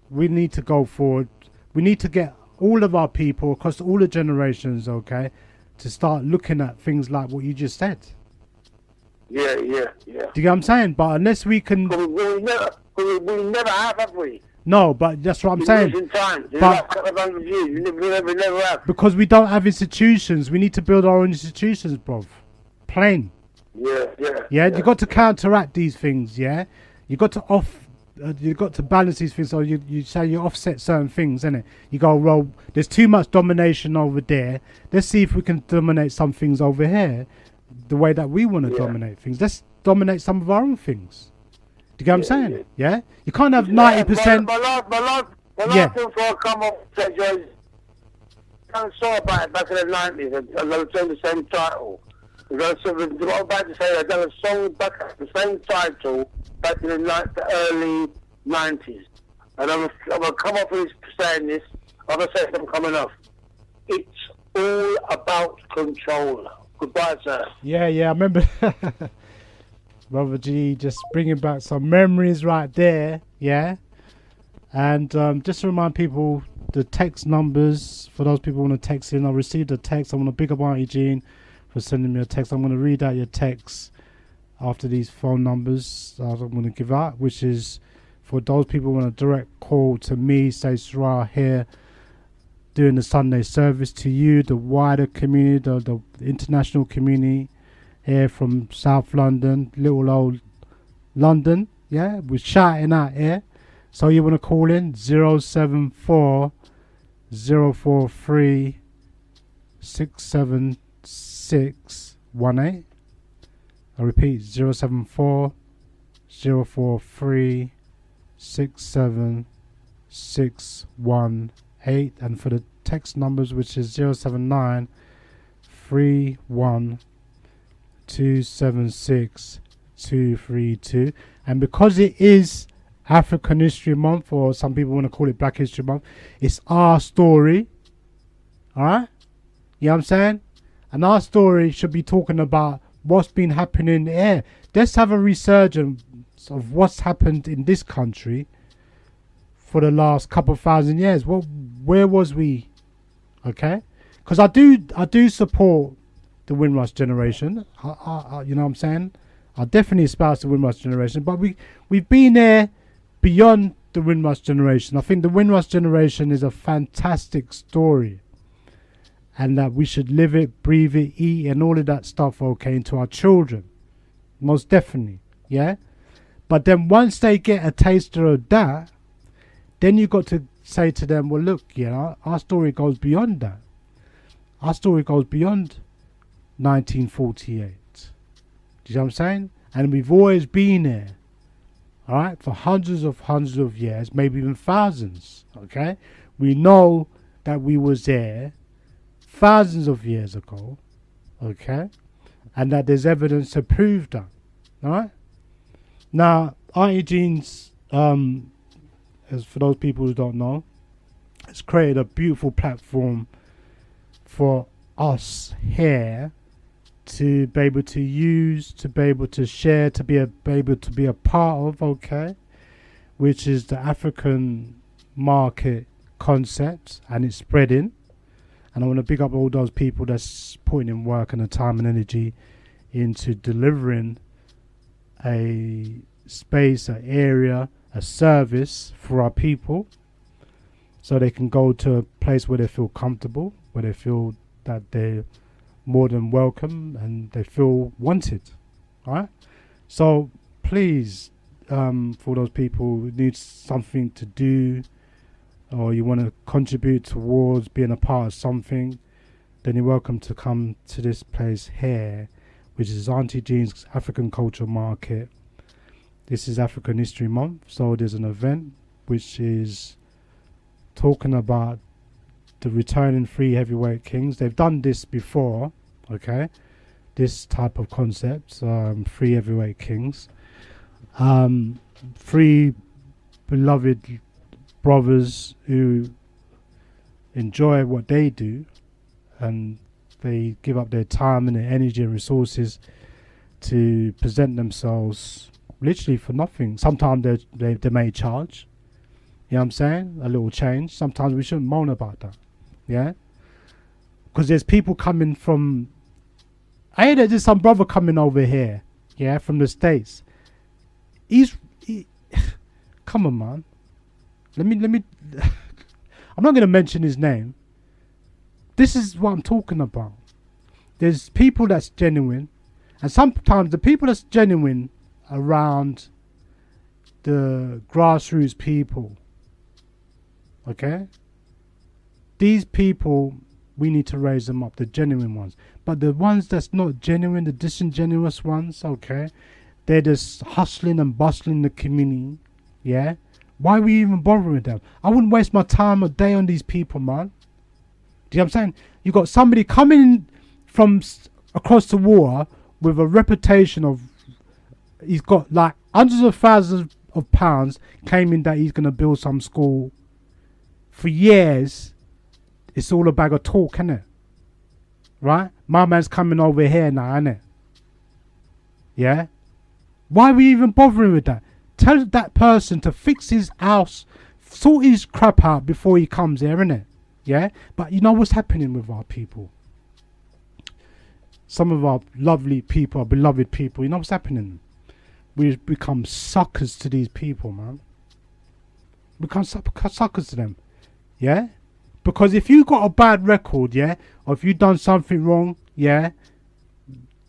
we need to go forward, we need to get all of our people across all the generations, okay, to start looking at things like what you just said. Yeah. Do you get what I'm saying? But unless we can... We never have we? No, but that's what I'm saying. In time. But, a couple of hundred years. We never have. Because we don't have institutions. We need to build our own institutions, bruv. Plain. Yeah. You got to counteract these things, yeah? You got to balance these things. So you say you offset certain things, innit? You go, well, there's too much domination over there. Let's see if we can dominate some things over here the way that we want to dominate things. Let's dominate some of our own things. Do you get what I'm saying? Yeah? You can't have 90%. My last thing before I come off, I saw about it back in the 90s. I was doing the same title. I was about to say I done a song back the same title back in the early 90s. And I'm going to come off with saying this. I'm going to say I'm coming off. It's all about control. Goodbye, sir. Yeah, I remember. Brother G just bringing back some memories right there, yeah. And just to remind people, the text numbers, for those people who want to text in, I received a text. I want to big up Auntie Jean for sending me a text. I'm going to read out your text after these phone numbers I'm going to give out, which is for those people who want a direct call to me, Sayshara here, doing the Sunday service, to you, the wider community, the international community, here from South London, little old London, yeah, we're shouting out here. So you want to call in 074 043 67618. I repeat, 074 043 67618. And for the text numbers, which is 079 31 276 232. And because it is African History Month, or some people want to call it Black History Month, it's our story. Alright? You know what I'm saying? And our story should be talking about what's been happening here. Let's have a resurgence of what's happened in this country for the last couple of thousand years. Well, where was we? Okay? Because I do support the Windrush generation. You know what I'm saying? I definitely espouse the Windrush generation, but we've been there beyond the Windrush generation. I think the Windrush generation is a fantastic story, and that we should live it, breathe it, eat, and all of that stuff, okay, into our children. Most definitely, yeah? But then once they get a taster of that, then you got to say to them, well, look, you know, our story goes beyond that. Our story goes beyond 1948. Do you know what I'm saying? And we've always been there, all right, for hundreds of years, maybe even thousands, okay? We know that we was there thousands of years ago, okay? And that there's evidence to prove that, all right? Now, Auntie Jean's, as for those people who don't know, has created a beautiful platform for us here to be able to use, to be able to share, to be able to be a part of, okay, which is the African market concept, and it's spreading. And I want to big up all those people that's putting in work and the time and energy into delivering a space, an area, a service for our people, so they can go to a place where they feel comfortable, where they feel that they're more than welcome and they feel wanted. All right? So please, for those people who need something to do, or you want to contribute towards being a part of something, then you're welcome to come to this place here, which is Auntie Jean's African Culture Market. This is African History Month, so there's an event which is talking about the returning 3 heavyweight kings. They've done this before, okay, this type of concept, 3 heavyweight kings, 3 beloved brothers who enjoy what they do, and they give up their time and their energy and resources to present themselves literally for nothing. Sometimes they may charge, you know what I'm saying, a little change. Sometimes we shouldn't moan about that, yeah, because there's people coming from, hey, there's some brother coming over here, yeah, from the States. Come on, man. Let me I'm not going to mention his name. This is what I'm talking about. There's people that's genuine, and sometimes the people that's genuine around the grassroots people, okay, these people, we need to raise them up, the genuine ones. But the ones that's not genuine, the disingenuous ones, okay, they're just hustling and bustling the community, yeah. Why are we even bothering with them? I wouldn't waste my time a day on these people, man. Do you know what I'm saying? You got somebody coming from across the water with a reputation of, he's got like hundreds of thousands of pounds, claiming that he's going to build some school. For years, it's all a bag of talk, isn't it? Right? My man's coming over here now, isn't it? Yeah? Why are we even bothering with that? Tell that person to fix his house, sort his crap out before he comes here, innit? Yeah? But you know what's happening with our people? Some of our lovely people, our beloved people, you know what's happening? We've become suckers to these people, man. We become suckers to them. Yeah? Because if you got a bad record, yeah, or if you done something wrong, yeah,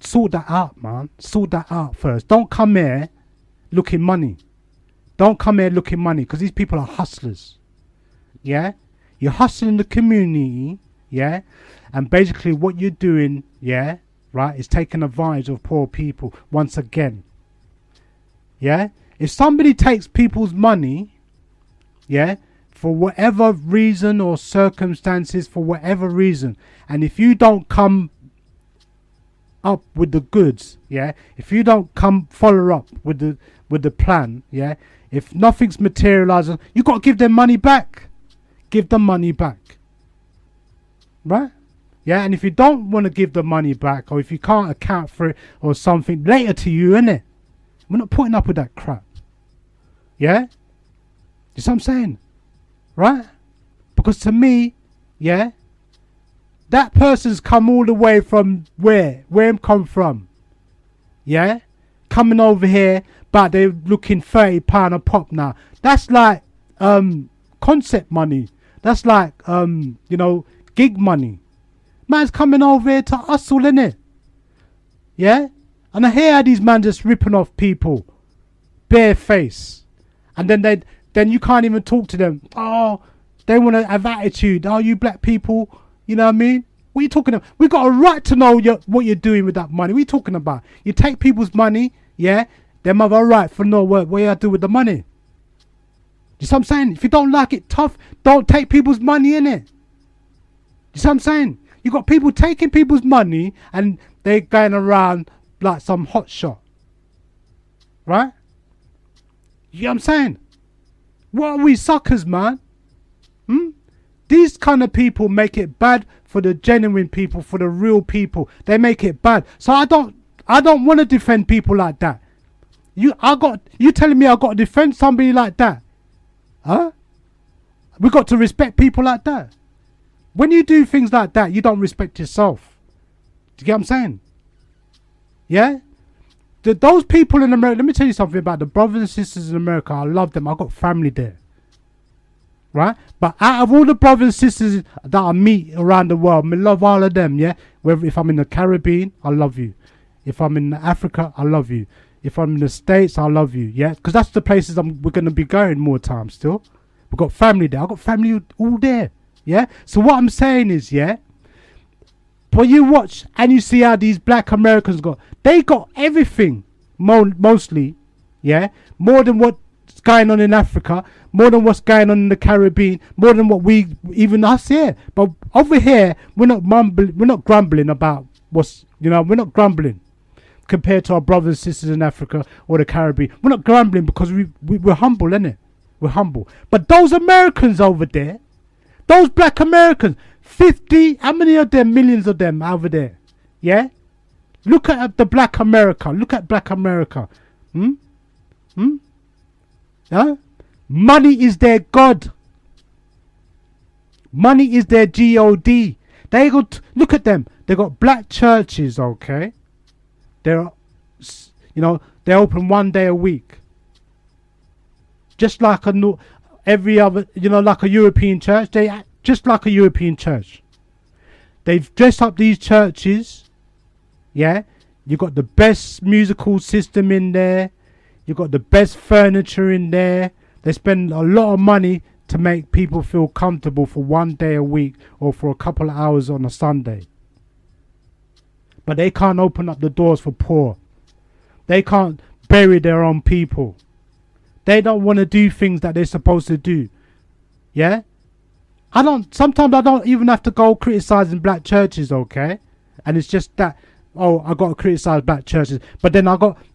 sort that out, man. Sort that out first. Don't come here looking money. Don't come here looking money, because these people are hustlers. Yeah? You're hustling the community, yeah? And basically what you're doing, yeah, right, is taking advantage of poor people once again. Yeah? If somebody takes people's money, yeah, for whatever reason or circumstances, for whatever reason, and if you don't come up with the goods, yeah, if you don't come follow up with the plan, yeah, if nothing's materializing, you got to give them money back. Give them money back, right? Yeah, and if you don't want to give the money back, or if you can't account for it or something, later to you, innit? We're not putting up with that crap. Yeah? You see what I'm saying? Right? Because to me, yeah, that person's come all the way from where? Where him come from? Yeah? coming over here, but they're looking £30 a pop now. That's like concept money. That's like gig money. Man's coming over here to hustle, innit? Yeah? And I hear how these man just ripping off people, bare face, and then you can't even talk to them. Oh, they want to have attitude. Oh, you black people, you know what I mean? What are you talking about? We got a right to know what you're doing with that money. What are you talking about? You take people's money, yeah? Them have a right for no work. What you do with the money? You see what I'm saying? If you don't like it tough, don't take people's money, innit? You see what I'm saying? You got people taking people's money and they're going around like some hot shot. Right? You know what I'm saying? What are we, suckers, man? These kind of people make it bad for the genuine people, for the real people. They make it bad. So I don't want to defend people like that. You telling me I got to defend somebody like that? Huh? We got to respect people like that. When you do things like that, you don't respect yourself. Do you get what I'm saying? Yeah? Those people in America, let me tell you something about the brothers and sisters in America. I love them. I got family there. Right? But out of all the brothers and sisters that I meet around the world, I love all of them, yeah? Whether if I'm in the Caribbean, I love you. If I'm in Africa, I love you. If I'm in the States, I love you, yeah? Because that's the places we're going to be going more times still. We've got family there. I've got family all there, yeah? So what I'm saying is, yeah? But you watch and you see how these black Americans they got everything, mostly, yeah? More than what's going on in Africa, more than what's going on in the Caribbean, more than what even us here. But over here, we're not grumbling about we're not grumbling compared to our brothers and sisters in Africa or the Caribbean. We're not grumbling because we're humble, innit? We're humble. But those Americans over there, those black Americans, 50, how many of them, millions of them over there? Yeah? Look at the black America. Look at black America. Huh? Money is their God. Money is their God. Look at them. They got black churches, okay? They're open one day a week. Just like every other, like a European church. They act just like a European church. They've dressed up these churches. Yeah? You got the best musical system in there. You got the best furniture in there. They spend a lot of money to make people feel comfortable for one day a week or for a couple of hours on a Sunday. But they can't open up the doors for poor. They can't bury their own people. They don't want to do things that they're supposed to do. Yeah? Sometimes I don't even have to go criticizing black churches, okay? And it's just that, I got to criticize black churches. But then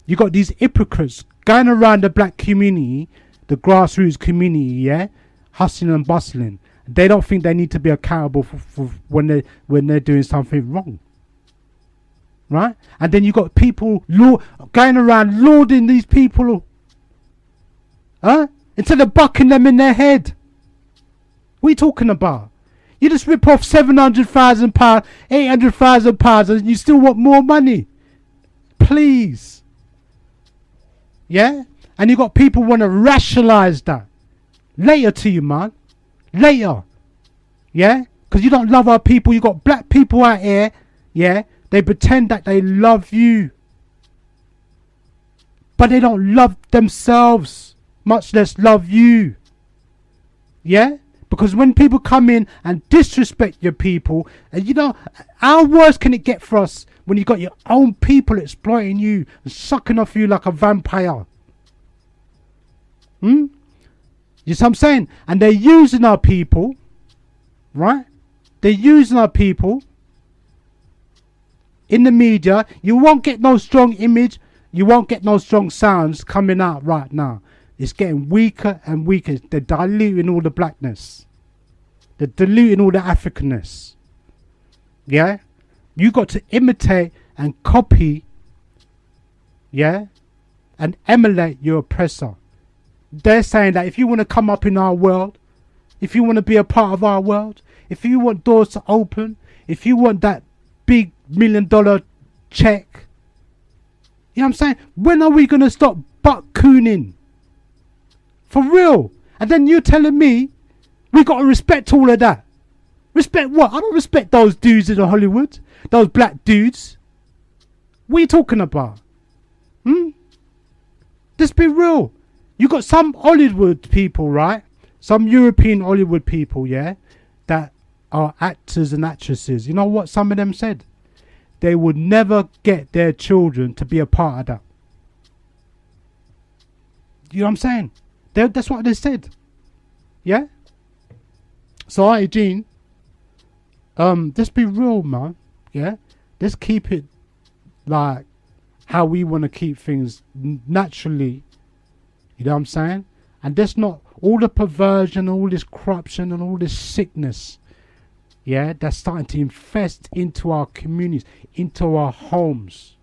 you got these hypocrites going around the black community, the grassroots community, yeah, hustling and bustling. They don't think they need to be accountable for when they're doing something wrong, right? And then you got people going around lauding these people, huh? Instead of bucking them in their head. What are you talking about? You just rip off £700,000, £800,000, and you still want more money. Please. Yeah? And you got people want to rationalize that. Later to you, man. Later. Yeah? Because you don't love our people. You got black people out here. Yeah? They pretend that they love you. But they don't love themselves. Much less love you. Yeah? Because when people come in and disrespect your people, and how worse can it get for us when you got your own people exploiting you and sucking off you like a vampire? You see what I'm saying? And they're using our people, right? They're using our people in the media. You won't get no strong image. You won't get no strong sounds coming out right now. It's getting weaker and weaker. They're diluting all the blackness. They're diluting all the Africanness. Yeah? You got to imitate and copy, yeah? And emulate your oppressor. They're saying that if you want to come up in our world, if you want to be a part of our world, if you want doors to open, if you want that big $1 million check, You know what I'm saying? When are we going to stop butt-cooning? For real. And then you're telling me we got to respect all of that. Respect what? I don't respect those dudes in Hollywood. Those black dudes. What are you talking about? Let's be real. You got some Hollywood people, right? Some European Hollywood people, yeah? That are actors and actresses. You know what some of them said? They would never get their children to be a part of that. You know what I'm saying? That's what they said. Yeah? So, Auntie Jean, let's be real, man. Yeah? Let's keep it like how we want to keep things naturally. You know what I'm saying? And there's not all the perversion, all this corruption and all this sickness. Yeah, that's starting to infest into our communities, into our homes.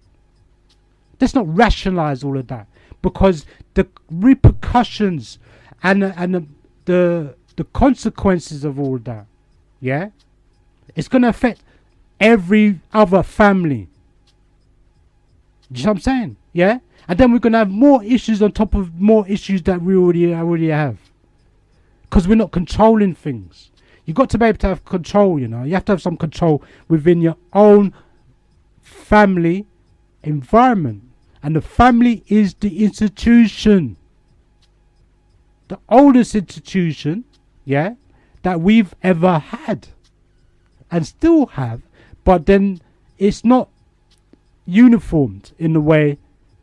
Let's not rationalize all of that, because the repercussions and the consequences of all that, yeah, it's going to affect every other family. Do you know what I'm saying? Yeah, and then we're going to have more issues on top of more issues that we already have, because we're not controlling things. You've got to be able to have control, you know. You have to have some control within your own family environment. And the family is the institution. The oldest institution, yeah, that we've ever had. And still have. But then it's not uniformed in the way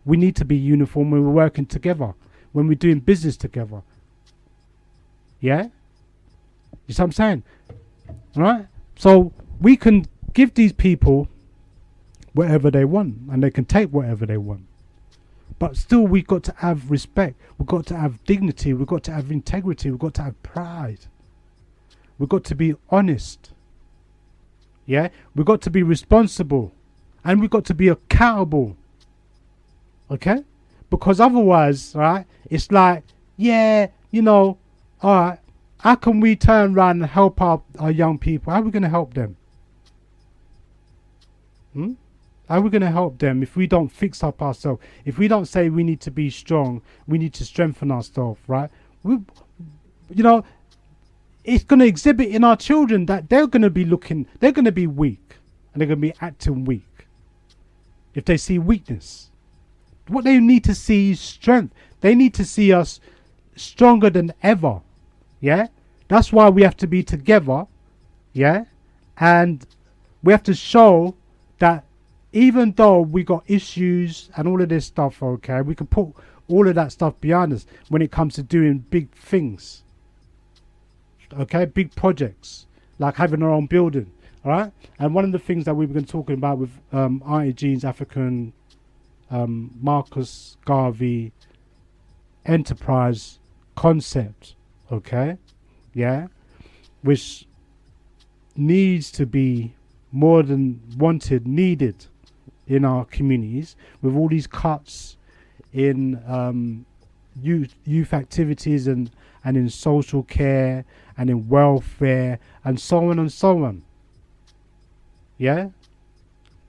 we need to be uniform when we're working together. When we're doing business together. Yeah? You see what I'm saying? Right? So we can give these people whatever they want, and they can take whatever they want. But still, we've got to have respect. We've got to have dignity. We've got to have integrity. We've got to have pride. We've got to be honest. Yeah? We've got to be responsible. And we've got to be accountable. Okay? Because otherwise, right, it's like, yeah, you know, alright, how can we turn around and help our young people? How are we going to help them? How are we going to help them if we don't fix up ourselves? If we don't say we need to be strong, we need to strengthen ourselves, right? You know, it's going to exhibit in our children that they're going to be they're going to be weak. And they're going to be acting weak. If they see weakness. What they need to see is strength. They need to see us stronger than ever. Yeah, that's why we have to be together. Yeah, and we have to show that even though we got issues and all of this stuff, okay, we can put all of that stuff behind us when it comes to doing big things. Okay, big projects like having our own building. All right, and one of the things that we've been talking about with Auntie Jean's African Marcus Garvey enterprise concept. Okay, yeah, which needs to be more than wanted, needed in our communities, with all these cuts in youth activities and in social care and in welfare and so on and so on. Yeah,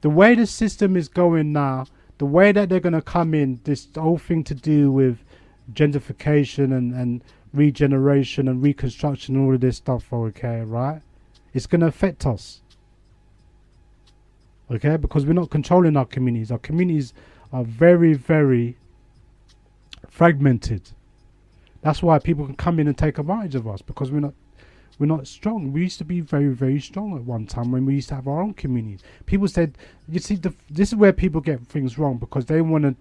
the way the system is going now, the way that they're going to come in, this whole thing to do with gentrification and regeneration and reconstruction and all of this stuff, okay, right? It's going to affect us. Okay, because we're not controlling our communities. Our communities are very, very fragmented. That's why people can come in and take advantage of us, because we're not strong. We used to be very, very strong at one time when we used to have our own communities. People said, you see, this is where people get things wrong, because they want to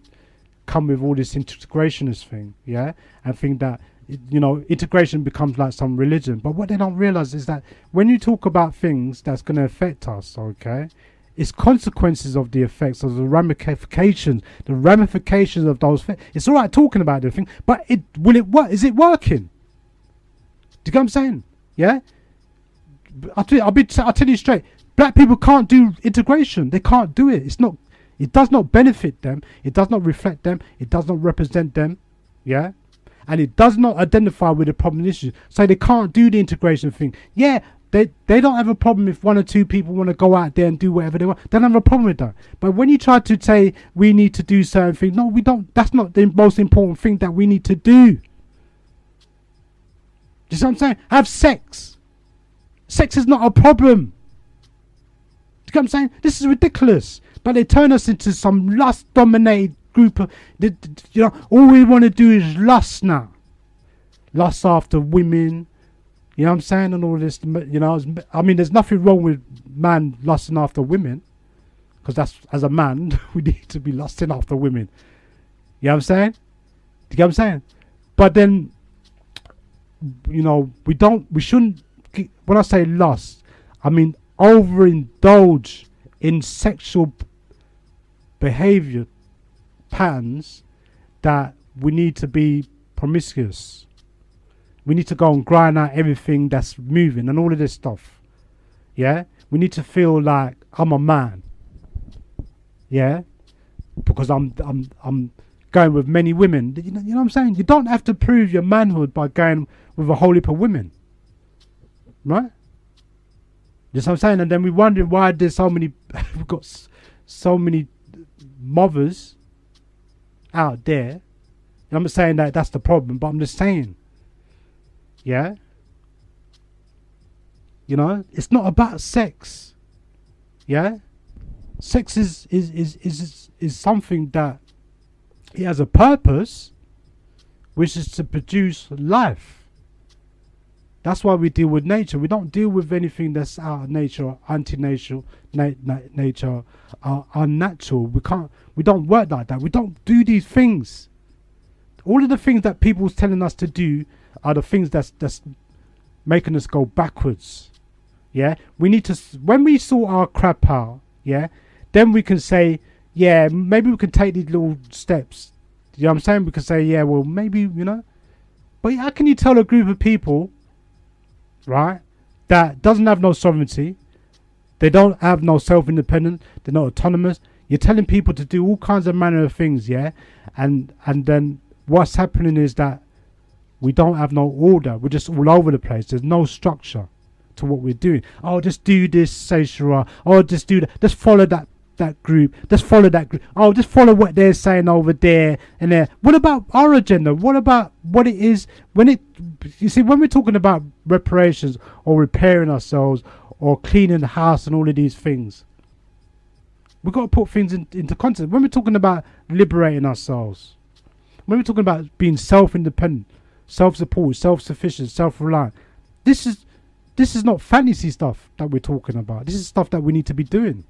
come with all this integrationist thing, yeah, and think that, you know, integration becomes like some religion. But what they don't realize is that when you talk about things that's going to affect us, okay, it's consequences of the effects of the ramifications of those things. It's all right talking about the thing, but will it work? Is it working? Do you get what I'm saying? Yeah, I'll tell you straight. Black people can't do integration. They can't do it. It does not benefit them. It does not reflect them. It does not represent them. Yeah. And it does not identify with the problem issues. So they can't do the integration thing. Yeah, They don't have a problem if one or two people want to go out there and do whatever they want. They don't have a problem with that. But when you try to say we need to do certain things, no, we don't. That's not the most important thing that we need to do. Do you see what I'm saying? Have sex. Sex is not a problem. Do you know what I'm saying? This is ridiculous. But they turn us into some lust-dominated group of, you know, all we want to do is lust now. Lust after women. You know what I'm saying? And all this, you know, I mean, there's nothing wrong with man lusting after women. Because that's, as a man, we need to be lusting after women. You know what I'm saying? Do you get what I'm saying? But then, you know, we shouldn't, when I say lust, I mean overindulge in sexual behavior patterns that we need to be promiscuous. We need to go and grind out everything that's moving and all of this stuff. Yeah? We need to feel like I'm a man. Yeah? Because I'm going with many women. You know what I'm saying? You don't have to prove your manhood by going with a whole heap of women. Right? You know what I'm saying? And then we're wondering why there's so many we've got so many mothers out there. And I'm not saying that that's the problem, but I'm just saying. Yeah, you know, it's not about sex. Yeah, sex is something that it has a purpose, which is to produce life. That's why we deal with nature. We don't deal with anything that's out of nature, or anti-nature, nature, unnatural. We don't work like that. We don't do these things. All of the things that people's telling us to do are the things that's making us go backwards. Yeah, we need to, when we sort our crap out, yeah, then we can say, yeah, maybe we can take these little steps. You know what I'm saying? We can say, yeah, well, maybe, you know. But how can you tell a group of people, right, that doesn't have no sovereignty, they don't have no self-independence, they're not autonomous, you're telling people to do all kinds of manner of things, yeah, and then what's happening is that we don't have no order. We're just all over the place. There's no structure to what we're doing. Oh, just do this, Sayshara. Oh, just do that. Just follow that group. Just follow that group. Oh, just follow what they're saying over there and there. What about our agenda? What about what it is you see, when we're talking about reparations or repairing ourselves or cleaning the house and all of these things, we've got to put things into context. When we're talking about liberating ourselves, when we're talking about being self-independent, self-supported, self-sufficient, self-reliant, this is not fantasy stuff that we're talking about. This is stuff that we need to be doing.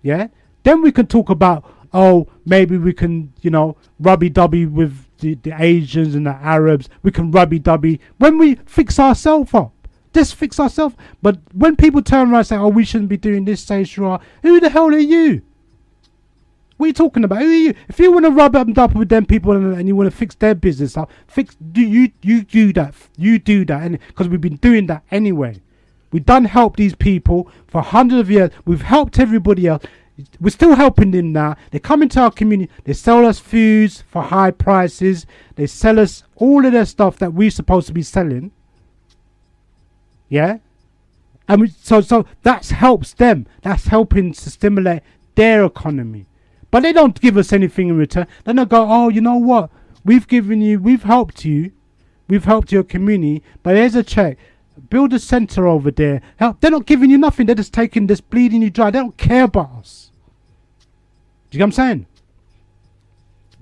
Yeah? Then we can talk about, oh, maybe we can, you know, rubby-dubby with the Asians and the Arabs. We can rubby-dubby when we fix ourselves up. Just fix ourselves. But when people turn around and say, oh, we shouldn't be doing this, Sayshara, who the hell are you? What are you talking about? Who are you? If you want to rub up with them people and you want to fix their business up, you do that. You do that, and because we've been doing that anyway. We've done help these people for hundreds of years. We've helped everybody else. We're still helping them now. They come into our community. They sell us foods for high prices. They sell us all of their stuff that we're supposed to be selling. Yeah, and so that helps them. That's helping to stimulate their economy. But they don't give us anything in return. They don't go, oh, you know what? We've helped you. We've helped your community. But here's a check. Build a centre over there. They're not giving you nothing. They're just bleeding you dry. They don't care about us. Do you get what I'm saying?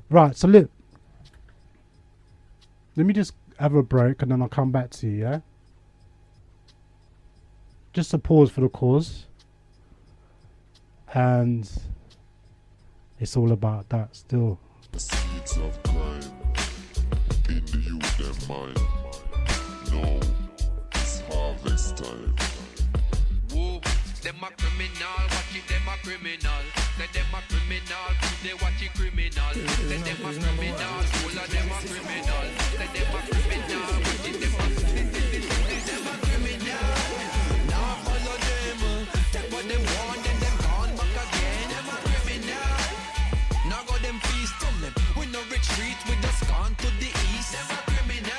Right, so look. Let me just have a break and then I'll come back to you, yeah? Just a pause for the cause. And it's all about that still. The seeds of crime in the youth and mind. No, it's harvest time. Whoa, them a criminal, watch it, them a criminal. Say them a criminal, they watch it criminal. Say them a criminal, all of them a criminal. Say them a criminal, watch it, them a criminal. Now follow them, take what they want, then them gone back again. Them a criminal. Now go them feast, tell them we no retreat, we just gone to the east. Them a criminal,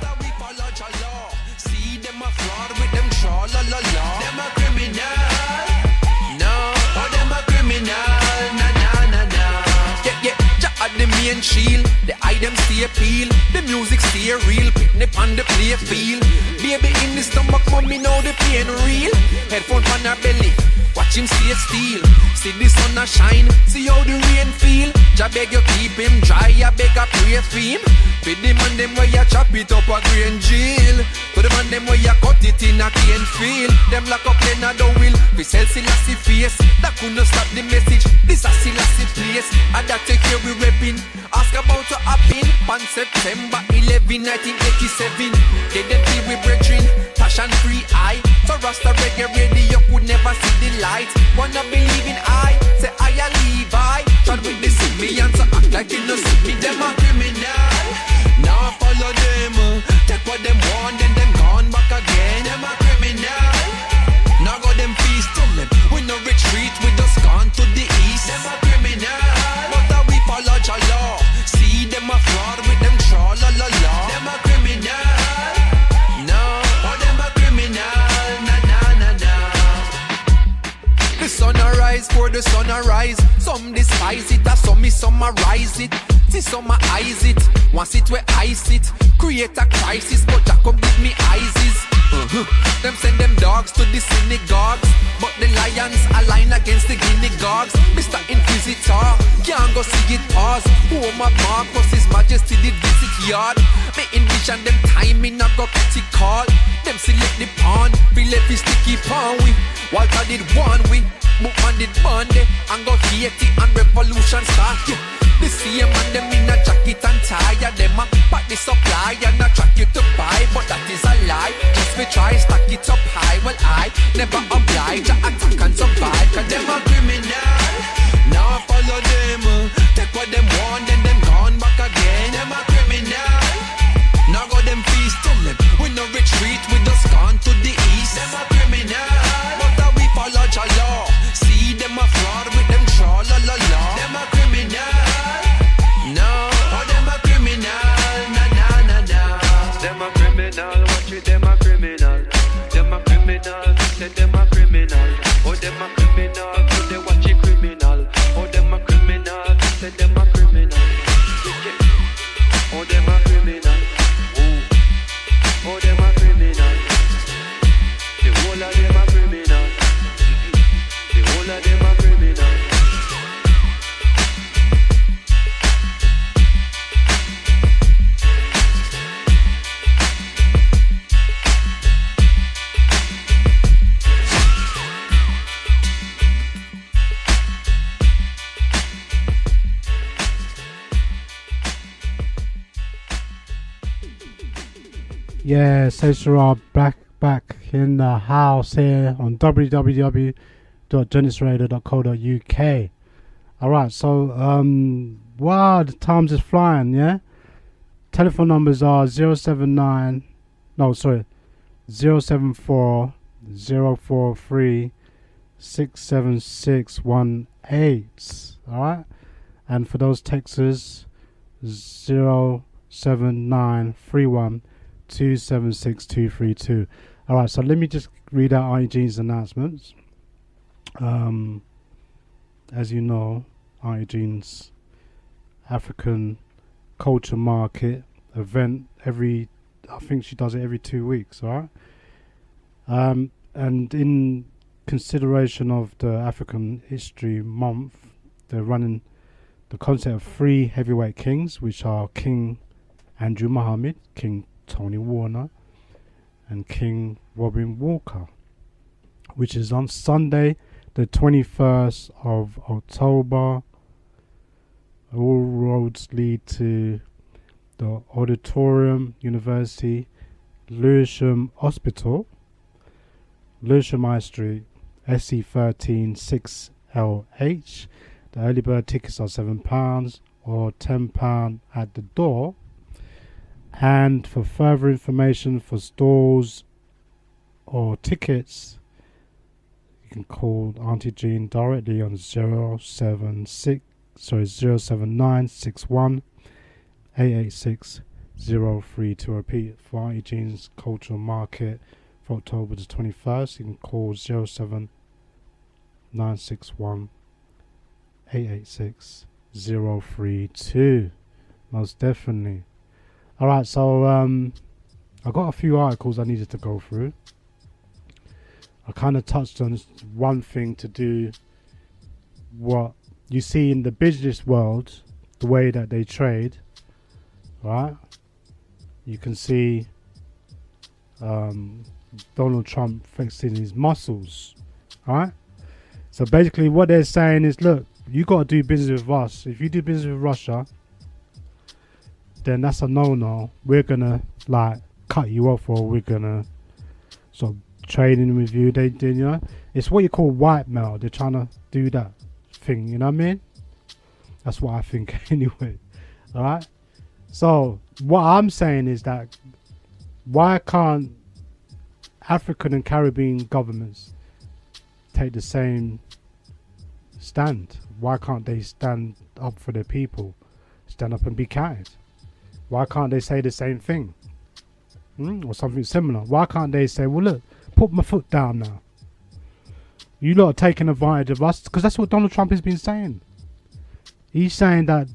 but we follow your law. See them a fraud with them windshield. The item stay peel, the music stay real. Picnic on the play field. Baby in the stomach, mommy know the pain real. Headphone on her belly, watch him stay still. See the sun a shine, see how the rain feel. Ja beg you keep him dry, I beg a pray for him. For the man them where you chop it up a green jail. To the man them where you cut it in a cane field. Them lock up in a the will, we sell Selassie face. That couldn't stop the message, this a Selassie place. And that take care we repping. Ask about to happen on September 11, 1987. They them feel we brethren, passion free eye. So Rasta reggae radio could never see the light. Wanna believe in I, say I a Levi. Try with the me and so act like you no see me. Them a criminal, now follow them. Take what them want, then them gone back again. Them a criminal, now go them peace. Tell them we no retreat, we just gone to the east. Them a criminal, but we follow your law. See them a fraud with them tra la la la. Them a criminal, no, oh them a criminal, na na na na. The sun arise for the sun arise. Some despise it, some me summarize it. See some eyes it, once it where I sit. Create a crisis, but Jack come give me eyes. Them send them dogs to the synagogues, but the lions align against the guinea dogs. Mr. Inquisitor, can't go see it pause. Oh my Marcus, His Majesty did visit yard. Me envision them timing, I go critical. Them select the pawn, feel every sticky pawn we. Walter did one we, Bookman did Monday, and go Haiti and revolution start. Yeah. The same man them in a jacket and tie. Them a pack the supply and attract you to buy, but that is a lie. Just we try stack it up high. Well I never oblige to attack and survive. Cause them a criminal, now follow them. Take what them want, then them gone back again. Them a criminal, now go them feast. Tell them we no retreat, we just gone to the east. Them a criminal, but we follow your law. See them a fraud with them tra la la la. Them a criminal, no, oh them a criminal, na na na na. Them a criminal, watch it, them a criminal. Them a criminal, say them a criminal. Oh them a criminal, so they watch it criminal. Oh them a criminal, say them a criminal. Oh them a criminal. Oh them a criminal. The whole of them a criminal. The whole of them a criminal. Yeah, Sayshara back in the house here on www.genesradio.co.uk. Alright, so wow, the time's just flying, yeah? Telephone numbers are 074 043 67618. Alright? And for those texters, 07931 276232. Alright, so let me just read out Auntie Jean's announcements. As you know, Auntie Jean's African Culture Market event I think she does it every 2 weeks, alright? And in consideration of the African History Month, they're running the concept of 3 heavyweight kings, which are King Andrew Muhammad, King Tony Warner, and King Robin Walker, which is on Sunday the 21st of October. All roads lead to the Auditorium University, Lewisham Hospital, Lewisham High Street, SE13 6LH. The early bird tickets are £7 or £10 at the door. And for further information for stalls or tickets, you can call Auntie Jean directly on 07961 886 03. To repeat, for Auntie Jean's Cultural Market for October the 21st, you can call 07961 886 032. Most definitely. All right, so I got a few articles I needed to go through. I kind of touched on one thing to do what you see in the business world, the way that they trade, right? You can see Donald Trump flexing his muscles, right? So basically what they're saying is, look, you got to do business with us. If you do business with Russia, then that's a no-no. We're going to like cut you off, or we're going to sort of trading with you. They you know, it's what you call white mail. They're trying to do that thing, you know what I mean? That's what I think anyway. All right, so what I'm saying is that why can't African and Caribbean governments take the same stand? Why can't they stand up for their people, stand up and be counted? Why can't they say the same thing, or something similar? Why can't they say, well, look, put my foot down now, you lot are taking advantage of us? Because that's what Donald Trump has been saying. He's saying that,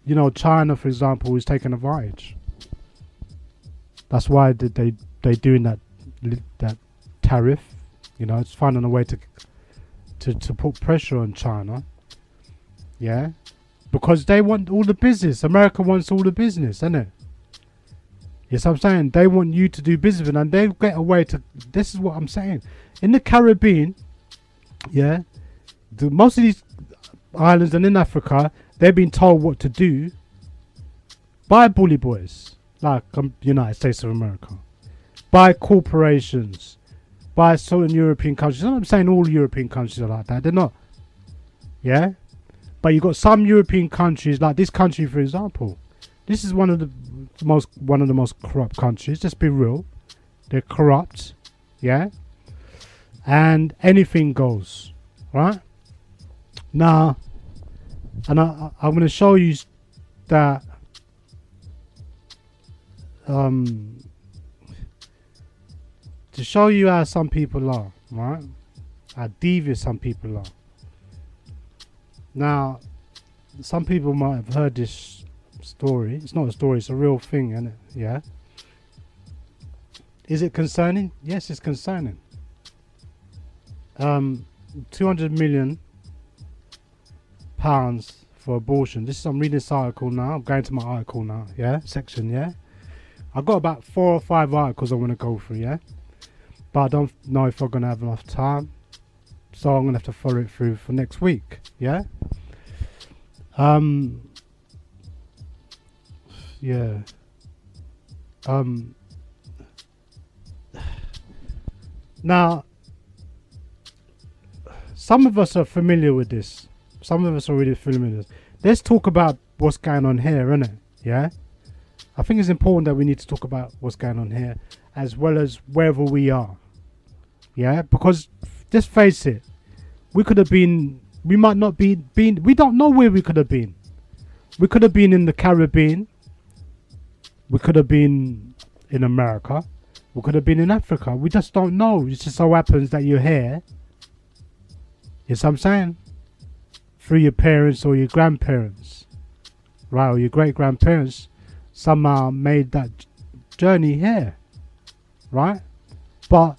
you know, China, for example, is taking advantage. That's why they doing that tariff. You know, it's finding a way to put pressure on China. Yeah, because they want all the business. America wants all the business, isn't it? Yes, I'm saying they want you to do business with them, and they get away to. This is what I'm saying. In the Caribbean, yeah, most of these islands and in Africa, they've been told what to do by bully boys like United States of America, by corporations, by certain European countries. I'm not saying all European countries are like that. They're not. Yeah, but you've got some European countries, like this country, for example. This is one of the most corrupt countries. Just be real. They're corrupt. Yeah, and anything goes. Right now, and I'm going to show you that to show you how some people are, right? How devious some people are. Now, some people might have heard this story. It's not a story, it's a real thing, isn't it? Yeah. Is it concerning? Yes, it's concerning. 200 million pounds for abortion. This is, I'm reading this article now. I'm going to my article now, yeah, section, yeah. I've got about 4 or 5 articles I want to go through, yeah. But I don't know if I'm going to have enough time. So I'm going to have to follow it through for next week, yeah. Yeah. Now, some of us are familiar with this. Some of us are really familiar with this. Let's talk about what's going on here, innit? Yeah? I think it's important that we need to talk about what's going on here, as well as wherever we are. Yeah? Because, just face it, we could have been, we might not be, we don't know where we could have been. We could have been in the Caribbean. We could have been in America. We could have been in Africa. We just don't know. It just so happens that you're here. You see what I'm saying? Through your parents or your grandparents. Right, or your great-grandparents somehow made that journey here. Right? But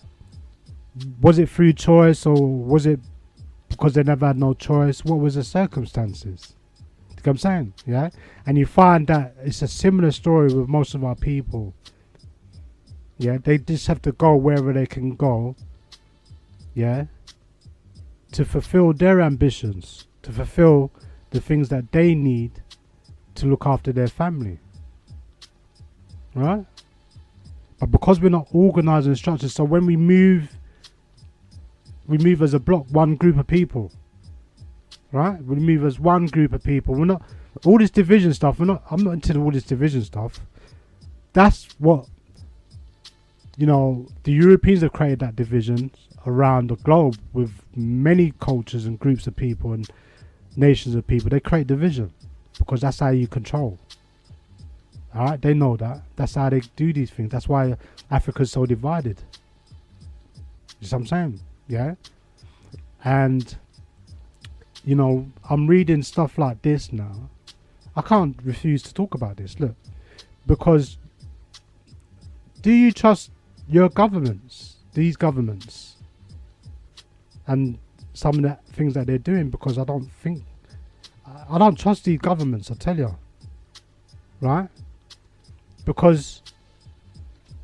was it through choice, or was it because they never had no choice? What was the circumstances? You know what I'm saying? Yeah? And you find that it's a similar story with most of our people. Yeah? They just have to go wherever they can go. Yeah? To fulfill their ambitions. To fulfill the things that they need to look after their family. Right? But because we're not organised and structured, so when we move as a block, one group of people. Right? We move as one group of people. We're not, all this division stuff, I'm not into all this division stuff. That's what, you know, the Europeans have created that division around the globe with many cultures and groups of people and nations of people. They create division because that's how you control. Alright, they know that. That's how they do these things. That's why Africa's so divided. You see what I'm saying? Yeah? And, you know, I'm reading stuff like this now. I can't refuse to talk about this. Look, because do you trust your governments, these governments, and some of the things that they're doing? Because I don't trust these governments, I tell you. Right? Because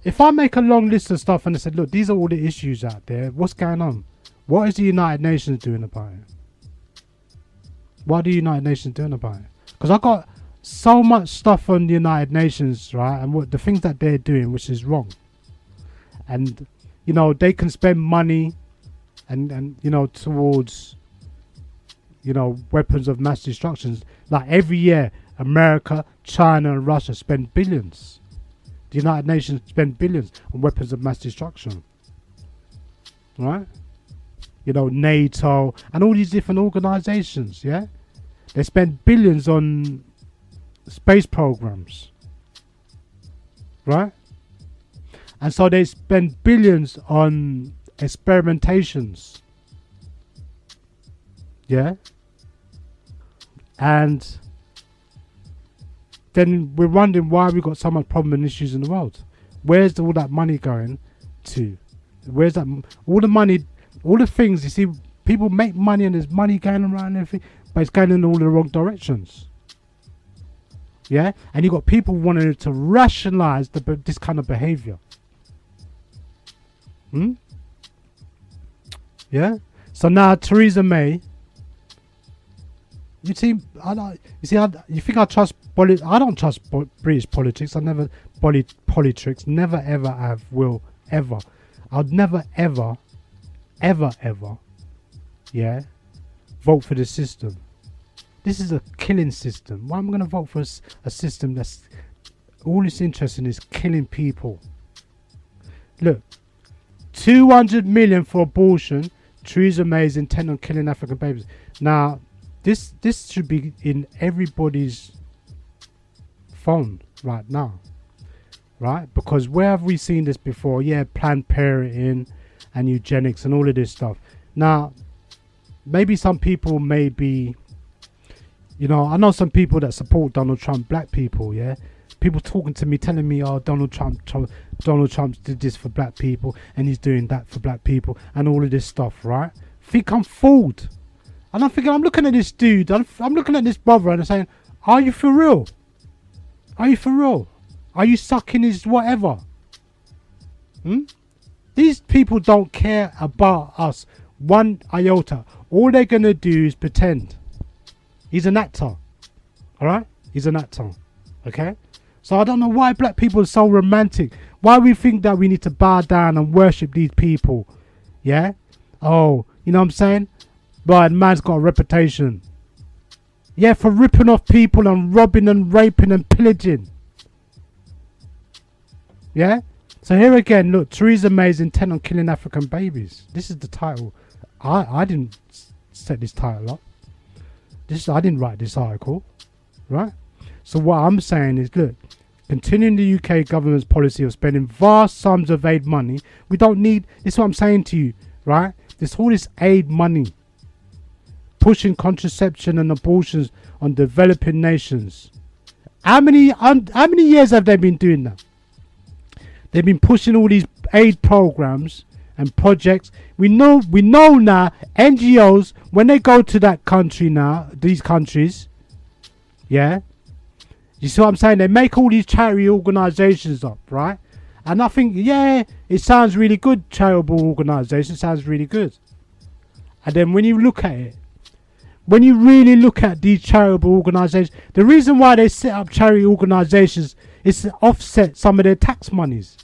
if I make a long list of stuff and I said, look, these are all the issues out there, what's going on? What is the United Nations doing about it? What are the United Nations doing about it? Because I got so much stuff on the United Nations, right? And what the things that they're doing, which is wrong. And, you know, they can spend money and you know, towards, you know, weapons of mass destruction. Like every year, America, China and Russia spend billions. The United Nations spend billions on weapons of mass destruction. Right? You know, NATO and all these different organizations, yeah? They spend billions on space programs. Right? And so they spend billions on experimentations. Yeah? And then we're wondering why we've got so much problem and issues in the world. Where's all that money going to? Where's that? All the money, all the things, you see, people make money and there's money going around and everything, but it's going in all the wrong directions. Yeah? And you've got people wanting to rationalize this kind of behavior. Yeah? So now Theresa May, you think I trust I don't trust British politics. I never politics. Never ever have will ever. I'd never ever yeah vote for the system. This is a killing system. Why am I going to vote for a system that's all it's interested in is killing people? Look, 200 million for abortion. Theresa May is intent on killing African babies. Now, this should be in everybody's phone right now, right? Because where have we seen this before? Yeah, Planned Parenthood and eugenics and all of this stuff. Now, maybe some people may be, you know, I know some people that support Donald Trump, black people, yeah? People talking to me, telling me, oh, Donald Trump did this for black people and he's doing that for black people and all of this stuff, right? Think I'm fooled. And I'm thinking, I'm looking at this dude, I'm looking at this brother and I'm saying, are you for real? Are you for real? Are you sucking his whatever? These people don't care about us one iota. All they're going to do is pretend. He's an actor. Alright? He's an actor. Okay? So I don't know why black people are so romantic. Why we think that we need to bow down and worship these people. Yeah? Oh, you know what I'm saying? But man's got a reputation. Yeah, for ripping off people and robbing and raping and pillaging. Yeah? So here again, look, Theresa May is intent on killing African babies. This is the title. I didn't set this title up. I didn't write this article. Right? So what I'm saying is, look, continuing the UK government's policy of spending vast sums of aid money, we don't need, this is what I'm saying to you, right? There's all this aid money. Pushing contraception and abortions on developing nations. How many years have they been doing that? They've been pushing all these aid programs and projects. We know now NGOs, when they go to that country now, these countries, yeah, you see what I'm saying? They make all these charity organizations up, right? And I think, yeah, it sounds really good, charitable organization, sounds really good. And then when you look at it, when you really look at these charitable organizations, the reason why they set up charity organizations is to offset some of their tax monies.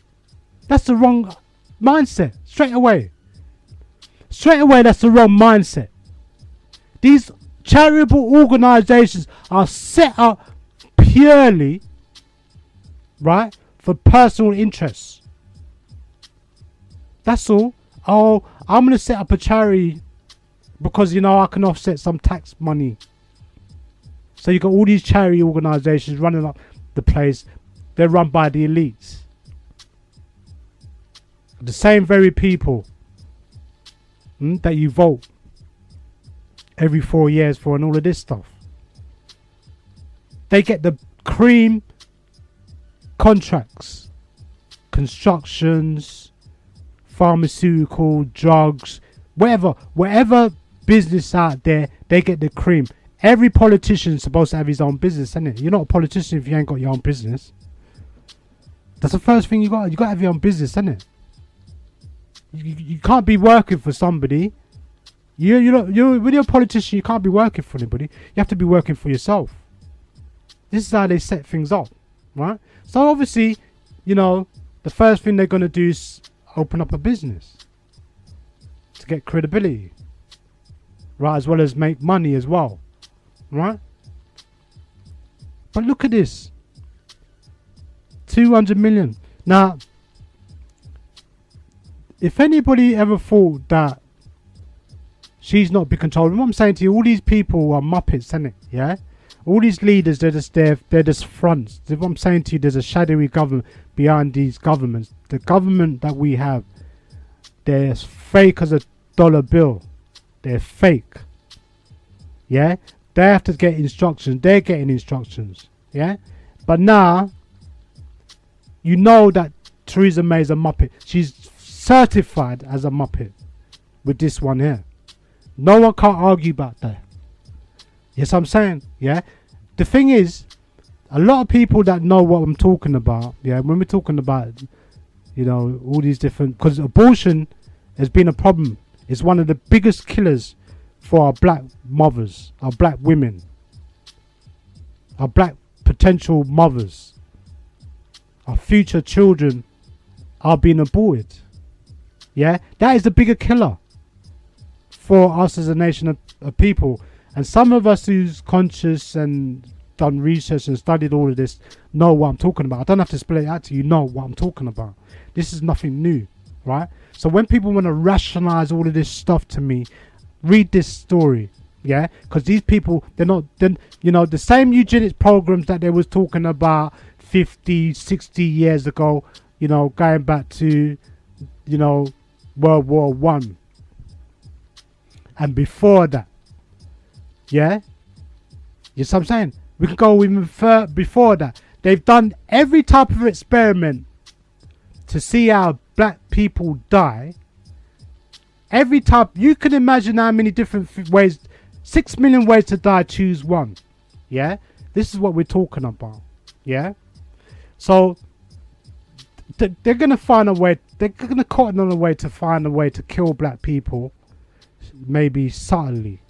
That's the wrong mindset, straight away. Straight away, that's the wrong mindset. These charitable organizations are set up purely, right, for personal interests. That's all. Oh, I'm going to set up a charity because, you know, I can offset some tax money. So you got all these charity organizations running up the place. They're run by the elites. The same very people that you vote every 4 years for and all of this stuff. They get the cream contracts, constructions, pharmaceutical, drugs, whatever business out there, they get the cream. Every politician is supposed to have his own business, isn't it? You're not a politician if you ain't got your own business. That's the first thing you got. You got to have your own business, isn't it? You can't be working for somebody. When you're a politician, you can't be working for anybody. You have to be working for yourself. This is how they set things up, right? So obviously, the first thing they're going to do is open up a business to get credibility, right? As well as make money as well, right? But look at this. 200 million. Now, if anybody ever thought that she's not be controlled, what I'm saying to you, all these people are muppets, isn't it? Yeah? All these leaders, they're just fronts. What I'm saying to you, there's a shadowy government behind these governments. The government that we have, they're as fake as a dollar bill. They're fake. Yeah? They have to get instructions. They're getting instructions. Yeah? But now, you know that Theresa May is a muppet. She's certified as a muppet with this one here. No one can't argue about that. Yes, I'm saying, yeah. The thing is, a lot of people that know what I'm talking about, yeah, when we're talking about, all these different, because abortion has been a problem. It's one of the biggest killers for our black mothers, our black women, our black potential mothers. Our future children are being aborted. Yeah, that is the bigger killer for us as a nation of people. And some of us who's conscious and done research and studied all of this know what I'm talking about. I don't have to spell it out to you. Know what I'm talking about. This is nothing new, right? So when people want to rationalize all of this stuff to me, read this story, yeah? Because these people, they're not, the same eugenics programs that they was talking about 50, 60 years ago, going back to, World War One. And before that, yeah? Yes, I'm saying, we can go even further before that. They've done every type of experiment to see how black people die. Every type, you can imagine how many different ways, 6 million ways to die, choose one. Yeah? This is what we're talking about. Yeah? So, they're going to find a way, they're going to cotton on a way to find a way to kill black people, maybe subtly.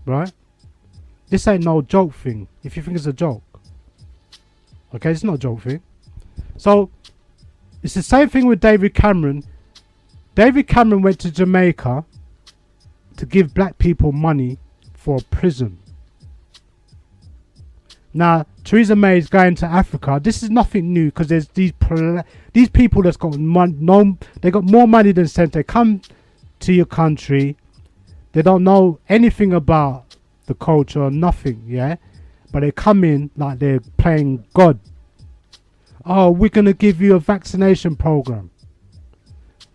Right? This ain't no joke thing, if you think it's a joke. Okay, it's not a joke thing. So, it's the same thing with David Cameron. David Cameron went to Jamaica to give black people money for a prison. Now, Theresa May is going to Africa. This is nothing new because there's these people that's got they got more money than sense. They come to your country. They don't know anything about the culture or nothing, yeah? But they come in like they're playing God. Oh, we're going to give you a vaccination program.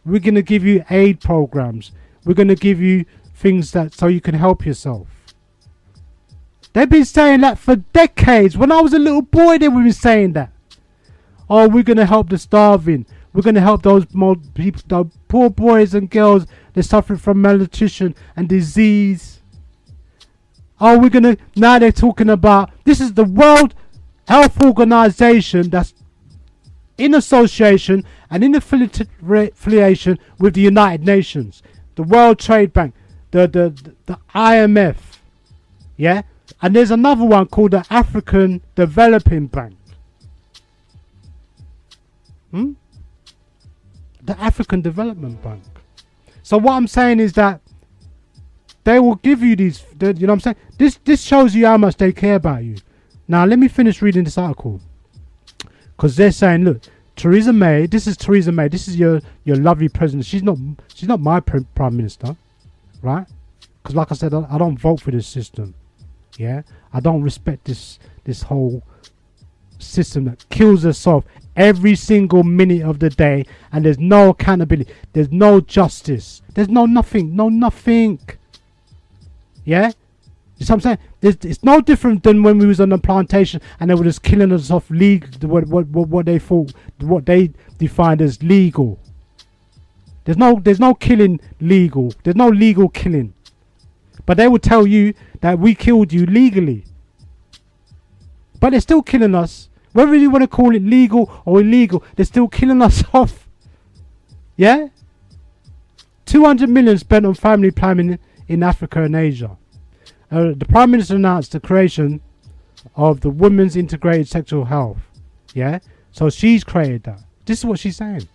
We're going to give you aid programs. We're going to give you things so you can help yourself. They've been saying that for decades. When I was a little boy, they were saying that. Oh, we're going to help the starving. We're going to help those people, the poor boys and girls that suffering from malnutrition and disease. Oh, now they're talking about, this is the World Health Organization that's in association and in affiliation with the United Nations, the World Trade Bank, the IMF, yeah? And there's another one called the African Developing Bank. The African Development Bank. So what I'm saying is that they will give you these, you know what I'm saying? This shows you how much they care about you. Now, let me finish reading this article. Because they're saying, look, Theresa May, this is Theresa May, this is your lovely president. She's not my prime minister, right? Because like I said, I don't vote for this system. Yeah, I don't respect this whole system that kills us off every single minute of the day, and there's no accountability, there's no justice, there's no nothing. Yeah, You see what I'm saying? It's no different than when we was on the plantation and they were just killing us off what they thought, what they defined as legal. There's no killing legal. There's no legal killing. But they will tell you that we killed you legally. But they're still killing us. Whether you want to call it legal or illegal, they're still killing us off. Yeah? 200 million spent on family planning in Africa and Asia. The Prime Minister announced the creation of the Women's Integrated Sexual Health. Yeah? So she's created that. This is what she's saying.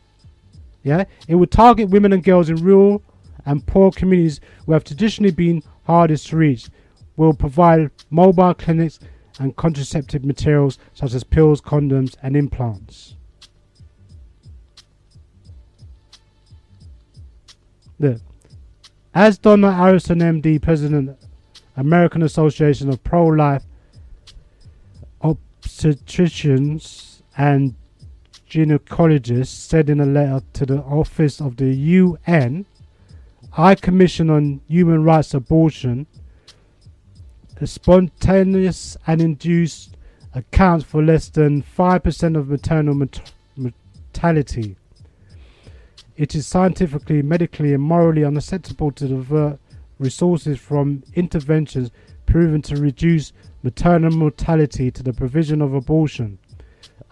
Yeah? It would target women and girls in rural and poor communities who have traditionally been hardest to reach. Will provide mobile clinics and contraceptive materials such as pills, condoms and implants. Look. As Donna Harrison MD, President American Association of Pro-Life Obstetricians and Gynecologists, said in a letter to the Office of the UN High Commission on Human Rights Abortion, the spontaneous and induced accounts for less than 5% of maternal mortality. It is scientifically, medically and morally unacceptable to divert resources from interventions proven to reduce maternal mortality to the provision of abortion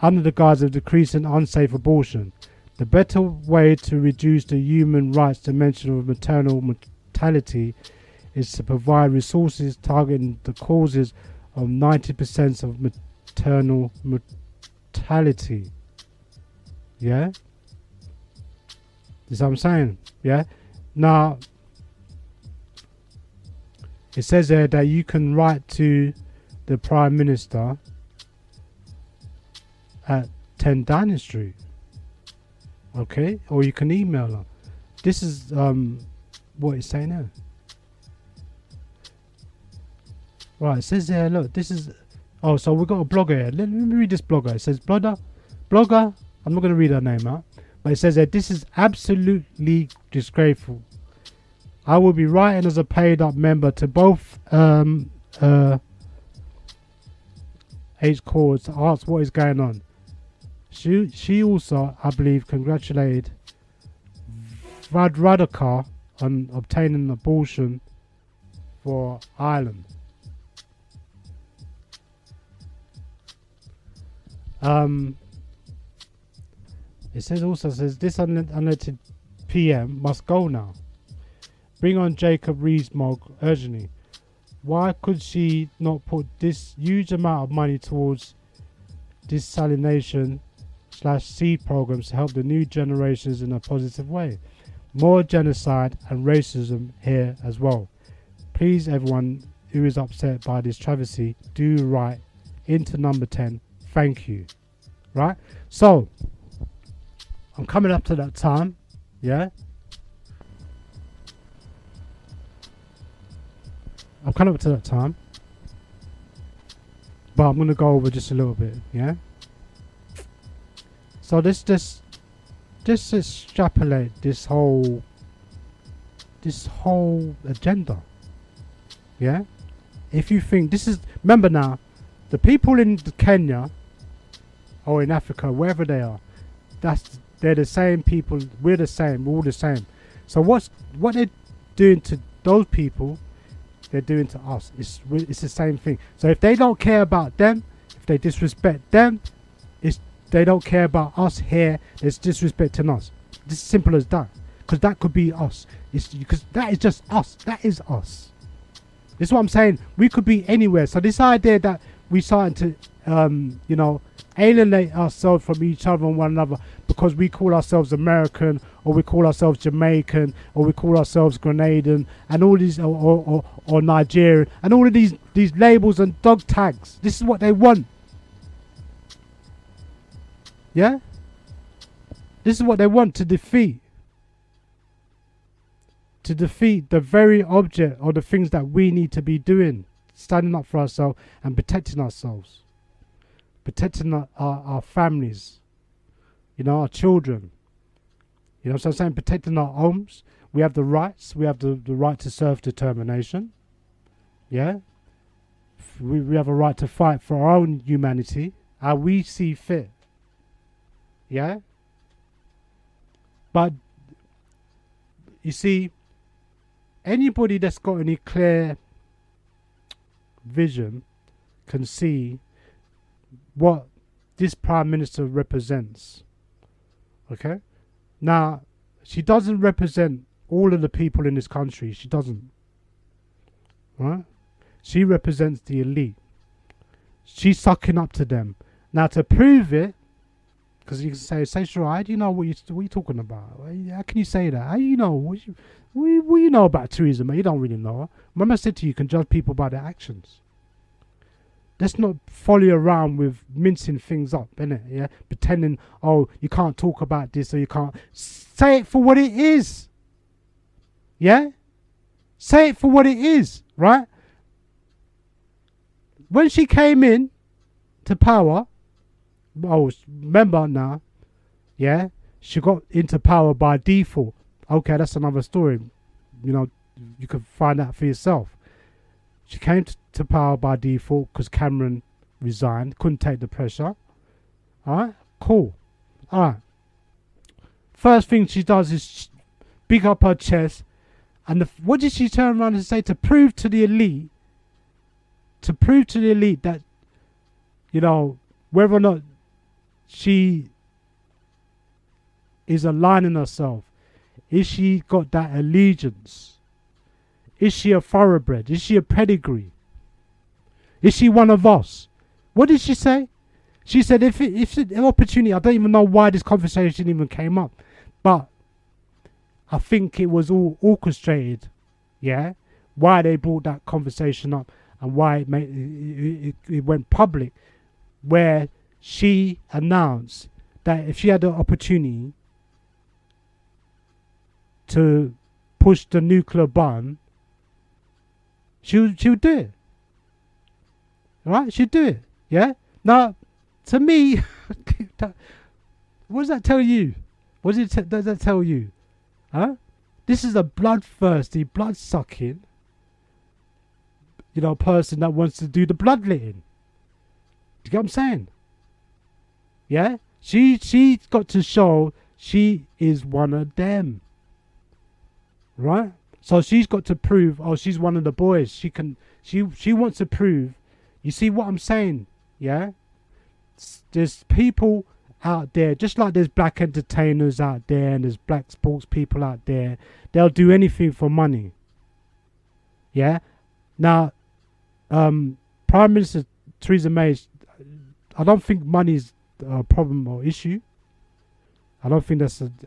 under the guise of decreasing unsafe abortion. The better way to reduce the human rights dimension of maternal mortality is to provide resources targeting the causes of 90% of maternal mortality. Yeah? That's what I'm saying. Yeah? Now, it says there that you can write to the Prime Minister at 10 Downing Street. Okay? Or you can email her. This is what it's saying there. Right, it says there, look, this is... Oh, so we've got a blogger here. Let me read this blogger. It says, blogger, I'm not going to read her name out. But it says that this is absolutely disgraceful. I will be writing as a paid up member to both H courts to ask what is going on. She also, I believe, congratulated Radhika on obtaining an abortion for Ireland. It says this unelected PM must go now. Bring on Jacob Rees-Mogg urgently. Why could she not put this huge amount of money towards desalination/seed programs to help the new generations in a positive way? More genocide and racism here as well. Please, everyone who is upset by this travesty, do write into number 10. Thank you. Right? So, I'm coming up to that time. Yeah? I'm coming up to that time. But I'm going to go over just a little bit. Yeah? So, just extrapolate this whole agenda. Yeah? If you think this is... Remember now, the people in Kenya or in Africa, wherever they are, they're the same people. We're the same. We're all the same. So what they're doing to those people, they're doing to us. It's the same thing. So if they don't care about them, if they disrespect them, they don't care about us here. There's disrespecting us. It's as simple as that. Because that could be us. Because that is just us. That is us. This is what I'm saying. We could be anywhere. So this idea that we starting to, alienate ourselves from each other and one another because we call ourselves American or we call ourselves Jamaican or we call ourselves Grenadian and all these or Nigerian and all of these labels and dog tags. This is what they want. Yeah? This is what they want to defeat. To defeat the very object or the things that we need to be doing. Standing up for ourselves and protecting ourselves. Protecting our families. Our children. So I'm saying protecting our homes. We have the rights. We have the right to self-determination. Yeah? we have a right to fight for our own humanity, how we see fit. Yeah? But, you see, anybody that's got any clear vision can see what this Prime Minister represents. Okay? Now, she doesn't represent all of the people in this country. She doesn't. Right? She represents the elite. She's sucking up to them. Now, to prove it, because you can say, Sayshara, how do you know what you're talking about? How can you say that? How do you know? What you know about tourism? You don't really know. Remember I said to you, you can judge people by their actions. Let's not follow around with mincing things up, innit? Yeah? Pretending, oh, you can't talk about this or you can't. Say it for what it is. Yeah? Say it for what it is, right? When she came in to power, oh, remember now, yeah, she got into power by default. Okay, that's another story. You know, you can find out for yourself. She came to power by default because Cameron resigned, couldn't take the pressure. Alright, cool. Alright. First thing she does is big up her chest. And what did she turn around and say? To prove to the elite that, you know, whether or not she is aligning herself, is she got that allegiance? Is she a thoroughbred? Is she a pedigree? Is she one of us? What did she say? She said, if an opportunity, I don't even know why this conversation even came up, but I think it was all orchestrated, yeah? Why they brought that conversation up and why it went public, where she announced that if she had the opportunity to push the nuclear button, she would do it. Right? She'd do it. Yeah? Now, to me, what does that tell you? What does that tell you? Huh? This is a bloodthirsty, blood-sucking, you know, person that wants to do the bloodletting. Do you get what I'm saying? Yeah? She's got to show she is one of them. Right? So she's got to prove, oh, she's one of the boys. She wants to prove. You see what I'm saying? Yeah? There's people out there, just like there's black entertainers out there and there's black sports people out there. They'll do anything for money. Yeah? Now, Prime Minister Theresa May, I don't think money is a problem or issue. I don't think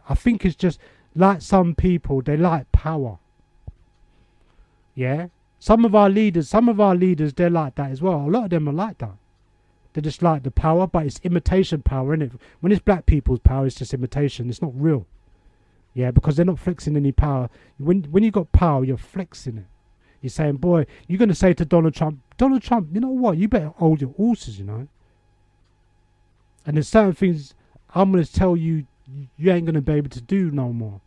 I think it's just like some people, they like power. Yeah? Some of our leaders, they're like that as well. A lot of them are like that. They just like the power, but it's imitation power, isn't it? When it's black people's power, it's just imitation. It's not real. Yeah, because they're not flexing any power. When you got power, you're flexing it. You're saying, boy, you're going to say to Donald Trump, you know what? You better hold your horses, you know. And there's certain things I'm going to tell you, you ain't going to be able to do no more.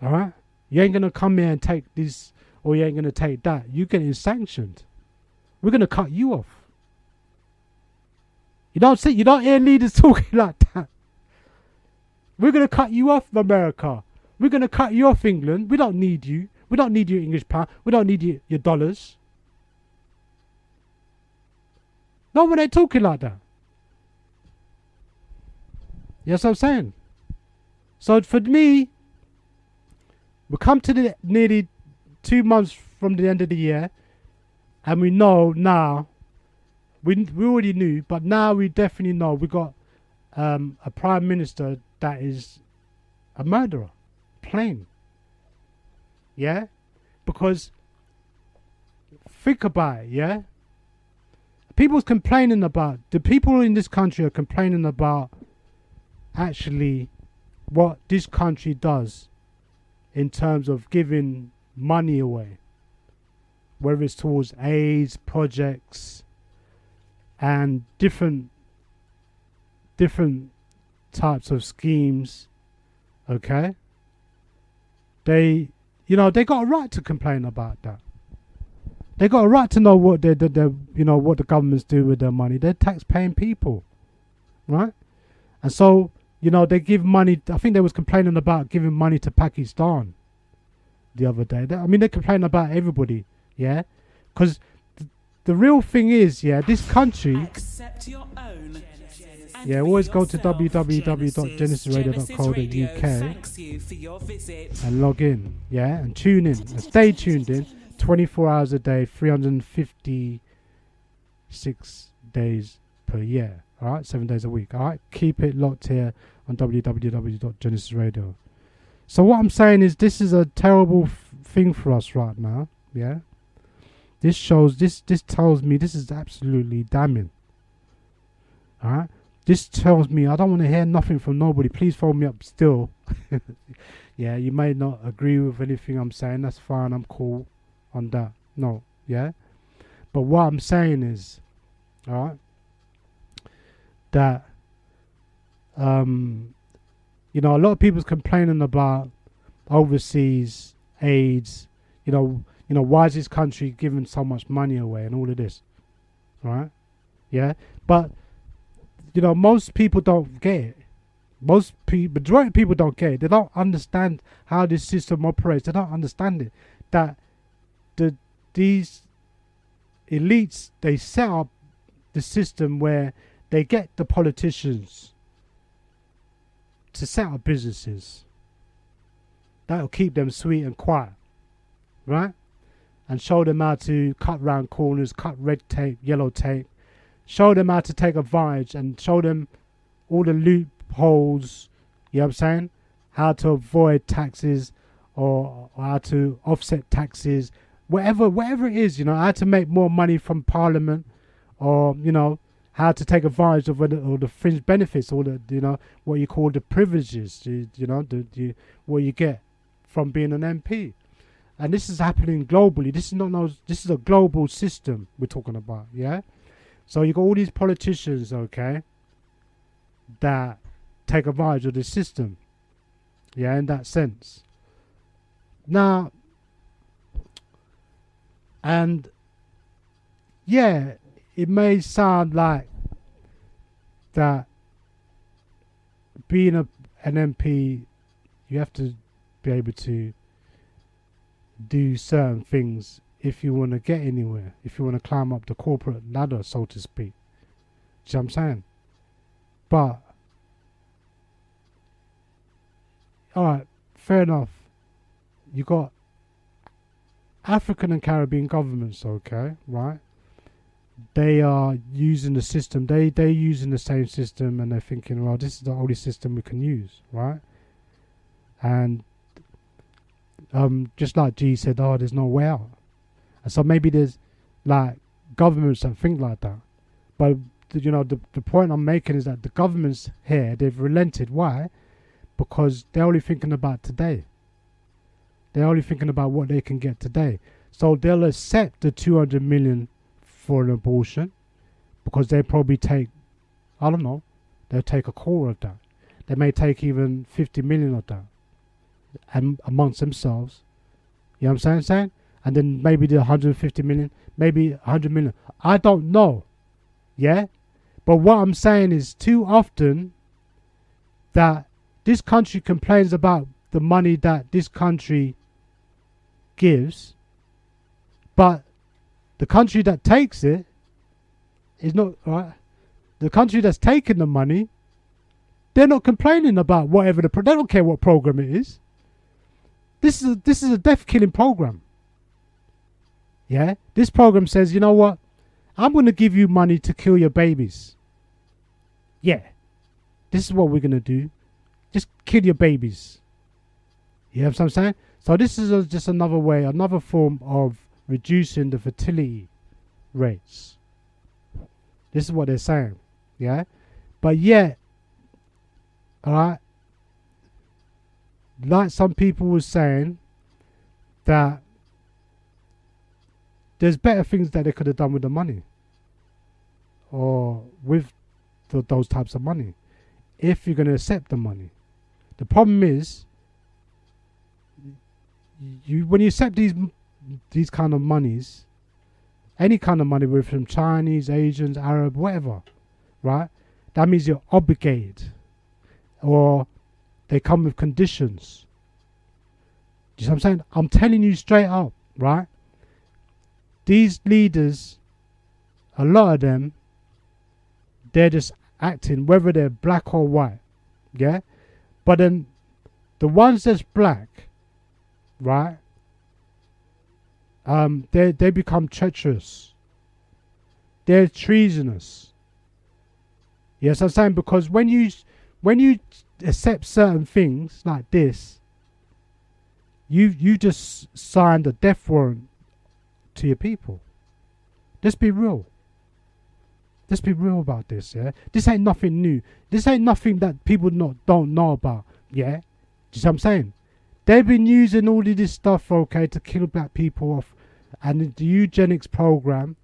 All right? You ain't going to come here and take this, or you ain't going to take that. You're getting sanctioned. We're going to cut you off. You don't hear leaders talking like that. We're going to cut you off, America. We're going to cut you off, England. We don't need you. We don't need your English pound. We don't need your dollars. No one ain't talking like that. Yes, I'm saying. So for me, we come to the nearly 2 months from the end of the year, and we know now. We already knew, but now we definitely know we got a prime minister that is a murderer, plain. Yeah, because think about it. Yeah, people's complaining about the people in this country are complaining about actually what this country does in terms of giving money away, whether it's towards AIDS projects and different types of schemes. Okay, they got a right to complain about that. They got a right to know what they what the governments do with their money. They're tax-paying people, right? And so, they give money. I think they was complaining about giving money to Pakistan the other day. They complain about everybody, yeah? Because the real thing is, this country... Accept your own. Yeah, always go to www.genesisradio.co.uk and log in, and tune in. And stay tuned in 24 hours a day, 356 days per year. All right, 7 days a week. All right, keep it locked here on www.genesisradio. So what I'm saying is, this is a terrible thing for us right now. Yeah, this tells me this is absolutely damning. All right, this tells me I don't want to hear nothing from nobody. Please phone me up still. Yeah, you may not agree with anything I'm saying. That's fine. I'm cool on that. No, yeah. But what I'm saying is, all right, that a lot of people's complaining about overseas aids. Why is this country giving so much money away and all of this, right? Yeah, but most people don't get it. Majority of people don't get it. They don't understand how this system operates. They don't understand it. That these elites, they set up the system where they get the politicians to set up businesses. That'll keep them sweet and quiet, right? And show them how to cut round corners, cut red tape, yellow tape. Show them how to take advantage and show them all the loopholes, you know what I'm saying? How to avoid taxes or how to offset taxes, whatever it is, how to make more money from Parliament, or, how to take advantage of all the fringe benefits, all the, what you call the privileges, what you get from being an MP. And this is happening globally. This is a global system we're talking about, yeah? So you got all these politicians, okay, that take advantage of the system, yeah, in that sense. Now, and yeah, it may sound like that being an MP, you have to be able to do certain things if you want to get anywhere, if you want to climb up the corporate ladder, so to speak. Do you know what I'm saying? But, alright, fair enough. You got African and Caribbean governments, okay, right? They are using the system, they're using the same system, and they're thinking, well, this is the only system we can use, right? And just like G said, there's no way out. And so maybe there's like governments that think like that. But the point I'm making is that the governments here, they've relented. Why? Because they're only thinking about today. They're only thinking about what they can get today. So they'll accept the 200 million for an abortion because they probably take, I don't know, they'll take a quarter of that. They may take even 50 million of that, and amongst themselves. You know what I'm saying? And then maybe the 150 million, maybe 100 million. I don't know. Yeah? But what I'm saying is, too often that this country complains about the money that this country gives, but the country that takes it is not, right? The country that's taking the money, they're not complaining about whatever they don't care what program it is. This is a death killing program. Yeah, this program says, you know what? I'm going to give you money to kill your babies. Yeah, this is what we're going to do. Just kill your babies. You know what I'm saying? So this is just another way, another form of reducing the fertility rates. This is what they're saying. Yeah, but yet, all right, like some people were saying, that there's better things that they could have done with the money, or with those types of money, if you're going to accept the money. The problem is, when you accept these kind of monies, any kind of money, whether from Chinese, Asians, Arab, whatever, right? That means you're obligated, or they come with conditions. Do you see what I'm saying? I'm telling you straight up, right? These leaders, a lot of them, they're just acting, whether they're black or white, yeah? But then the ones that's black, right, they become treacherous. They're treasonous. Yes, I'm saying, because when you accept certain things like this, you just signed a death warrant to your people. Let's be real. Let's be real about this, yeah? This ain't nothing new. This ain't nothing that people don't know about, yeah? Do you see what I'm saying? They've been using all of this stuff, okay, to kill black people off, and the eugenics program,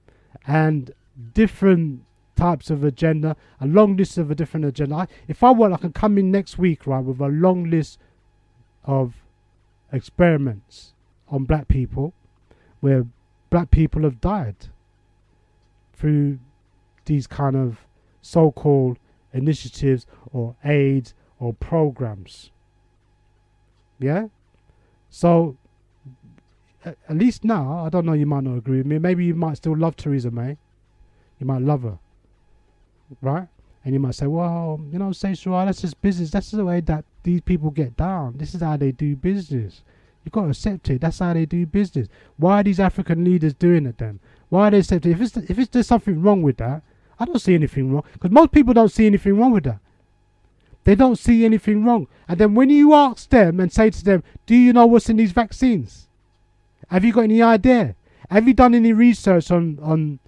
and different types of agenda, a long list of a different agenda. If I want, I can come in next week, right, with a long list of experiments on black people, where black people have died through these kind of so-called initiatives or aids or programs. Yeah? So, at least now, I don't know, you might not agree with me. Maybe you might still love Theresa May. You might love her. Right? And you might say, well, you know, Sayshara, that's just business. That's the way that these people get down. This is how they do business. You've got to accept it. That's how they do business. Why are these African leaders doing it then? Why are they accepting it? If there's something wrong with that, I don't see anything wrong. Because most people don't see anything wrong with that. They don't see anything wrong. And then when you ask them and say to them, do you know what's in these vaccines? Have you got any idea? Have you done any research on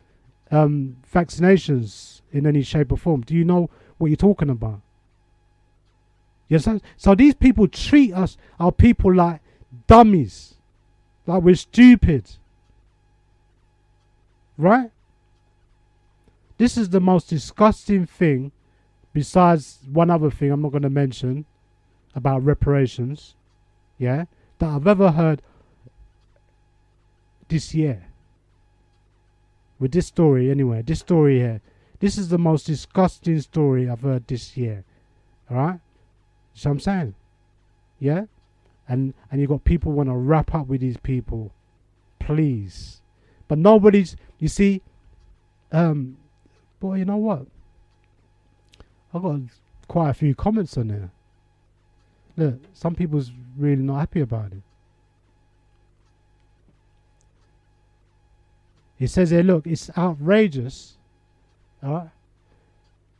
vaccinations in any shape or form? Do you know what you're talking about? Yes. So these people treat us, our people, like dummies. Like we're stupid. Right? This is the most disgusting thing, besides one other thing I'm not going to mention about reparations, yeah, that I've ever heard this year. With this story, anyway, this story here. This is the most disgusting story I've heard this year. Alright? So I'm saying. Yeah? And you got people want to wrap up with these people. Please. But nobody's, you see, boy, you know what? I've got quite a few comments on there. Look, some people's really not happy about it. It says here, look, it's outrageous.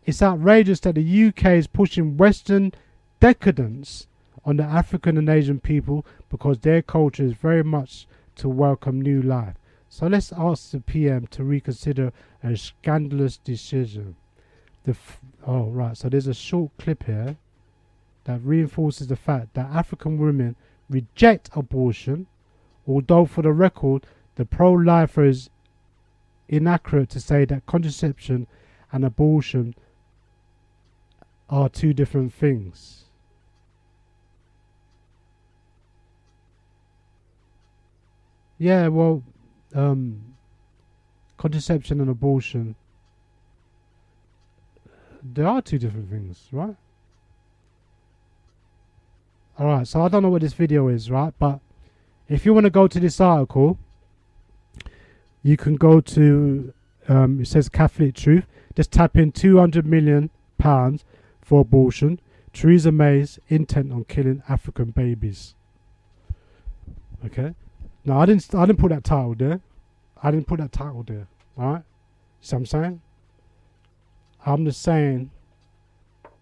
It's outrageous that the UK is pushing Western decadence on the African and Asian people because their culture is very much to welcome new life. So let's ask the PM to reconsider a scandalous decision. So there's a short clip here that reinforces the fact that African women reject abortion, although for the record, the pro-lifer is inaccurate to say that contraception and abortion are two different things. Yeah, well, contraception and abortion, there are two different things, right? Alright, so I don't know what this video is, right? But if you want to go to this article, you can go to, it says Catholic Truth. Just type in £200 million for abortion. Theresa May's intent on killing African babies. Okay. No, I didn't put that title there. Alright? See what I'm saying? I'm just saying,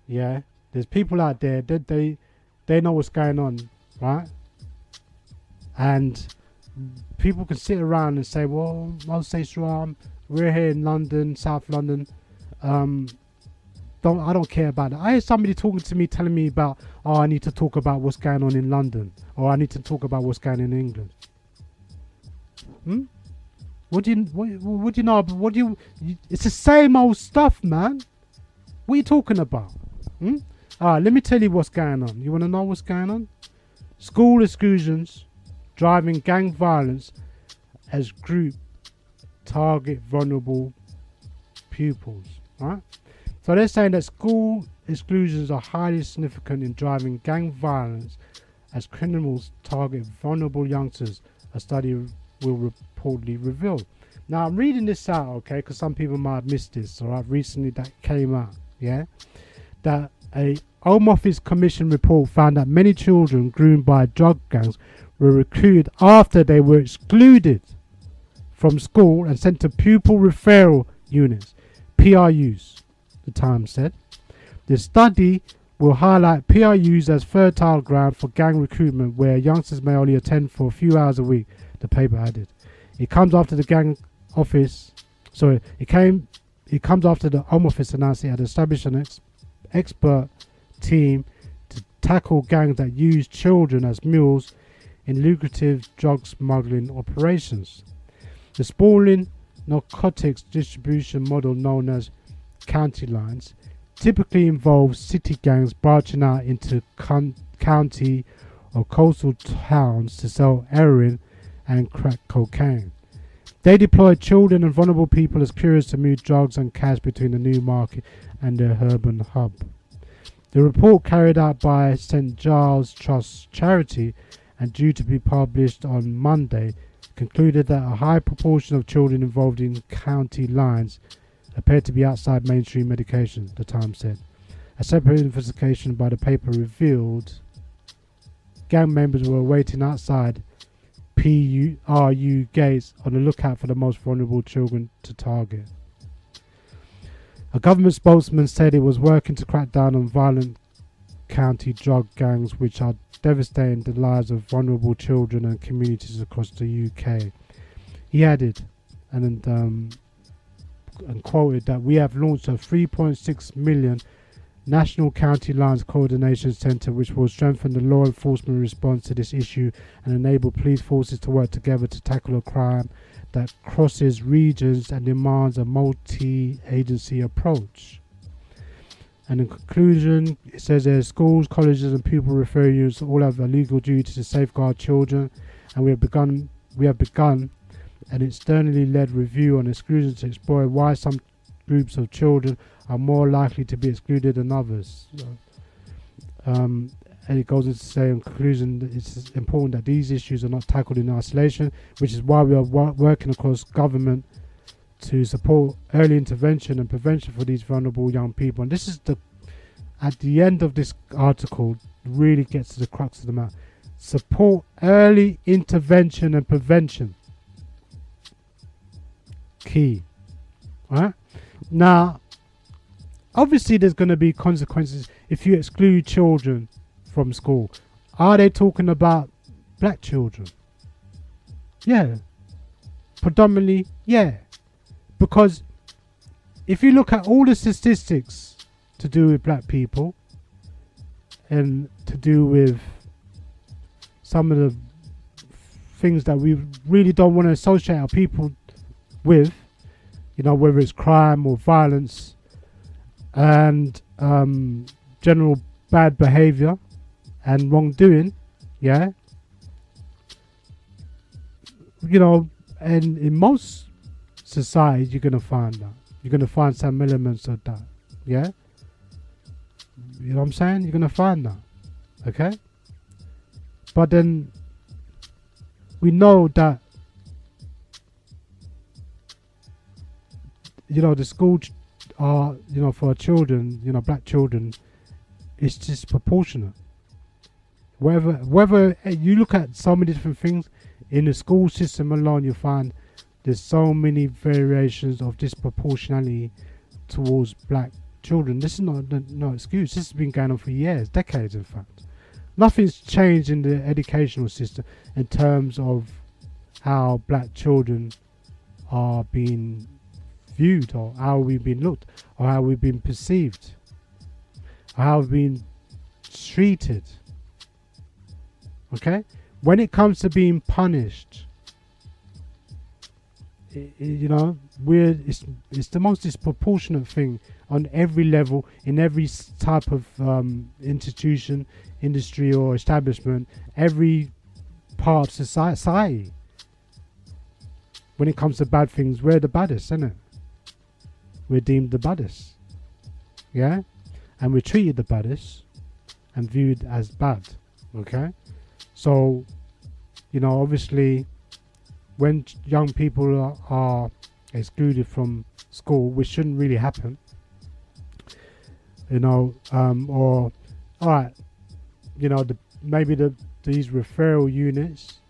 yeah, there's people out there that they know what's going on, right? And people can sit around and say, well, I'll say Sayshara, we're here in London, South London. I don't care about it. I hear somebody talking to me, telling me about, I need to talk about what's going on in London, or I need to talk about what's going on in England. What do you know? It's the same old stuff, man. What are you talking about? Alright, let me tell you what's going on. You want to know what's going on? School exclusions, driving gang violence as group target vulnerable pupils, right? So they're saying that school exclusions are highly significant in driving gang violence as criminals target vulnerable youngsters, a study will reportedly reveal. Now I'm reading this out, okay, because some people might have missed this, all right, recently that came out, yeah, that a Home Office Commission report found that many children groomed by drug gangs were recruited after they were excluded from school and sent to pupil referral units, PRUs, the Times said. The study will highlight PRUs as fertile ground for gang recruitment where youngsters may only attend for a few hours a week, the paper added. It comes after the gang office, it comes after the Home Office announced it had established an expert team to tackle gangs that use children as mules in lucrative drug smuggling operations. The sprawling narcotics distribution model known as county lines typically involves city gangs branching out into county or coastal towns to sell heroin and crack cocaine. They deploy children and vulnerable people as couriers to move drugs and cash between the new market and their urban hub. The report, carried out by St. Giles Trust Charity and due to be published on Monday, concluded that a high proportion of children involved in county lines appeared to be outside mainstream medication, the Times said. A separate investigation by the paper revealed gang members were waiting outside PRU gates on the lookout for the most vulnerable children to target. A government spokesman said it was working to crack down on violent county drug gangs which are devastating the lives of vulnerable children and communities across the UK. He added and quoted that we have launched a 3.6 million National County Lines Coordination Centre which will strengthen the law enforcement response to this issue and enable police forces to work together to tackle a crime that crosses regions and demands a multi-agency approach. And in conclusion, it says that schools, colleges and pupil referral units all have a legal duty to safeguard children, and we have begun an externally led review on exclusion to explore why some groups of children are more likely to be excluded than others. And it goes on to say in conclusion that it's important that these issues are not tackled in isolation, which is why we are working across government to support early intervention and prevention for these vulnerable young people. And this is at the end of this article, really gets to the crux of the matter. Support early intervention and prevention. Key. Right? Now, obviously there's going to be consequences if you exclude children from school. Are they talking about black children? Yeah. Predominantly, yeah. Because if you look at all the statistics to do with black people and to do with some of the things that we really don't want to associate our people with, you know, whether it's crime or violence and general bad behavior and wrongdoing, yeah, you know, and in most societies you're going to find that. You're going to find some elements of that, yeah? You know what I'm saying? You're going to find that, okay? But then we know that, you know, the school are, you know, for children, you know, black children, it's disproportionate. Whether you look at so many different things in the school system alone, you find there's so many variations of disproportionality towards black children. This is not no excuse. This has been going on for years, decades in fact. Nothing's changed in the educational system in terms of how black children are being viewed, or how we've been looked, or how we've been perceived, or how we've been treated. Okay? When it comes to being punished, you know, it's the most disproportionate thing on every level, in every type of institution, industry or establishment, every part of society. when it comes to bad things, we're the baddest, isn't it? We're deemed the baddest. Yeah? And we're treated the baddest and viewed as bad. Okay? So, you know, obviously, when young people are excluded from school, which shouldn't really happen, you know, or, alright, you know, maybe these referral units,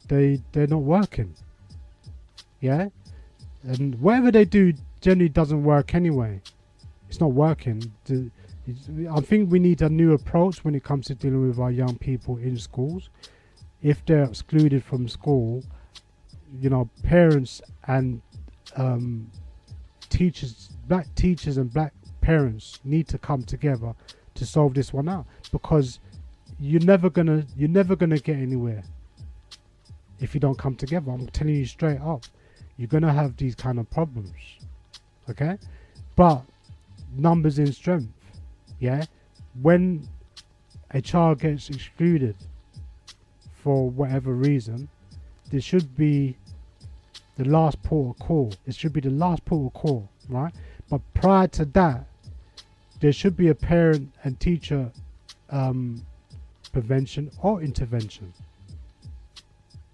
they're not working. Yeah? And whatever they do generally doesn't work anyway. It's not working. I think we need a new approach when it comes to dealing with our young people in schools. If they're excluded from school, you know, parents and teachers, black teachers and black parents need to come together to solve this one out, because you're never gonna get anywhere if you don't come together. I'm telling you straight up, you're gonna have these kind of problems. Okay, but numbers in strength. Yeah, when a child gets excluded for whatever reason, there should be the last port of call. It should be the last port of call, right? But prior to that, there should be a parent and teacher prevention or intervention.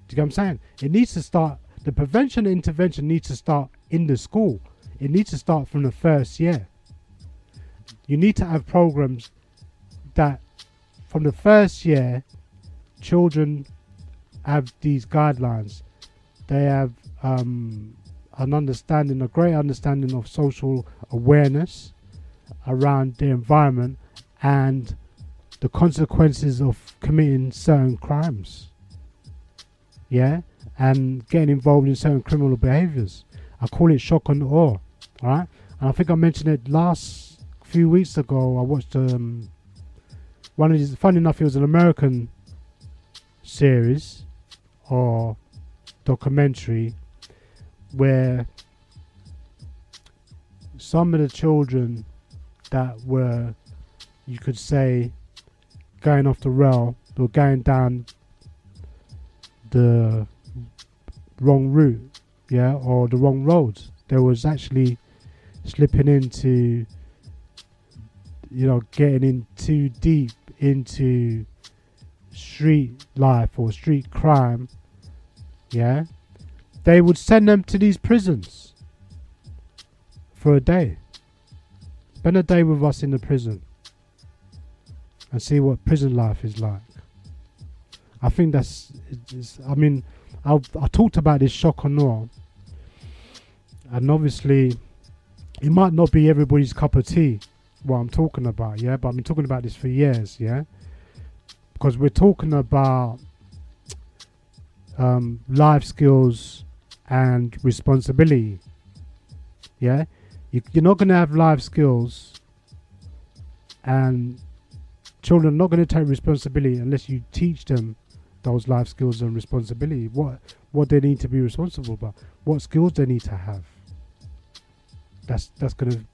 Do you get what I'm saying? It needs to start, the prevention and intervention needs to start in the school. It needs to start from the first year. You need to have programs that from the first year, children have these guidelines. They have an understanding, a great understanding of social awareness around the environment and the consequences of committing certain crimes. Yeah, and getting involved in certain criminal behaviors. I call it shock and awe. Alright, and I think I mentioned it last few weeks ago. I watched one of these. Funny enough, it was an American series or documentary where some of the children that were, you could say, going off the rail, they were going down the wrong route, yeah, or the wrong roads. There was actually slipping into, you know, getting in too deep into street life or street crime. Yeah, they would send them to these prisons for a day. Spend a day with us in the prison and see what prison life is like. I think I mean, I talked about this shock and awe, and obviously it might not be everybody's cup of tea what I'm talking about, yeah, but I've been talking about this for years, yeah, because we're talking about life skills and responsibility. Yeah, you're not going to have life skills, and children are not going to take responsibility unless you teach them those life skills and responsibility. What they need to be responsible about, what skills they need to have. That's going to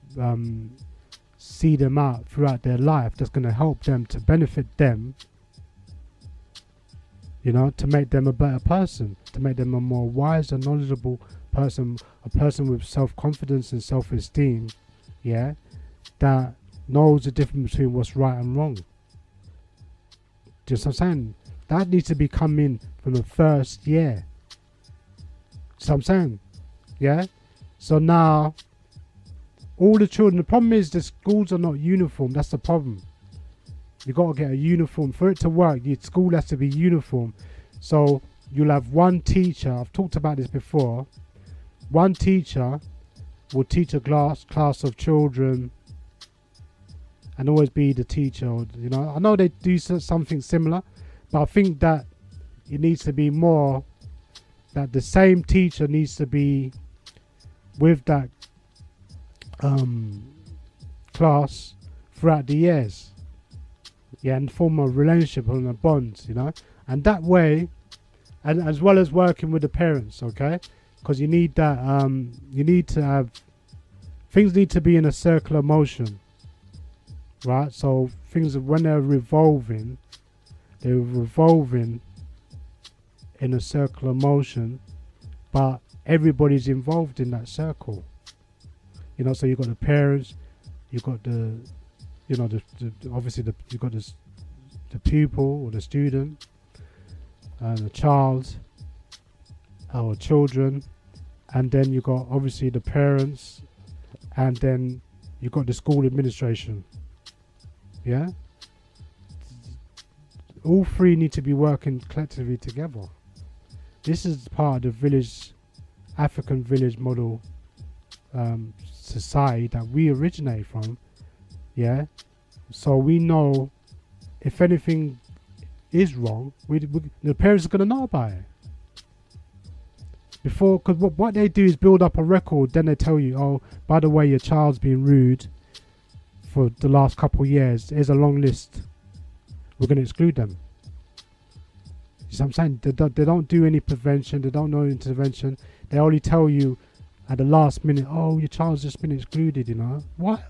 see them out throughout their life. That's going to help them, to benefit them, you know, to make them a better person, to make them a more wise and knowledgeable person, a person with self-confidence and self-esteem, yeah, that knows the difference between what's right and wrong. Just what I'm saying, that needs to be coming from the first year. So I'm saying, yeah. So now, all the children. The problem is the schools are not uniform. That's the problem. You got to get a uniform for it to work. Your school has to be uniform. So you'll have one teacher. I've talked about this before. One teacher will teach a class of children, and always be the teacher. You know, I know they do something similar, but I think that it needs to be more that the same teacher needs to be with that class throughout the years. Yeah, and form a relationship and a bond, you know, and that way, and as well as working with the parents, okay, because you need that. You need to have things need to be in a circular motion, right? So things, when they're revolving in a circular motion, but everybody's involved in that circle. You know, so you've got the parents, you've got the, you know, you've got the pupil or the student, and the child or children, and then you've got obviously the parents, and then you've got the school administration. Yeah? All three need to be working collectively together. This is part of the African village model society that we originate from. Yeah? So we know if anything is wrong, the parents are going to know about it. Before, because what they do is build up a record, then they tell you, oh, by the way, your child's been rude for the last couple of years. Here's a long list. We're going to exclude them. You see what I'm saying? They don't do any prevention. They don't know intervention. They only tell you at the last minute, oh, your child's just been excluded, you know. What?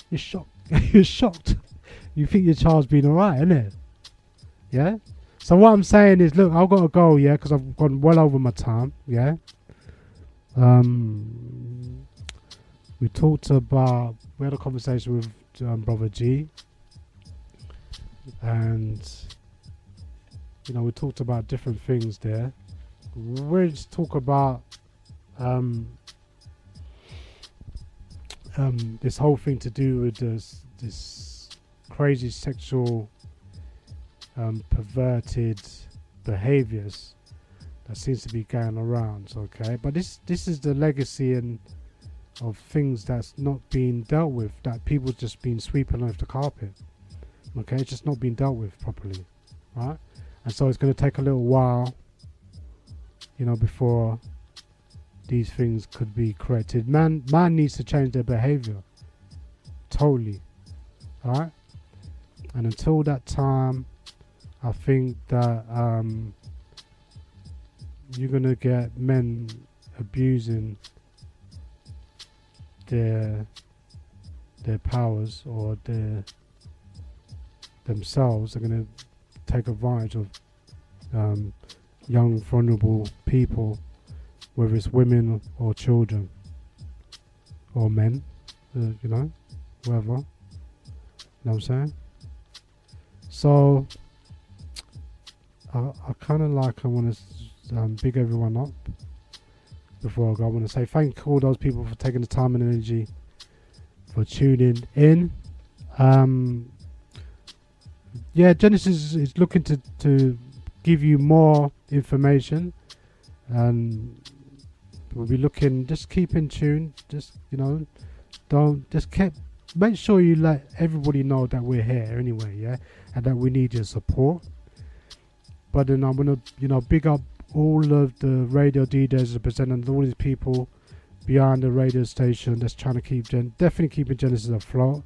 You're shocked. You're shocked. You think your child's been alright, innit? Yeah? So what I'm saying is, look, I've got to go, yeah, because I've gone well over my time, yeah. We had a conversation with Brother G, and you know, we talked about different things there. We're just talk about this whole thing to do with this crazy sexual perverted behaviors that seems to be going around, okay? But this is the legacy of things that's not being dealt with, that people just been sweeping off the carpet, okay? It's just not being dealt with properly, right? And so it's going to take a little while, you know, before these things could be corrected. Man needs to change their behavior totally, all right? And until that time, I think that you're gonna get men abusing their powers, or themselves. They're gonna take advantage of young, vulnerable people, whether it's women or children or men, you know, whoever. You know what I'm saying? So I kind of like, I want to big everyone up before I go. I want to say thank all those people for taking the time and energy for tuning in. Yeah, Genesis is looking to give you more information, and we'll be looking, just keep in tune, just, you know, make sure you let everybody know that we're here anyway, yeah, and that we need your support. But then I'm gonna, you know, big up all of the radio DJs representing all these people behind the radio station that's trying to keep definitely keeping Genesis afloat.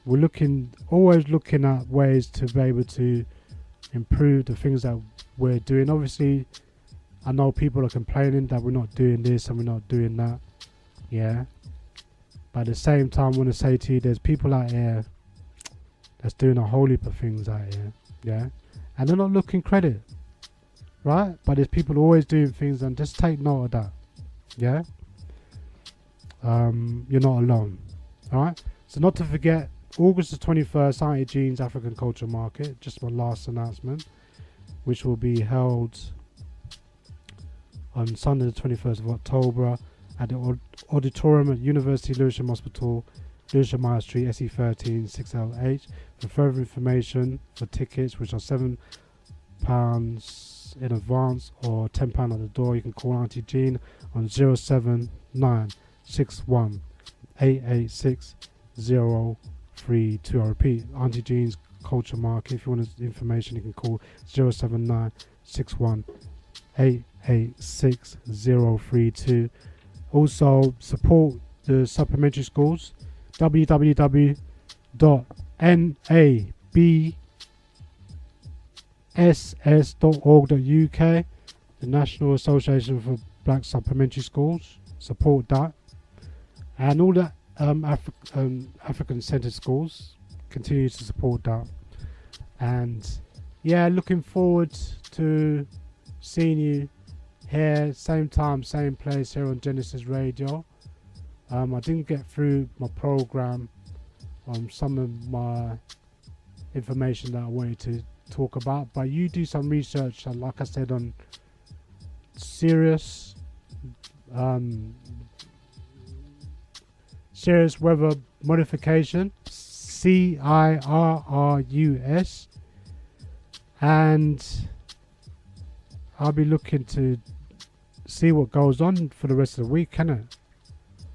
We're always looking at ways to be able to improve the things that we're doing. Obviously, I know people are complaining that we're not doing this and we're not doing that, yeah. But at the same time, I want to say to you, there's people out here that's doing a whole heap of things out here, yeah, and they're not looking credit, right? But there's people always doing things, and just take note of that, yeah. You're not alone, all right? So not to forget, August the 21st, Auntie Jean's African Culture Market, just my last announcement, which will be held on Sunday the 21st of October at the auditorium at University Lewisham Hospital, Lewisham High Street, SE13 6LH. For further information, for tickets, which are £7 in advance or £10 at the door, you can call Auntie Jean on 07961 886 032. I repeat, Auntie Jean's Culture Market. If you want information, you can call 07961 886 032. Also, support the supplementary schools. www.nabss.org.uk, the National Association for Black Supplementary Schools. Support that. And all the African centered schools continue to support that. And yeah, looking forward to seeing you here, same time, same place, here on Genesis Radio. I didn't get through my program on some of my information that I wanted to talk about, but you do some research, like I said, on serious weather modification, CIRRUS, and I'll be looking to see what goes on for the rest of the week, can it?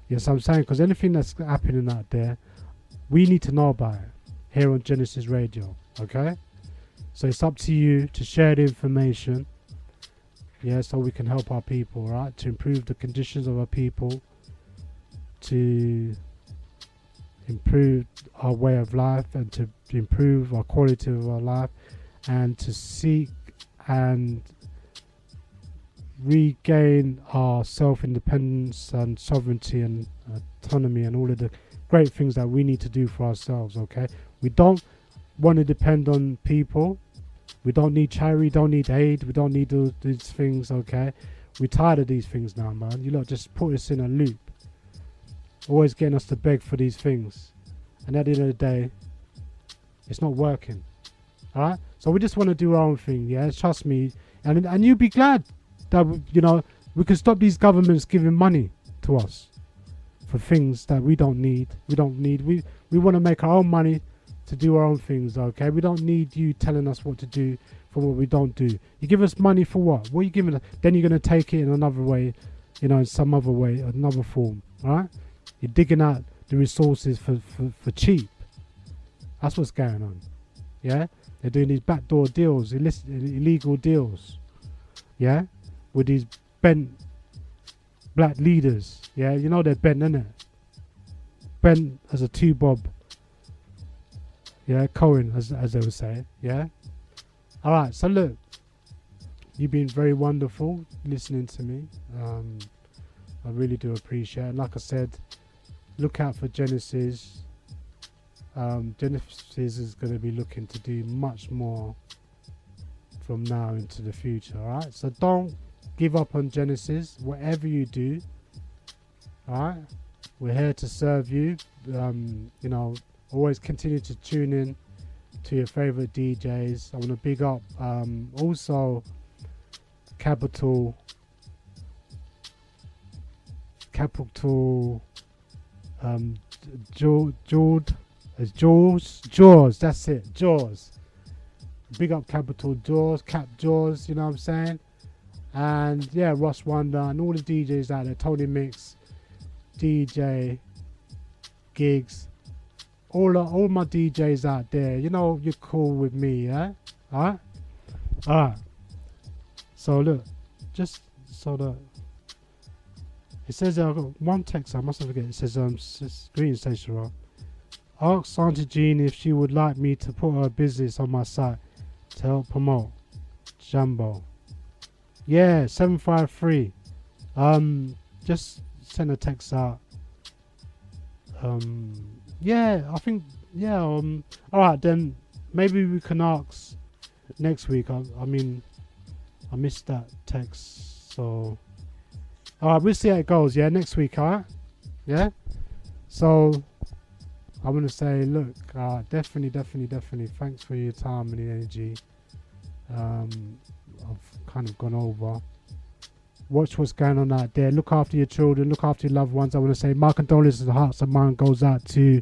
Yes, I'm saying, because anything that's happening out there, we need to know about it here on Genesis Radio, okay? So it's up to you to share the information, yeah, so we can help our people, right? To improve the conditions of our people, to improve our way of life, and to improve our quality of our life, and to seek and regain our self-independence and sovereignty and autonomy and all of the great things that we need to do for ourselves, okay? We don't want to depend on people. We don't need charity, we don't need aid, we don't need these things, okay? We're tired of these things now, man. You lot just put us in a loop, always getting us to beg for these things, and at the end of the day, it's not working. Alright? So we just want to do our own thing, yeah? Trust me. And you'd be glad that, you know, we can stop these governments giving money to us for things that we don't need. We want to make our own money to do our own things, okay? We don't need you telling us what to do for what we don't do. You give us money for what? What are you giving us? Then you're going to take it in another way, you know, in some other way, another form, alright? You're digging out the resources for cheap. That's what's going on, yeah? They're doing these backdoor deals, illegal deals, yeah? With these bent black leaders, yeah? You know they're bent, innit? Bent as a two-bob, yeah? Cohen, as they would say, yeah? Alright, so look, you've been very wonderful listening to me. I really do appreciate it. And like I said, look out for Genesis. Genesis is going to be looking to do much more from now into the future, alright? So don't give up on Genesis, whatever you do, alright? We're here to serve you. You know, always continue to tune in to your favorite DJs. I want to big up also Capital, Jaws, that's it, Jaws. Big up Capital Jaws, Cap Jaws, you know what I'm saying? And yeah, Ross Wonder and all the DJs out there, Tony Mix, DJ Gigs, all my DJs out there, you know you're cool with me, yeah? Alright. So look, just so that it says I've got one text I mustn't forget. It says greetings Sayshara. Ask Auntie Jean if she would like me to put her business on my site to help promote Jumbo. Yeah, 753. Just send a text out. Yeah, I think alright then, maybe we can ask next week. I mean I missed that text, so alright, we'll see how it goes, yeah, next week, alright? Yeah? So I want to say, look, definitely, thanks for your time and the energy. I've kind of gone over. Watch what's going on out there. Look after your children, look after your loved ones. I want to say my condolences and hearts and mine goes out to,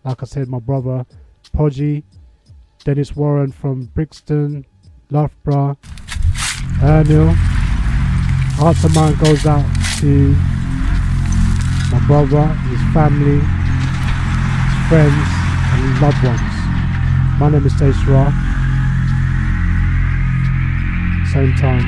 like I said, my brother, Podgy, Dennis Warren from Brixton, Loughborough, Ernil. Hearts and mine goes out to my brother, his family, friends and loved ones. My name is Sayshara. Same time,